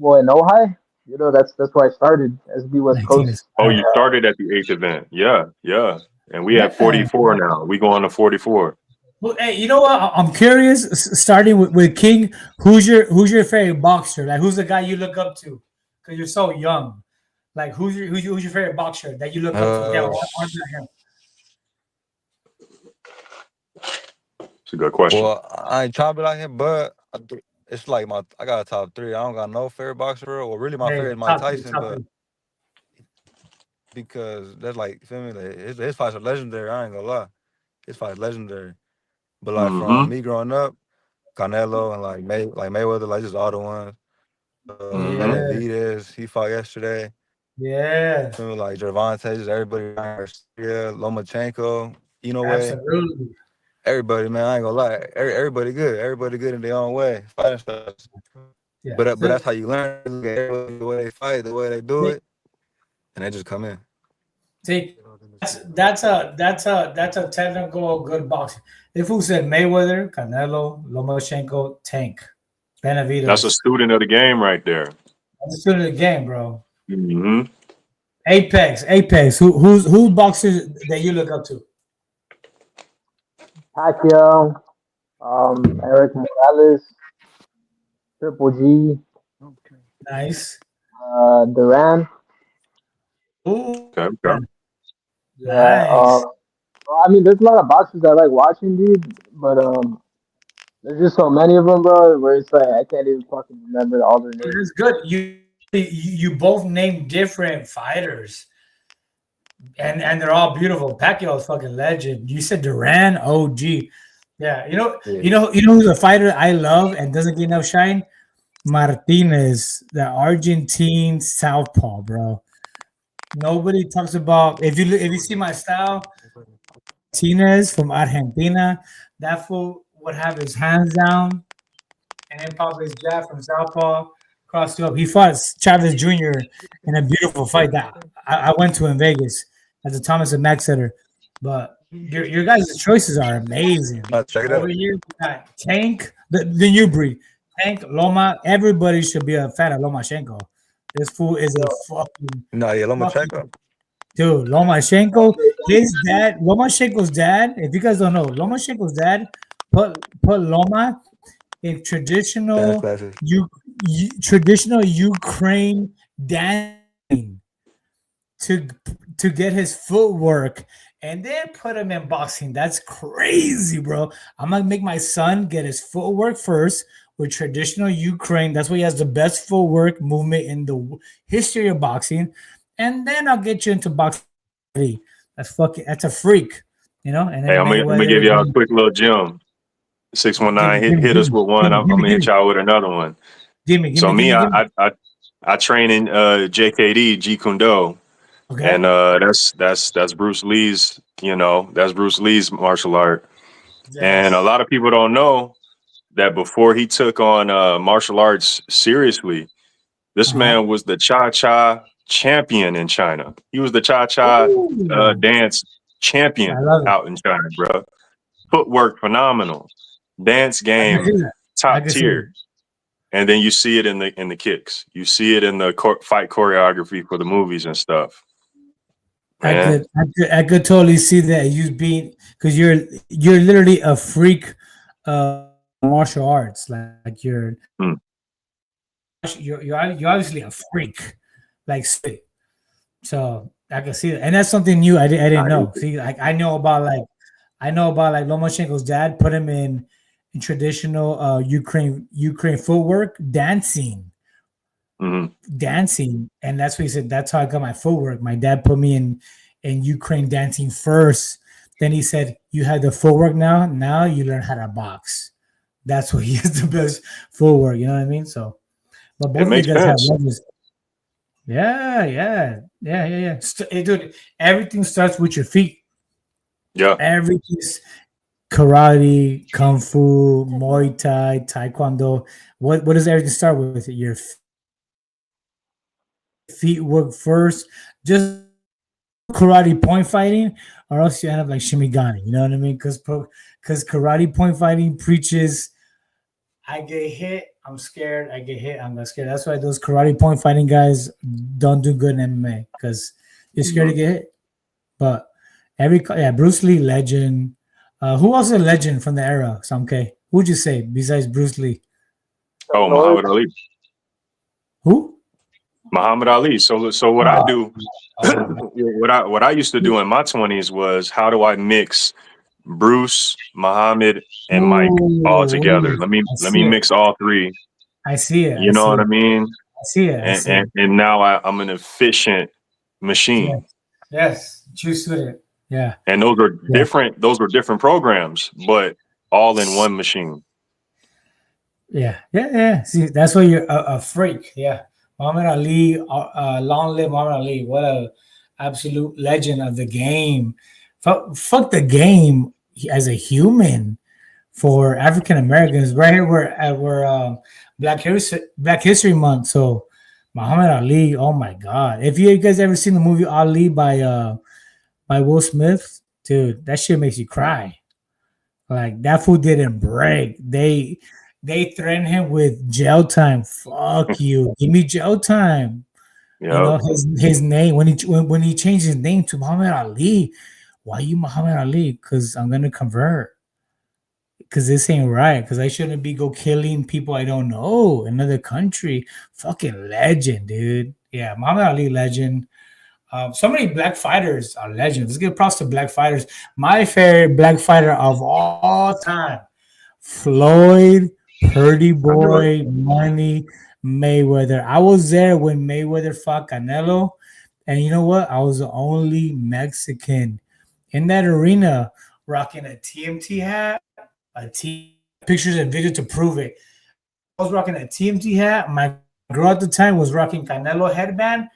Speaker 9: Well, in Ojai, that's where I started. SB Westcoast.
Speaker 1: Oh, you started at the 8th event. Yeah. And we have 44 now. We go on to 44.
Speaker 2: Well, hey, you know what? I'm curious. Starting with King, who's your favorite boxer? Like, who's the guy you look up to? Because you're so young. Like, who's your favorite boxer that you look up to? Yeah, what's him?
Speaker 1: It's a good question.
Speaker 8: Well, I ain't trying to be like him, but it's like I got a top 3. I don't got no favorite boxer. Well, really, my favorite is Mike Tyson, but because that's like, feel me, like his fights are legendary. I ain't gonna lie, his fights legendary. But like from me growing up, Canelo and like Mayweather, like just all the ones. Benavidez, he fought yesterday.
Speaker 2: Yeah.
Speaker 8: Feel me, like Gervonta, just everybody. Lomachenko,
Speaker 2: Absolutely.
Speaker 8: Everybody, man, I ain't gonna lie. Everybody good. Everybody good in their own way. Fighting stuff.
Speaker 2: Yeah.
Speaker 8: But that's how you learn. The way they fight, the way they do it, and they just come in.
Speaker 2: See, that's a technical good boxing. If who said Mayweather, Canelo, Lomachenko, Tank, Benavidez.
Speaker 1: That's a student of the game right there.
Speaker 2: That's a student of the game, bro.
Speaker 1: Mm-hmm.
Speaker 2: Apex. Who boxers that you look up to?
Speaker 9: Pacquiao, Eric Morales, Triple G.
Speaker 2: Okay. Nice.
Speaker 9: Duran.
Speaker 2: Ooh.
Speaker 1: Okay.
Speaker 9: Yeah. I mean, there's a lot of boxers I like watching, dude, but there's just so many of them, bro, where it's like I can't even fucking remember all their names.
Speaker 2: It's good. You both named different fighters, and they're all beautiful. Pacquiao is fucking legend. You said Duran, OG. Yeah, you know who's a fighter I love and doesn't get enough shine? Martinez, the Argentine southpaw, bro. Nobody talks about if you see my style. Martinez from Argentina, that fool would have his hands down and then pop his jab from southpaw, cross you up. He fought Chavez Jr. in a beautiful fight that I went to in Vegas as a Thomas and Max setter. But your guys' choices are amazing.
Speaker 8: Check it
Speaker 2: Over
Speaker 8: out.
Speaker 2: here, we got Tank, the new breed. Tank, Loma. Everybody should be a fan of Lomachenko. This fool is a fucking
Speaker 8: Lomachenko.
Speaker 2: dude. Lomachenko, his dad, Lomachenko's dad. If you guys don't know, Lomachenko's dad put Loma in traditional traditional Ukraine dancing to get his footwork, and then put him in boxing. That's crazy, bro. I'm gonna make my son get his footwork first with traditional Ukraine. That's why he has the best footwork movement in the history of boxing, and then I'll get you into boxing. That's a freak, And then
Speaker 1: hey, I'm gonna give y'all a quick little gem. 619, hit us with one. I'm gonna hit y'all with another one. I train in JKD, Jeet Kune Do.
Speaker 2: Okay.
Speaker 1: And that's Bruce Lee's, that's Bruce Lee's martial art. Yes. And a lot of people don't know that before he took on martial arts seriously, this man was the cha-cha champion in China. He was the cha-cha dance champion out in China, bro. Footwork phenomenal. Dance game top tier. And then you see it in the kicks. You see it in the fight choreography for the movies and stuff. man.
Speaker 2: I could totally see that you being because you're literally a freak martial arts. Like
Speaker 1: Hmm.
Speaker 2: you're obviously a freak. Like so I can see that. And that's something new I didn't know. See, like I know about Lomachenko's dad put him in traditional Ukraine footwork dancing. Dancing, and that's what he said. That's how I got my footwork. My dad put me in Ukraine dancing first. Then he said, "You have the footwork now. Now you learn how to box." That's what he is the best footwork. You know what I mean? So, but both of you guys have levels. Yeah. Hey, dude, everything starts with your feet.
Speaker 1: Yeah,
Speaker 2: everything's karate, kung fu, Muay Thai, Taekwondo. What does everything start with? Your feet work first. Just karate point fighting, or else you end up like Shimigami. You know what I mean? Because karate point fighting preaches, I get hit, I'm scared. I get hit, I'm not scared. That's why those karate point fighting guys don't do good in MMA because you're scared to get hit. But Bruce Lee, legend. Who else is a legend from the era? Samke, who would you say besides Bruce Lee?
Speaker 1: Oh, Muhammad Ali.
Speaker 2: Who?
Speaker 1: Muhammad Ali. So what I do, what I used to do in my 20s was, how do I mix Bruce, Muhammad, and Mike all together? Let me mix all three.
Speaker 2: I see it.
Speaker 1: You know what I mean?
Speaker 2: I see it.
Speaker 1: And now I'm an efficient machine.
Speaker 2: Yes. Choose it. Yeah.
Speaker 1: And those are different. Those were different programs, but all in one machine.
Speaker 2: Yeah. See, that's why you're a freak. Yeah. Muhammad Ali, long live Muhammad Ali. What a absolute legend of the game. Fuck the game as a human for African Americans. Right here, we're Black History Month. So Muhammad Ali, oh my God. If you guys ever seen the movie Ali by Will Smith, dude, that shit makes you cry. Like that fool didn't break. They threatened him with jail time. Fuck you. Give me jail time. Yep. You know his name when he changed his name to Muhammad Ali. Why you Muhammad Ali? Because I'm gonna convert. Because this ain't right. Because I shouldn't be killing people I don't know in another country. Fucking legend, dude. Yeah, Muhammad Ali, legend. So many black fighters are legends. Let's give props to black fighters. My favorite black fighter of all time, Floyd, Purdy Boy, Money, Mayweather. I was there when Mayweather fought Canelo. And you know what? I was the only Mexican in that arena rocking a TMT hat, pictures and videos to prove it. I was rocking a TMT hat. My girl at the time was rocking Canelo headband.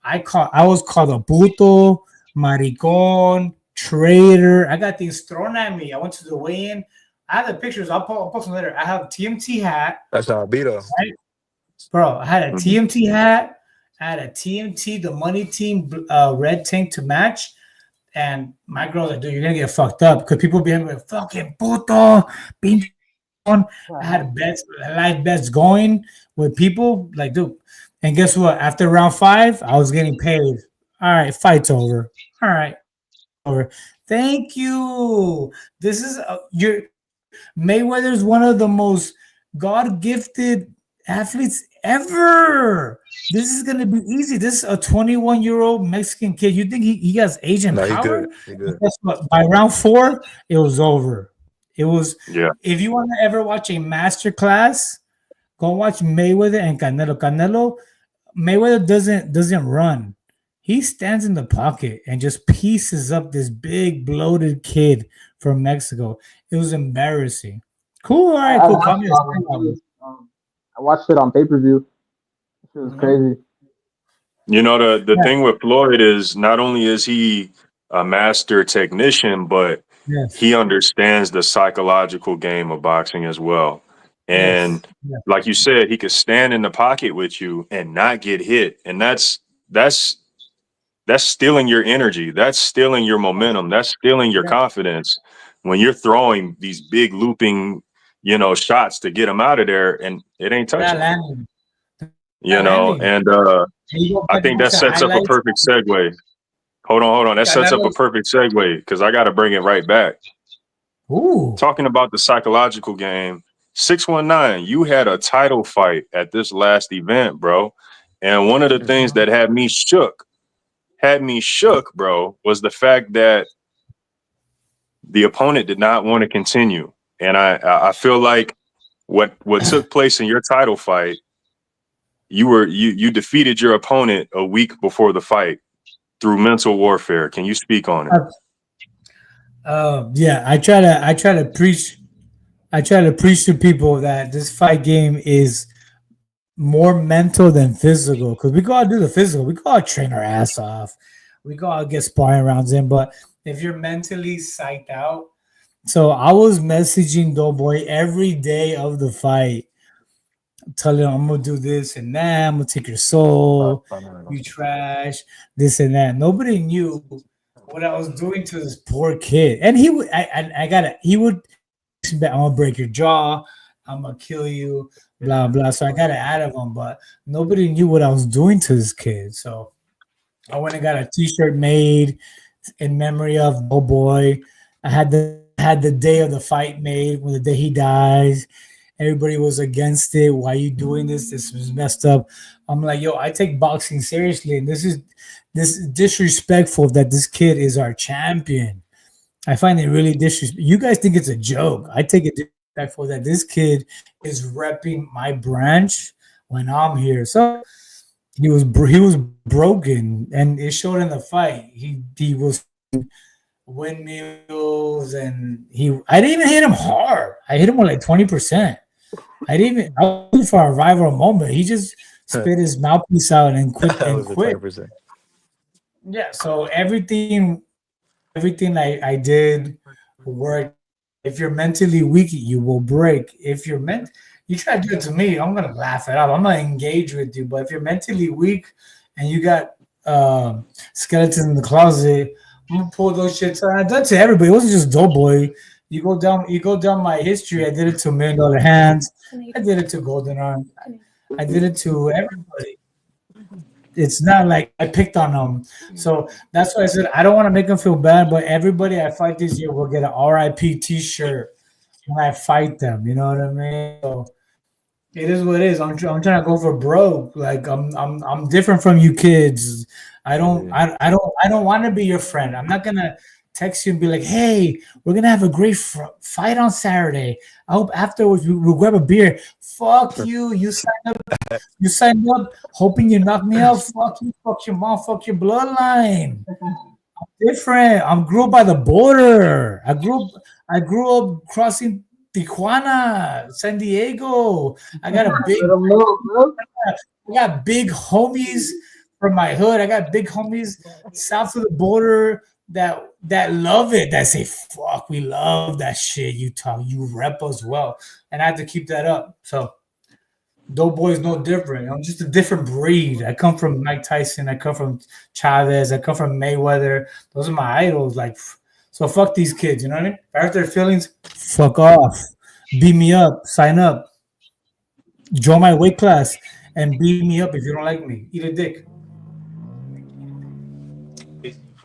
Speaker 2: I was called a puto, maricon, traitor. I got things thrown at me. I went to the weigh-in. I have the pictures. I'll post them later. I have a TMT hat.
Speaker 8: That's how I beat her.
Speaker 2: Right? Bro, I had a TMT hat. I had a TMT, the money team red tank to match. And my girl's like, dude, you're going to get fucked up. Because people be like, fucking puto. I had live bets going with people. Like, dude. And guess what? After round 5, I was getting paid. All right, fight's over. All right, over. Thank you. This is your Mayweather's one of the most God-gifted athletes ever. This is gonna be easy. This is a 21-year-old Mexican kid. You think he has agent power?
Speaker 8: He good.
Speaker 2: Guess what? By round 4, it was over. It was. Yeah. If you want to ever watch a master class, go watch Mayweather and Canelo. Mayweather doesn't run. He stands in the pocket and just pieces up this big bloated kid from Mexico. It was embarrassing. Cool. All right, cool.
Speaker 9: I watched it on pay-per-view. It was crazy.
Speaker 1: You know, the thing with Floyd is not only is he a master technician, but he understands the psychological game of boxing as well. And like you said, he could stand in the pocket with you and not get hit. And that's stealing your energy. That's stealing your momentum. That's stealing your confidence when you're throwing these big looping, shots to get him out of there, and it ain't touching him. And I think that sets up a perfect segue. Hold on. That sets up a perfect segue because I got to bring it right back.
Speaker 2: Ooh.
Speaker 1: Talking about the psychological game, 619, you had a title fight at this last event, bro. And one of the things that had me shook, bro, was the fact that the opponent did not want to continue. And I feel like what took place in your title fight, you defeated your opponent a week before the fight through mental warfare. Can you speak on it?
Speaker 2: Yeah, I try to preach to people that this fight game is more mental than physical, because we go out do the physical, we go out train our ass off, we go out get sparring rounds in, but if you're mentally psyched out. So I was messaging Doughboy every day of the fight, telling him I'm gonna do this and that, I'm gonna take your soul, you trash, this and that. Nobody knew what I was doing to this poor kid. And he would I'm gonna break your jaw, I'm gonna kill you, blah blah. So I got it out of him, but nobody knew what I was doing to this kid. So I went and got a t-shirt made in memory of Doughboy. I had the day of the fight made, when the day he dies. Everybody was against it. Why are you doing this? This was messed up. I'm like, yo, I take boxing seriously, and this is disrespectful that this kid is our champion. I find it really disrespectful. You guys think it's a joke. I take it disrespectful that this kid is repping my branch when I'm here. So he was broken, and it showed in the fight. He was windmills, and I didn't even hit him hard. I hit him with like 20%. I was looking for a rival moment. He just spit his mouthpiece out and quit. Yeah, so everything I did worked. If you're mentally weak, you will break. If you're you try to do it to me, I'm gonna laugh it up. I'm gonna engage with you. But if you're mentally weak and you got skeletons in the closet, I'm gonna pull those shits out. I've done to everybody. It wasn't just Doughboy. You go down my history. I did it to $1 Million Hands. I did it to Golden Arm. I did it to everybody. It's not like I picked on them. So that's why I said I don't want to make them feel bad, but everybody I fight this year will get an RIP t-shirt when I fight them. You know what I mean? So it is what it is. I'm trying to go for broke. Like I'm different from you kids. I don't want to be your friend. I'm not gonna text you and be like, hey, we're gonna have a great fight on Saturday. I hope afterwards we'll grab a beer. Fuck you. You signed up hoping you knock me out. Fuck you, fuck your mom, fuck your bloodline. I'm different. I grew up by the border. I grew up crossing Tijuana, San Diego. I got big homies from my hood. I got big homies south of the border that love it, that say, fuck, we love that shit you talk, you rep us well. And I have to keep that up. So Doughboy's no different. I'm just a different breed. I come from Mike Tyson. I come from Chavez. I come from Mayweather. Those are my idols. Like, so fuck these kids. You know what I mean? If I hurt their feelings, fuck off. Beat me up. Sign up. Join my weight class and beat me up if you don't like me. Eat a dick.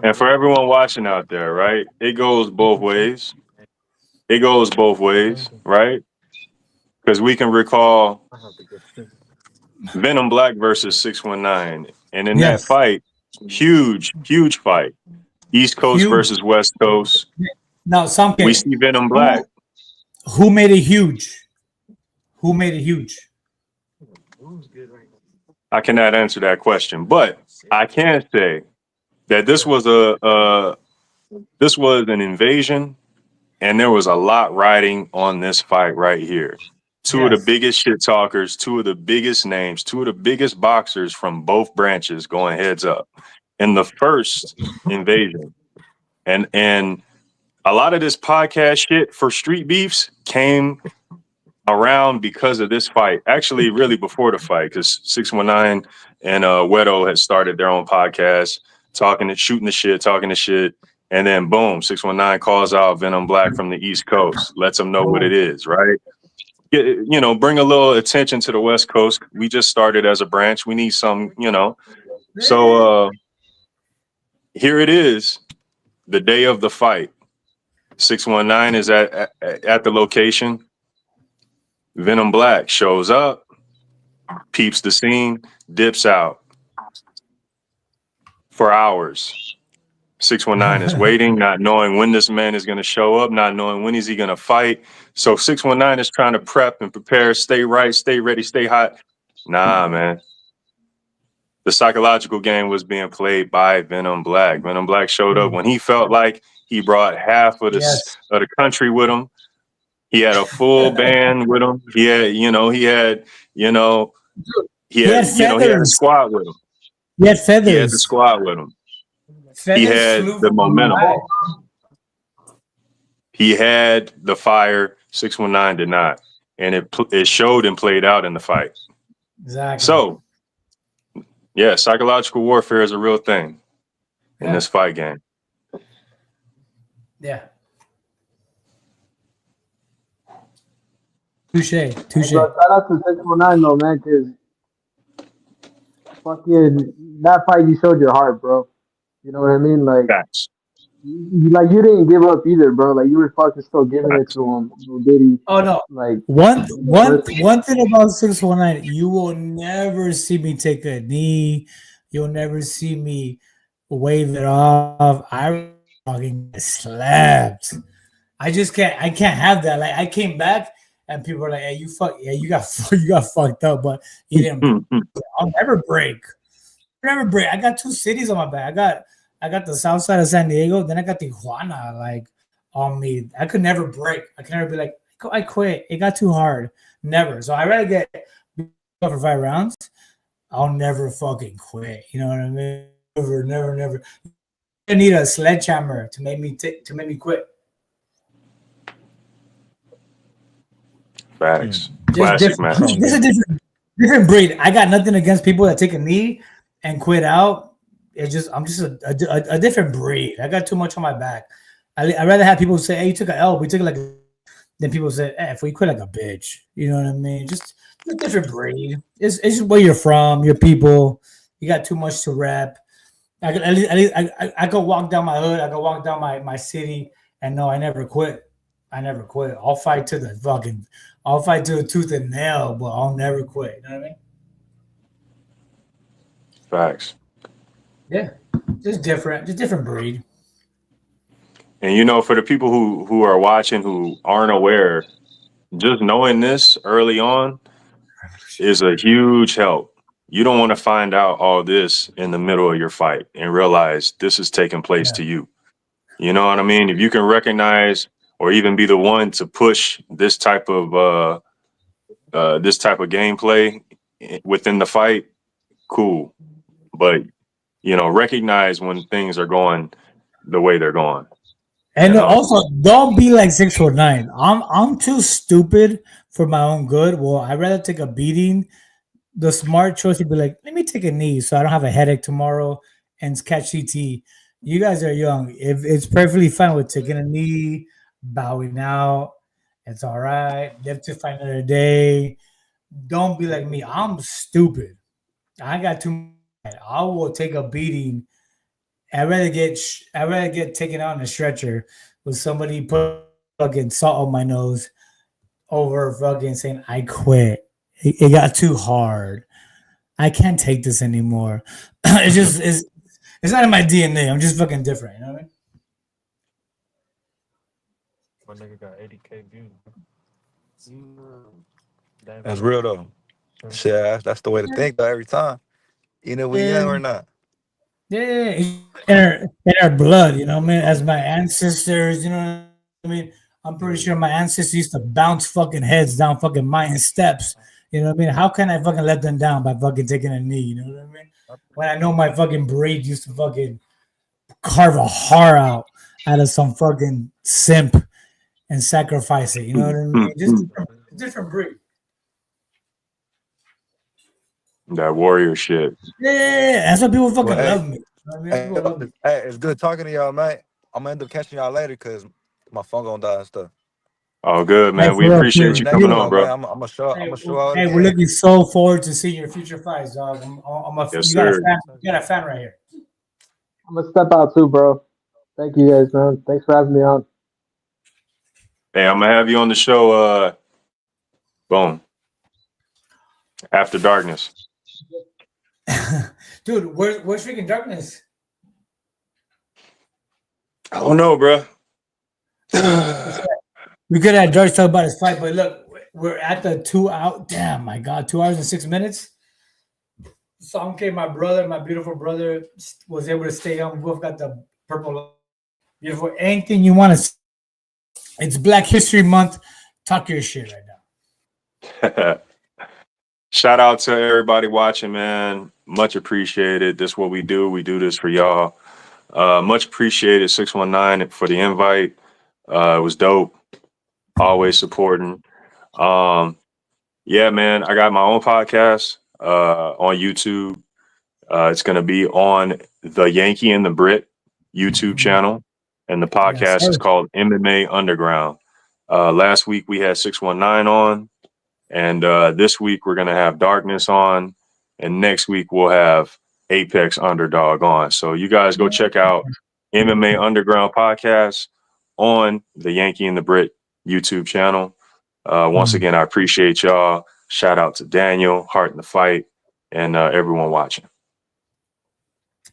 Speaker 1: And for everyone watching out there, right? It goes both ways. It goes both ways, right? Because we can recall Venom Black versus 619. And in that fight, huge fight. East Coast versus West Coast.
Speaker 2: Now,
Speaker 1: we see Venom Black.
Speaker 2: Who made it huge? Who made it huge?
Speaker 1: I cannot answer that question, but I can say that this was an invasion, and there was a lot riding on this fight right here. Two of the biggest shit talkers, two of the biggest names, two of the biggest boxers from both branches going heads up in the first invasion. And a lot of this podcast shit for Street Beefs came around because of this fight. Actually, really before the fight, because 619 and Wedo had started their own podcast, talking the shit, and then boom, 619 calls out Venom Black from the East Coast, lets them know what it is, right? You know, bring a little attention to the West Coast. We just started as a branch. We need some, you know. So here it is, the day of the fight. 619 is at the location. Venom Black shows up, peeps the scene, dips out for hours. 619 is waiting, not knowing when this man is going to show up, not knowing when is he going to fight. So 619 is trying to prep and prepare, stay right, stay ready, stay hot. Nah, man. The psychological game was being played by Venom Black. Venom Black showed up when he felt like he brought half of the country with him. He had a full band with him. He had a squad with him.
Speaker 2: He had feathers.
Speaker 1: He had the squad with him. He had the momentum. He had the fire. 619 did not, and it showed and played out in the fight.
Speaker 2: Exactly.
Speaker 1: So, yeah, psychological warfare is a real thing in this fight game.
Speaker 2: Yeah. Touche.
Speaker 9: Shout out to 619 though, man, because fucking that fight you showed your heart, bro. You know what I mean? Like, you didn't give up either, bro. Like, you were fucking still giving it to him. Did he?
Speaker 2: Oh no!
Speaker 9: Like
Speaker 2: one thing about 619, you will never see me take a knee. You'll never see me wave it off. I fucking get slapped. I just can't. I can't have that. Like, I came back and people are like, "Hey, you got fucked up," but you didn't. I'll never break. I got 2 cities on my back. I got the south side of San Diego, then I got Tijuana like on me. I could never break. I could never be like, I quit. It got too hard. Never. So I rather get for 5 rounds. I'll never fucking quit. You know what I mean? Never. I need a sledgehammer to make me quit.
Speaker 1: Facts. Classic, man.
Speaker 2: This is a different breed. I got nothing against people that take a knee and quit out. I'm just a different breed. I got too much on my back. I'd rather have people say, "Hey, you took an L. We took it like," than people say, "Hey, if we quit like a bitch." You know what I mean? Just a different breed. It's just where you're from, your people. You got too much to rep. I could walk down my hood. I could walk down my city, and no, I never quit. I'll fight to the tooth and nail, but I'll never quit. You know what I mean?
Speaker 1: Facts.
Speaker 2: Yeah, just different breed.
Speaker 1: And for the people who are watching who aren't aware, just knowing this early on is a huge help. You don't want to find out all this in the middle of your fight and realize this is taking place to you. You know what I mean? If you can recognize or even be the one to push this type of gameplay within the fight, cool. But recognize when things are going the way they're going.
Speaker 2: And also, don't be like 619. I'm too stupid for my own good. Well, I'd rather take a beating. The smart choice would be like, let me take a knee so I don't have a headache tomorrow and catch CT. You guys are young. If it's perfectly fine with taking a knee, bowing out, it's all right. Live to fight another day. Don't be like me. I'm stupid. I got too much. I will take a beating. I'd rather get taken out in a stretcher with somebody put fucking salt on my nose over fucking saying I quit. It got too hard. I can't take this anymore. It's not in my DNA. I'm just fucking different. You know what I mean?
Speaker 10: My nigga got 80K views.
Speaker 8: That's real though. Shit, that's the way to think though every time. Even if we young or not.
Speaker 2: Yeah, in our blood, you know what I mean? As my ancestors, you know what I mean? I'm pretty sure my ancestors used to bounce fucking heads down fucking Mayan steps. You know what I mean? How can I fucking let them down by fucking taking a knee? You know what I mean? When I know my fucking braid used to fucking carve a heart out of some fucking simp and sacrifice it. You know what I mean? Just different breed.
Speaker 1: That warrior shit.
Speaker 2: Yeah, that's why people fucking love me. You know what I mean?
Speaker 8: Hey, it's good talking to y'all, man. I'm gonna end up catching y'all later because my phone gonna die and stuff.
Speaker 1: Oh, good, man. We appreciate you coming on, bro.
Speaker 8: I'm gonna show out.
Speaker 2: Hey, we're looking so forward to seeing your future fights, dog.
Speaker 1: Yes, sir.
Speaker 2: You got a fan right here.
Speaker 9: I'm gonna step out too, bro. Thank you guys, man. Thanks for having me on.
Speaker 1: Hey, I'm gonna have you on the show. Boom. After Darkness.
Speaker 2: Dude, where's freaking Darkness?
Speaker 1: I don't know, bro.
Speaker 2: We could have George talk about his fight, but look, we're at the 2 hour. Damn, my God, 2 hours and 6 minutes. So my brother, my beautiful brother, was able to stay on. We both got the purple. Beautiful. Anything you want to say. It's Black History Month. Talk your shit right
Speaker 1: now. Shout out to everybody watching, man. Much appreciated. This is what we do. We do this for y'all. Much appreciated, 619, for the invite. It was dope. Always supporting. Yeah, man. I got my own podcast on YouTube. It's going to be on the Yankee and the Brit YouTube channel. And the podcast is called MMA Underground. Last week we had 619 on. And this week we're going to have Darkness on. And next week we'll have Apex Underdog on. So you guys go check out MMA Underground podcast on the Yankee and the Brit YouTube channel. Once again, I appreciate y'all. Shout out to Daniel, Heart in the Fight, and everyone watching.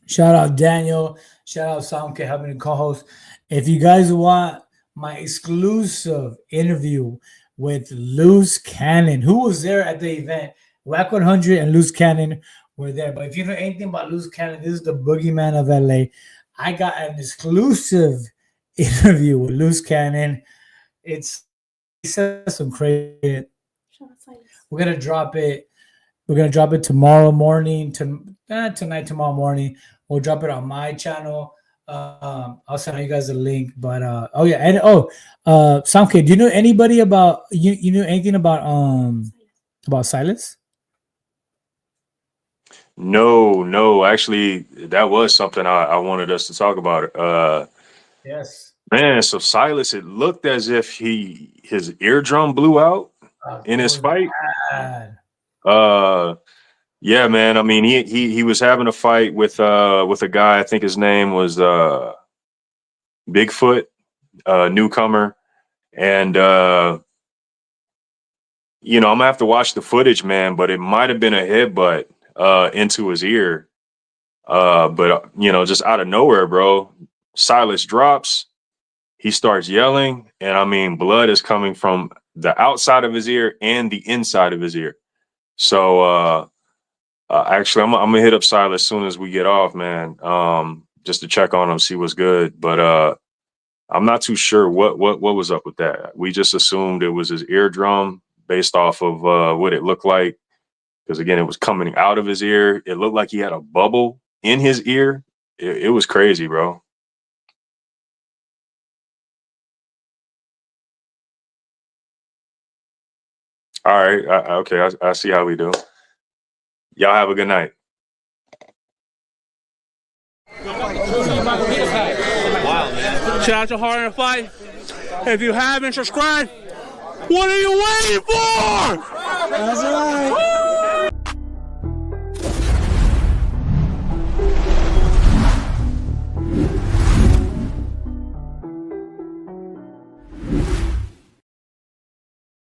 Speaker 2: Shout out Daniel. Shout out Soundkit having a co-host. If you guys want my exclusive interview with Loose Cannon, who was there at the event, Whack 100 and Loose Cannon were there. But if you know anything about Loose Cannon, this is the boogeyman of LA. I got an exclusive interview with Loose Cannon. He said some crazy. We're gonna drop it. We're gonna drop it tomorrow morning. Tonight, tomorrow morning. We'll drop it on my channel. I'll send you guys a link. But Soundkid, do you know anybody about you know anything about Silas?
Speaker 1: No. Actually, that was something I wanted us to talk about.
Speaker 2: Yes.
Speaker 1: Man, so Silas, it looked as if his eardrum blew out in his fight. Bad. Yeah, man. I mean, he was having a fight with a guy. I think his name was Bigfoot, newcomer, and I'm gonna have to watch the footage, man. But it might have been a headbutt into his ear. But just out of nowhere, bro, Silas drops. He starts yelling, and I mean, blood is coming from the outside of his ear and the inside of his ear. So. Actually, I'm gonna hit up Silas as soon as we get off, man. Just to check on him, see what's good. But I'm not too sure what was up with that. We just assumed it was his eardrum based off of what it looked like. Because again, it was coming out of his ear. It looked like he had a bubble in his ear. It was crazy, bro. All right. Okay. I see how we do. Y'all have a good night.
Speaker 11: Wow, man. Shout out to Heart in the Fight. If you haven't subscribed, what are you waiting for? That's right.